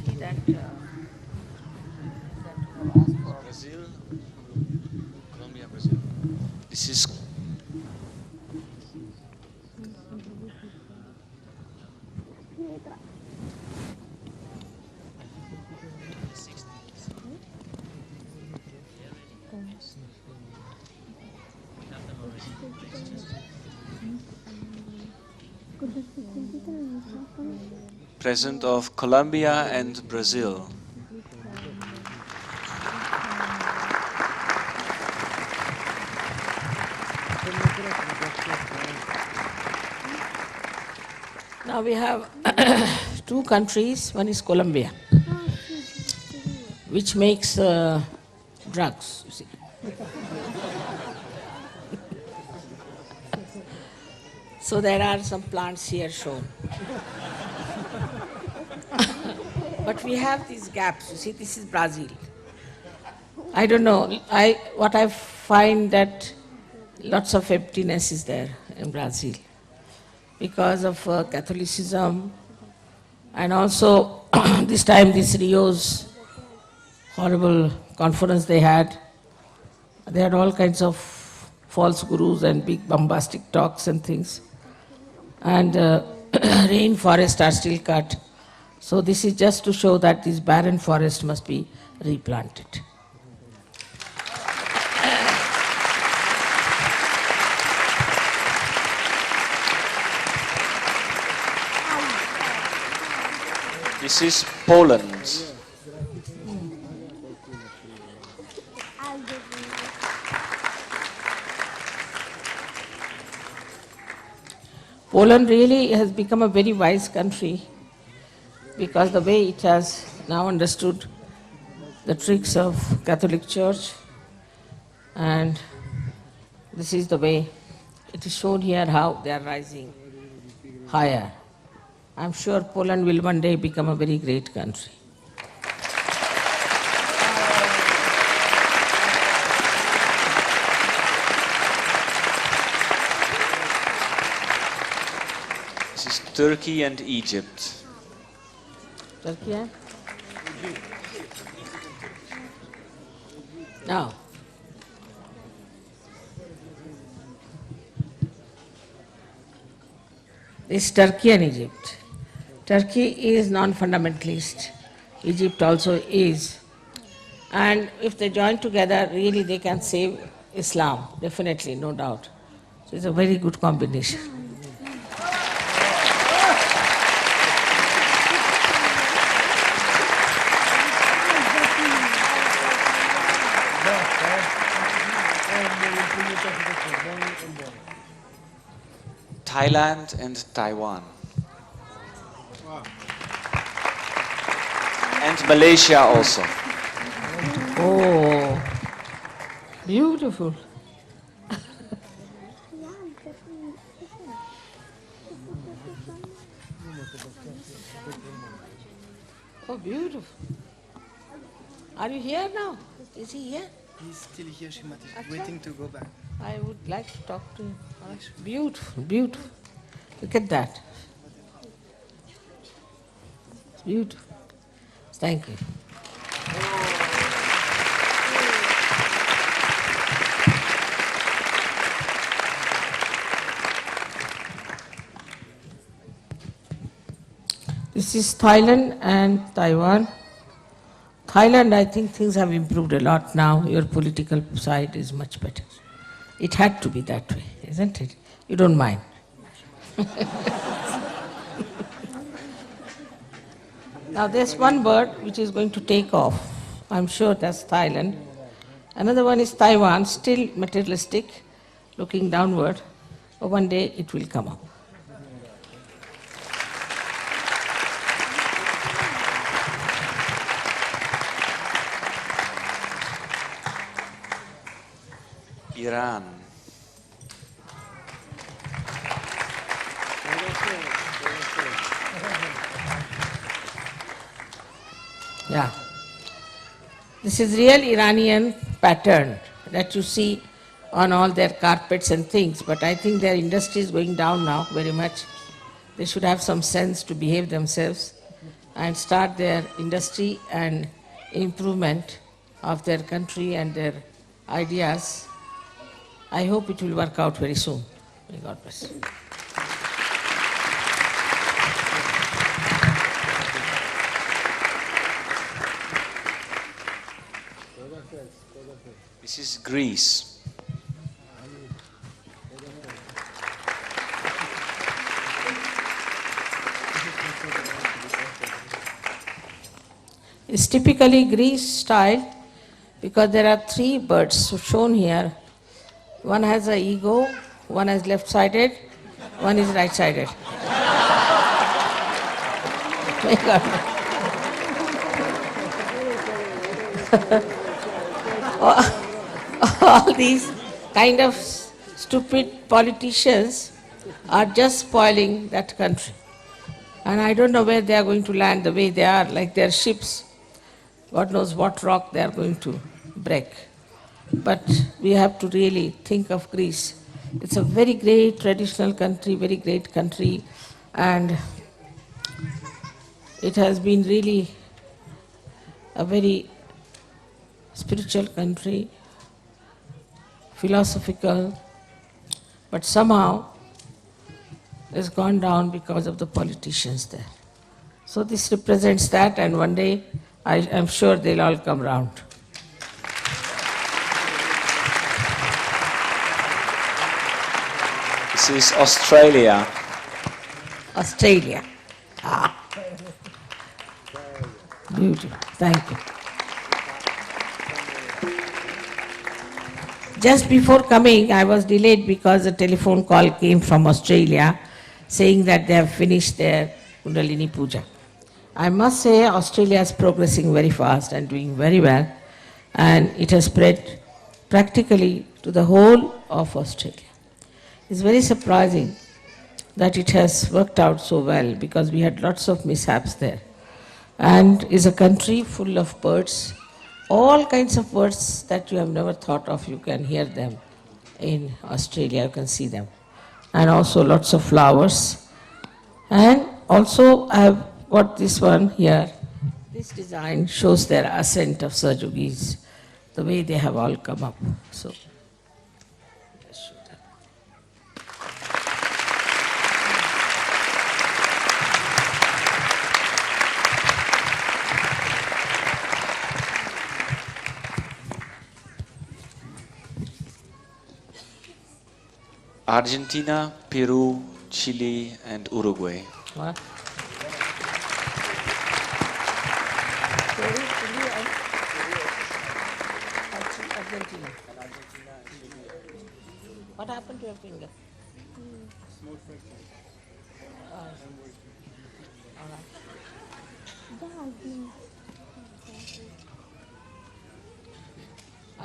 See that, Brazil, Colombia, Brazil. This is President of Colombia and Brazil. Now we have two countries. One is Colombia, which makes drugs, you see. So there are some plants here shown. But we have these gaps. You see, this is Brazil. I don't know. What I find that lots of emptiness is there in Brazil because of Catholicism, and also this time this Rio's horrible conference they had all kinds of false gurus and big bombastic talks and things. And rainforests are still cut. So this is just to show that this barren forest must be replanted. This is Poland. Poland really has become a very wise country because the way it has now understood the tricks of Catholic Church, and this is the way it is shown here how they are rising higher. I'm sure Poland will one day become a very great country. This is Turkey and Egypt. Turkey, eh? Now, this is Turkey and Egypt. Turkey is non-fundamentalist. Egypt also is. And if they join together, really they can save Islam, definitely, no doubt. So it's a very good combination. Thailand and Taiwan. And Malaysia also. Oh, Beautiful. Oh, beautiful. Are you here now? Is he here? He's still here, Shri Mataji, waiting to go back. I would like to talk to him. Beautiful, beautiful. Look at that. It's beautiful. Thank you. This is Thailand and Taiwan. Thailand, I think things have improved a lot now. Your political side is much better. It had to be that way, isn't it? You don't mind. Now there's one bird which is going to take off. I'm sure that's Thailand. Another one is Taiwan, still materialistic, looking downward. But one day it will come up. Iran. Yeah. This is real Iranian pattern that you see on all their carpets and things, but I think their industry is going down now very much. They should have some sense to behave themselves and start their industry and improvement of their country and their ideas. I hope it will work out very soon. May God bless. This is Greece. It's typically Greece style because there are three birds shown here. One has an ego, one is left-sided, one is right-sided. May God bless. All these kind of stupid politicians are just spoiling that country. And I don't know where they are going to land the way they are, like their ships. God knows what rock they are going to break. But we have to really think of Greece. It's a very great traditional country, very great country, and it has been really a very spiritual country, philosophical, but somehow it's gone down because of the politicians there. So this represents that, and one day I'm sure they'll all come round. This is Australia. Australia. Ah. Beautiful. Thank you. Just before coming, I was delayed because a telephone call came from Australia saying that they have finished their Kundalini Puja. I must say Australia is progressing very fast and doing very well, and it has spread practically to the whole of Australia. It's very surprising that it has worked out so well because we had lots of mishaps there. And is a country full of birds, all kinds of birds that you have never thought of, you can hear them in Australia, you can see them. And also lots of flowers. And also I have got this one here. This design shows their ascent of Sahaja, the way they have all come up. So. Argentina, Peru, Chile, and Uruguay. What? Argentina. What happened to your finger? Small fracture.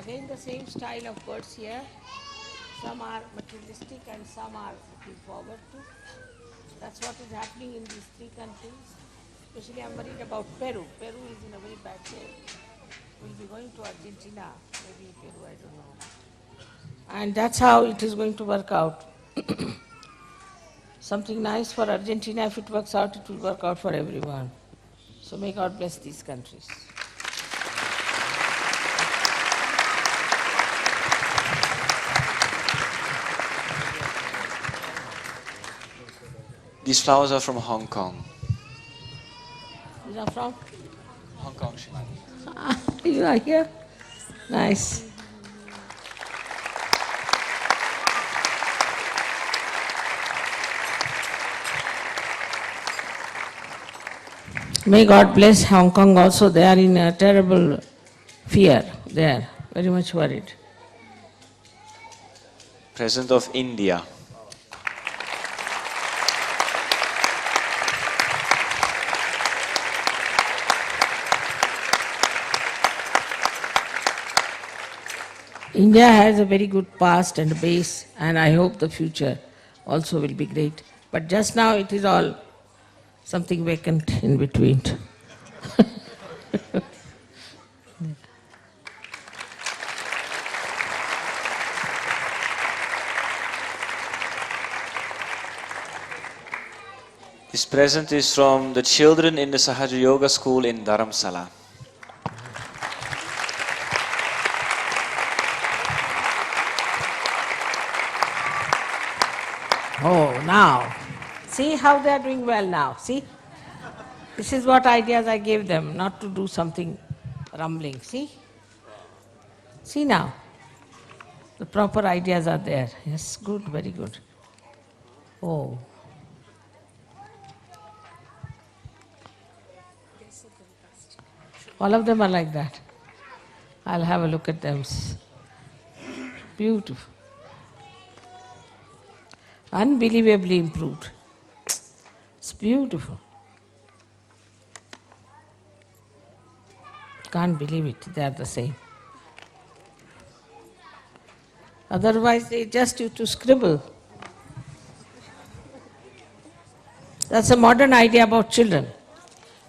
Again the same style of birds here. Some are materialistic and some are looking forward to. That's what is happening in these three countries. Especially I'm worried about Peru. Peru is in a very bad shape. We'll be going to Argentina, maybe Peru, I don't know. And that's how it is going to work out. Something nice for Argentina, if it works out, it will work out for everyone. So may God bless these countries. These flowers are from Hong Kong. These are from? Hong Kong, Shri Mataji. You are here? Nice. May God bless Hong Kong also. They are in a terrible fear. They are very much worried. President of India. India has a very good past and base, and I hope the future also will be great. But just now it is all something vacant in between. This present is from the children in the Sahaja Yoga school in Dharamsala. Oh, now. See how they are doing well now. See? This is what ideas I gave them, not to do something rumbling. See? See now. The proper ideas are there. Yes, good, very good. Oh. All of them are like that. I'll have a look at them. Beautiful. Unbelievably improved. It's beautiful. Can't believe it, they are the same. Otherwise they just used to scribble. That's a modern idea about children.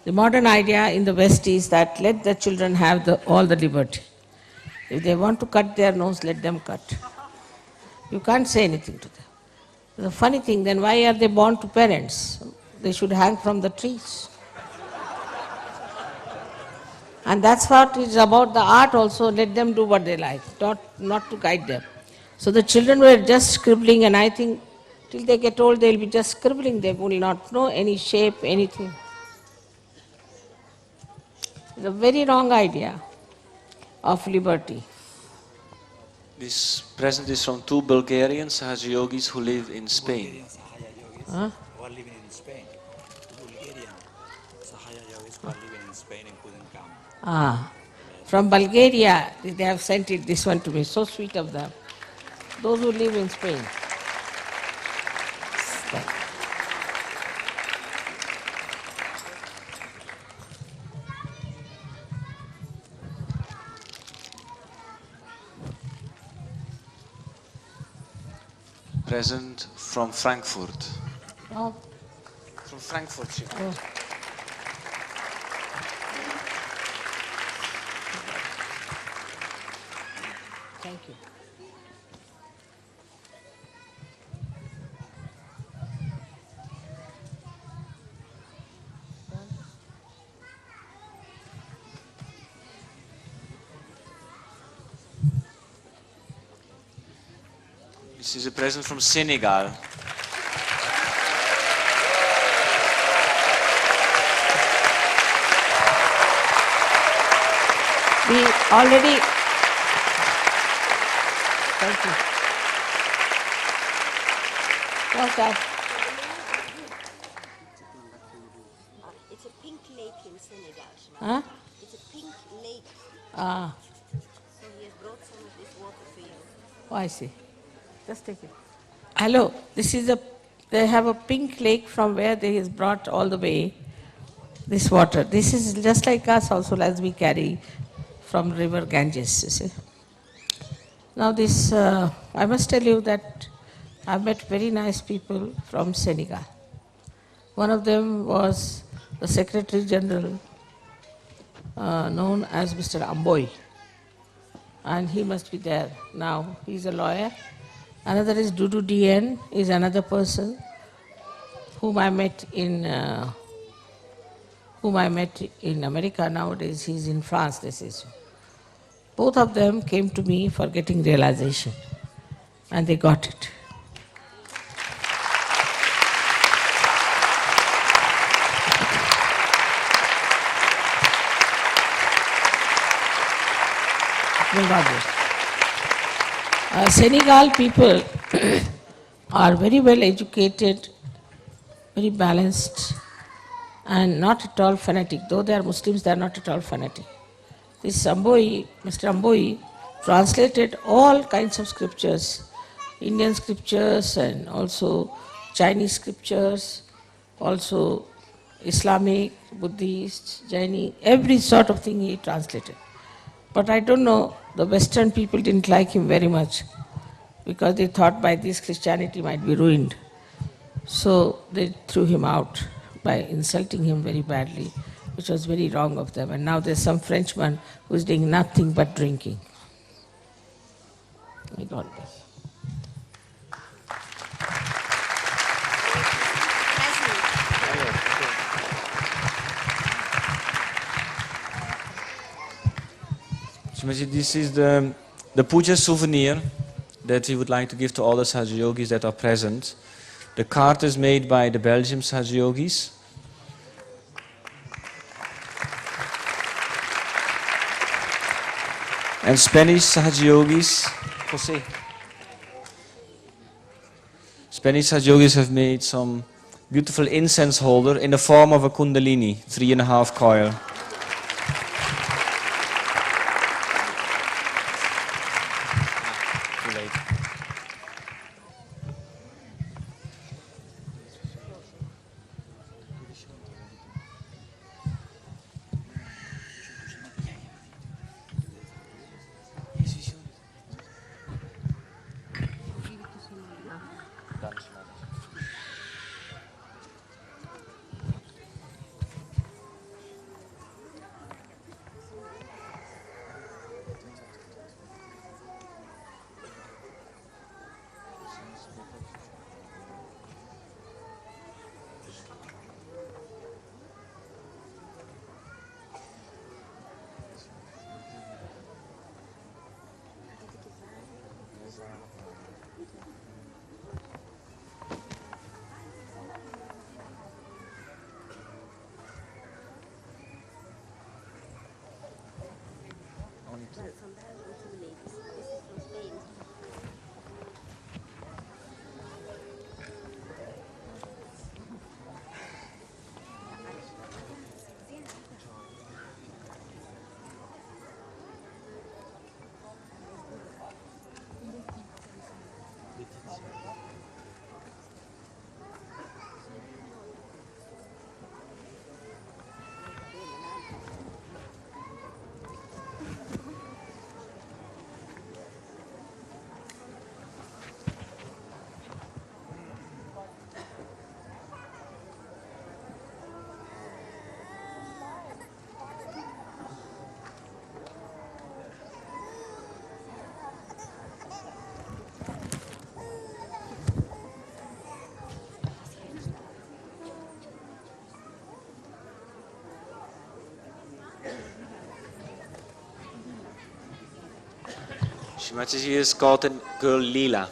The modern idea in the West is that let the children have all the liberty. If they want to cut their nose, let them cut. You can't say anything to them. The funny thing, then why are they born to parents? They should hang from the trees. And that's what is about the art also, let them do what they like, not to guide them. So the children were just scribbling, and I think till they get old they'll be just scribbling, they will not know any shape, anything. It's a very wrong idea of liberty. This present is from two Bulgarian Sahaja Yogis who live in Spain. Huh? Who are living in Spain. Bulgarian Sahaja Yogis who are living in Spain and couldn't come. Ah, from Bulgaria, they have sent this one to me. So sweet of them. Those who live in Spain. Present from Frankfurt. Oh. From Frankfurt, Shri Mataji. Oh. Thank you. This is a present from Senegal. We already... Thank you. What's that? It's a pink lake in Senegal. Huh? It's a pink lake. Ah. So he has brought some of this water for you. Oh, I see. Just take it. Hello, they have a pink lake from where they has brought all the way this water. This is just like us also, as we carry from river Ganges, you see. Now this, I must tell you that I've met very nice people from Senegal. One of them was the Secretary General known as Mr. Amboy, and he must be there now. He's a lawyer. Another is Dudu DN, is another person whom I met in America. Nowadays he's in France, this is. Both of them came to me for getting realization, and they got it. Senegal people are very well educated, very balanced, and not at all fanatic. Though they are Muslims, they are not at all fanatic. This Mr. Amboi translated all kinds of scriptures, Indian scriptures and also Chinese scriptures, also Islamic, Buddhist, Jaini, every sort of thing he translated. But I don't know, the Western people didn't like him very much because they thought by this Christianity might be ruined. So they threw him out by insulting him very badly, which was very wrong of them. And now there's some Frenchman who's doing nothing but drinking. May God bless. This is the Puja souvenir that we would like to give to all the Sahaja Yogis that are present. The card is made by the Belgian Sahaja Yogis. And Spanish Sahaja Yogis, Jose. Spanish Sahaja Yogis have made some beautiful incense holder in the form of a Kundalini, 3.5 coil. Mataji is called a girl Lila.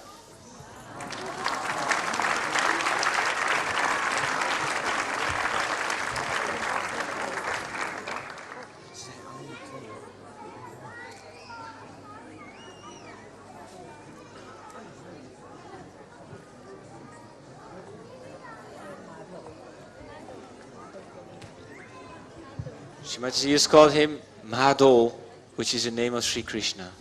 Mataji has called him Mahadol, which is the name of Shri Krishna.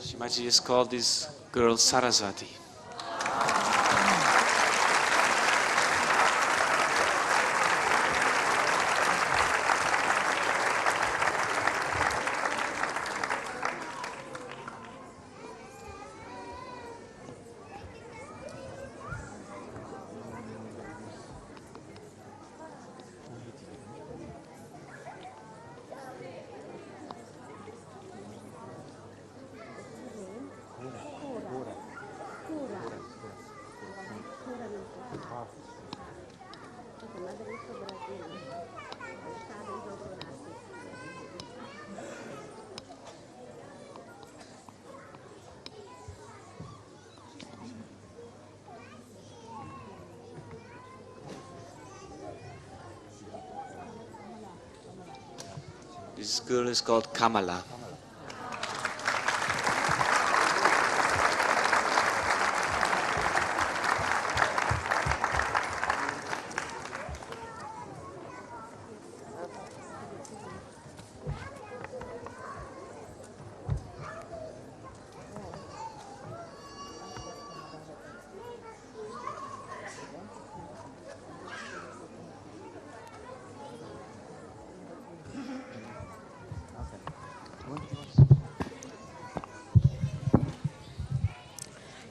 Mataji has called this girl Saraswati. This girl is called Kamala.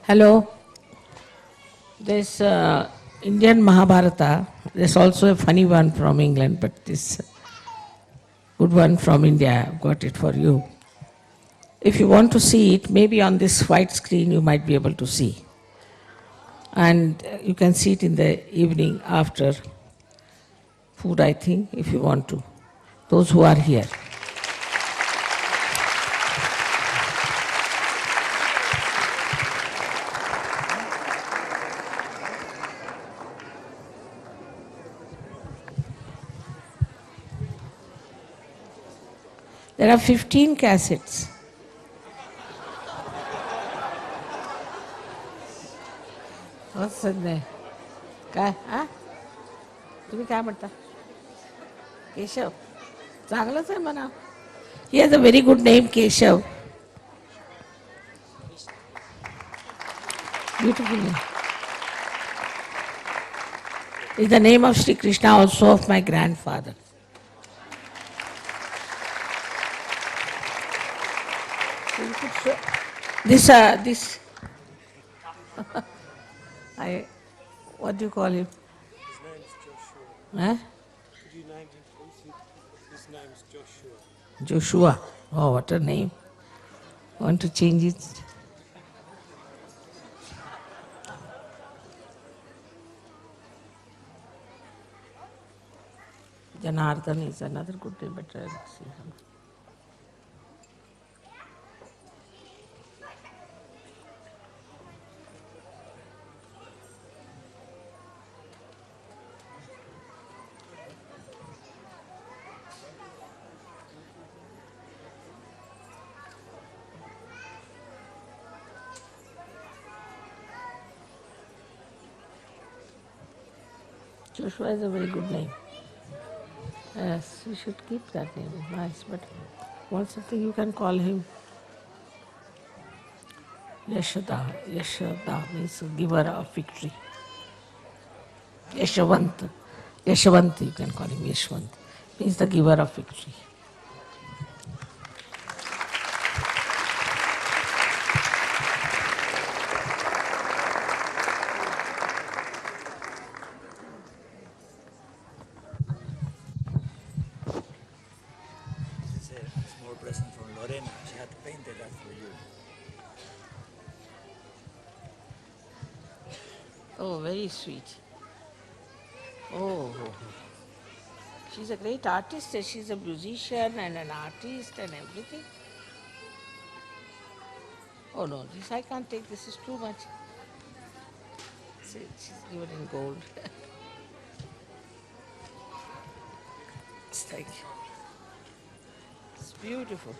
Hello. This Indian Mahabharata, there's also a funny one from England, but this good one from India, I've got it for you. If you want to see it, maybe on this white screen you might be able to see. And you can see it in the evening after food, I think, if you want to. Those who are here. There are 15 cassettes. What's in there? काय? हा? तुम्ही काय म्हणता? केशव. चांगलंच आहे म्हणा. He has a very good name, Keshav. Beautiful name. It's the name of Shri Krishna, also of my grandfather. This, what do you call him? His name is Joshua. Huh? Could you name him, please? His name is Joshua. Joshua. Oh, what a name. Want to change it? Janardhan is another good name, but I'll see him. Joshua is a very good name. Yes, you should keep that name. Nice, but one something you can call him Yashoda. Yashoda means giver of victory. Yashavant. Yashavant, you can call him Yashwant. Means the giver of victory. Small present from Lorena. She had painted that for you. Oh, very sweet. Oh, she's a great artist. She's a musician and an artist and everything. Oh no, this I can't take. This is too much. See, she's given in gold. Thank you. It's beautiful.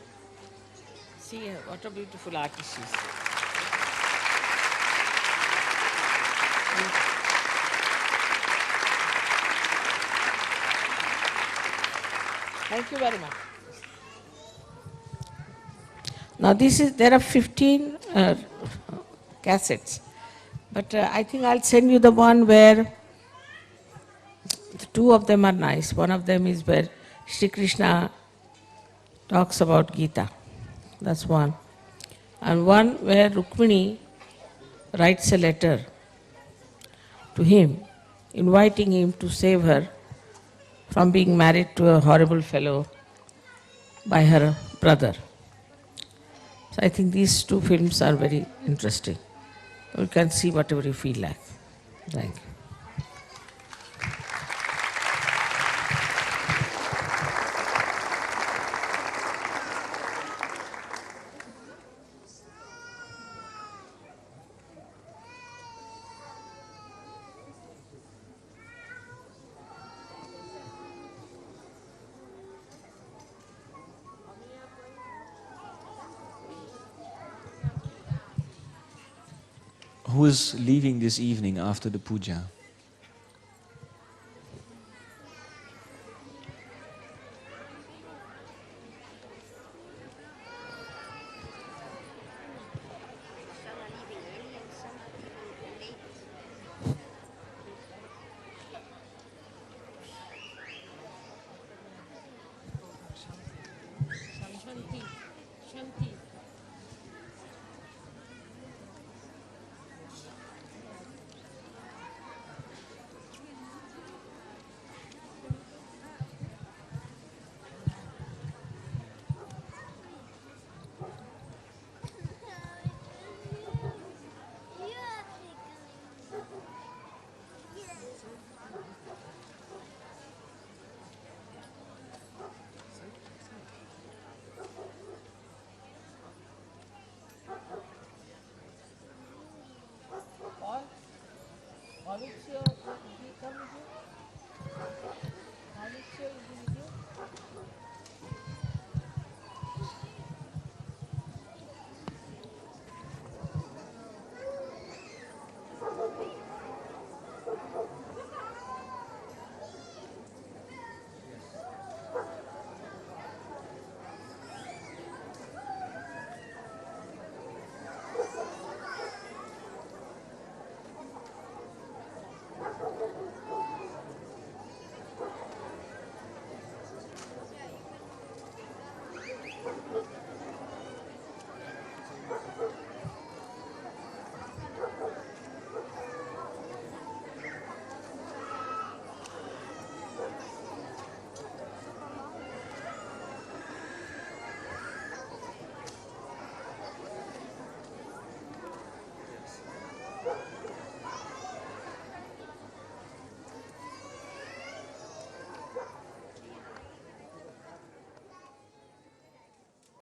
See her, what a beautiful artist she is. Thank you very much. Now there are 15 cassettes, but I think I'll send you the one where the two of them are nice. One of them is where Shri Krishna talks about Gita. That's one. And one where Rukmini writes a letter to him, inviting him to save her from being married to a horrible fellow by her brother. So I think these two films are very interesting. You can see whatever you feel like. Thank you. Who is leaving this evening after the puja? All it's your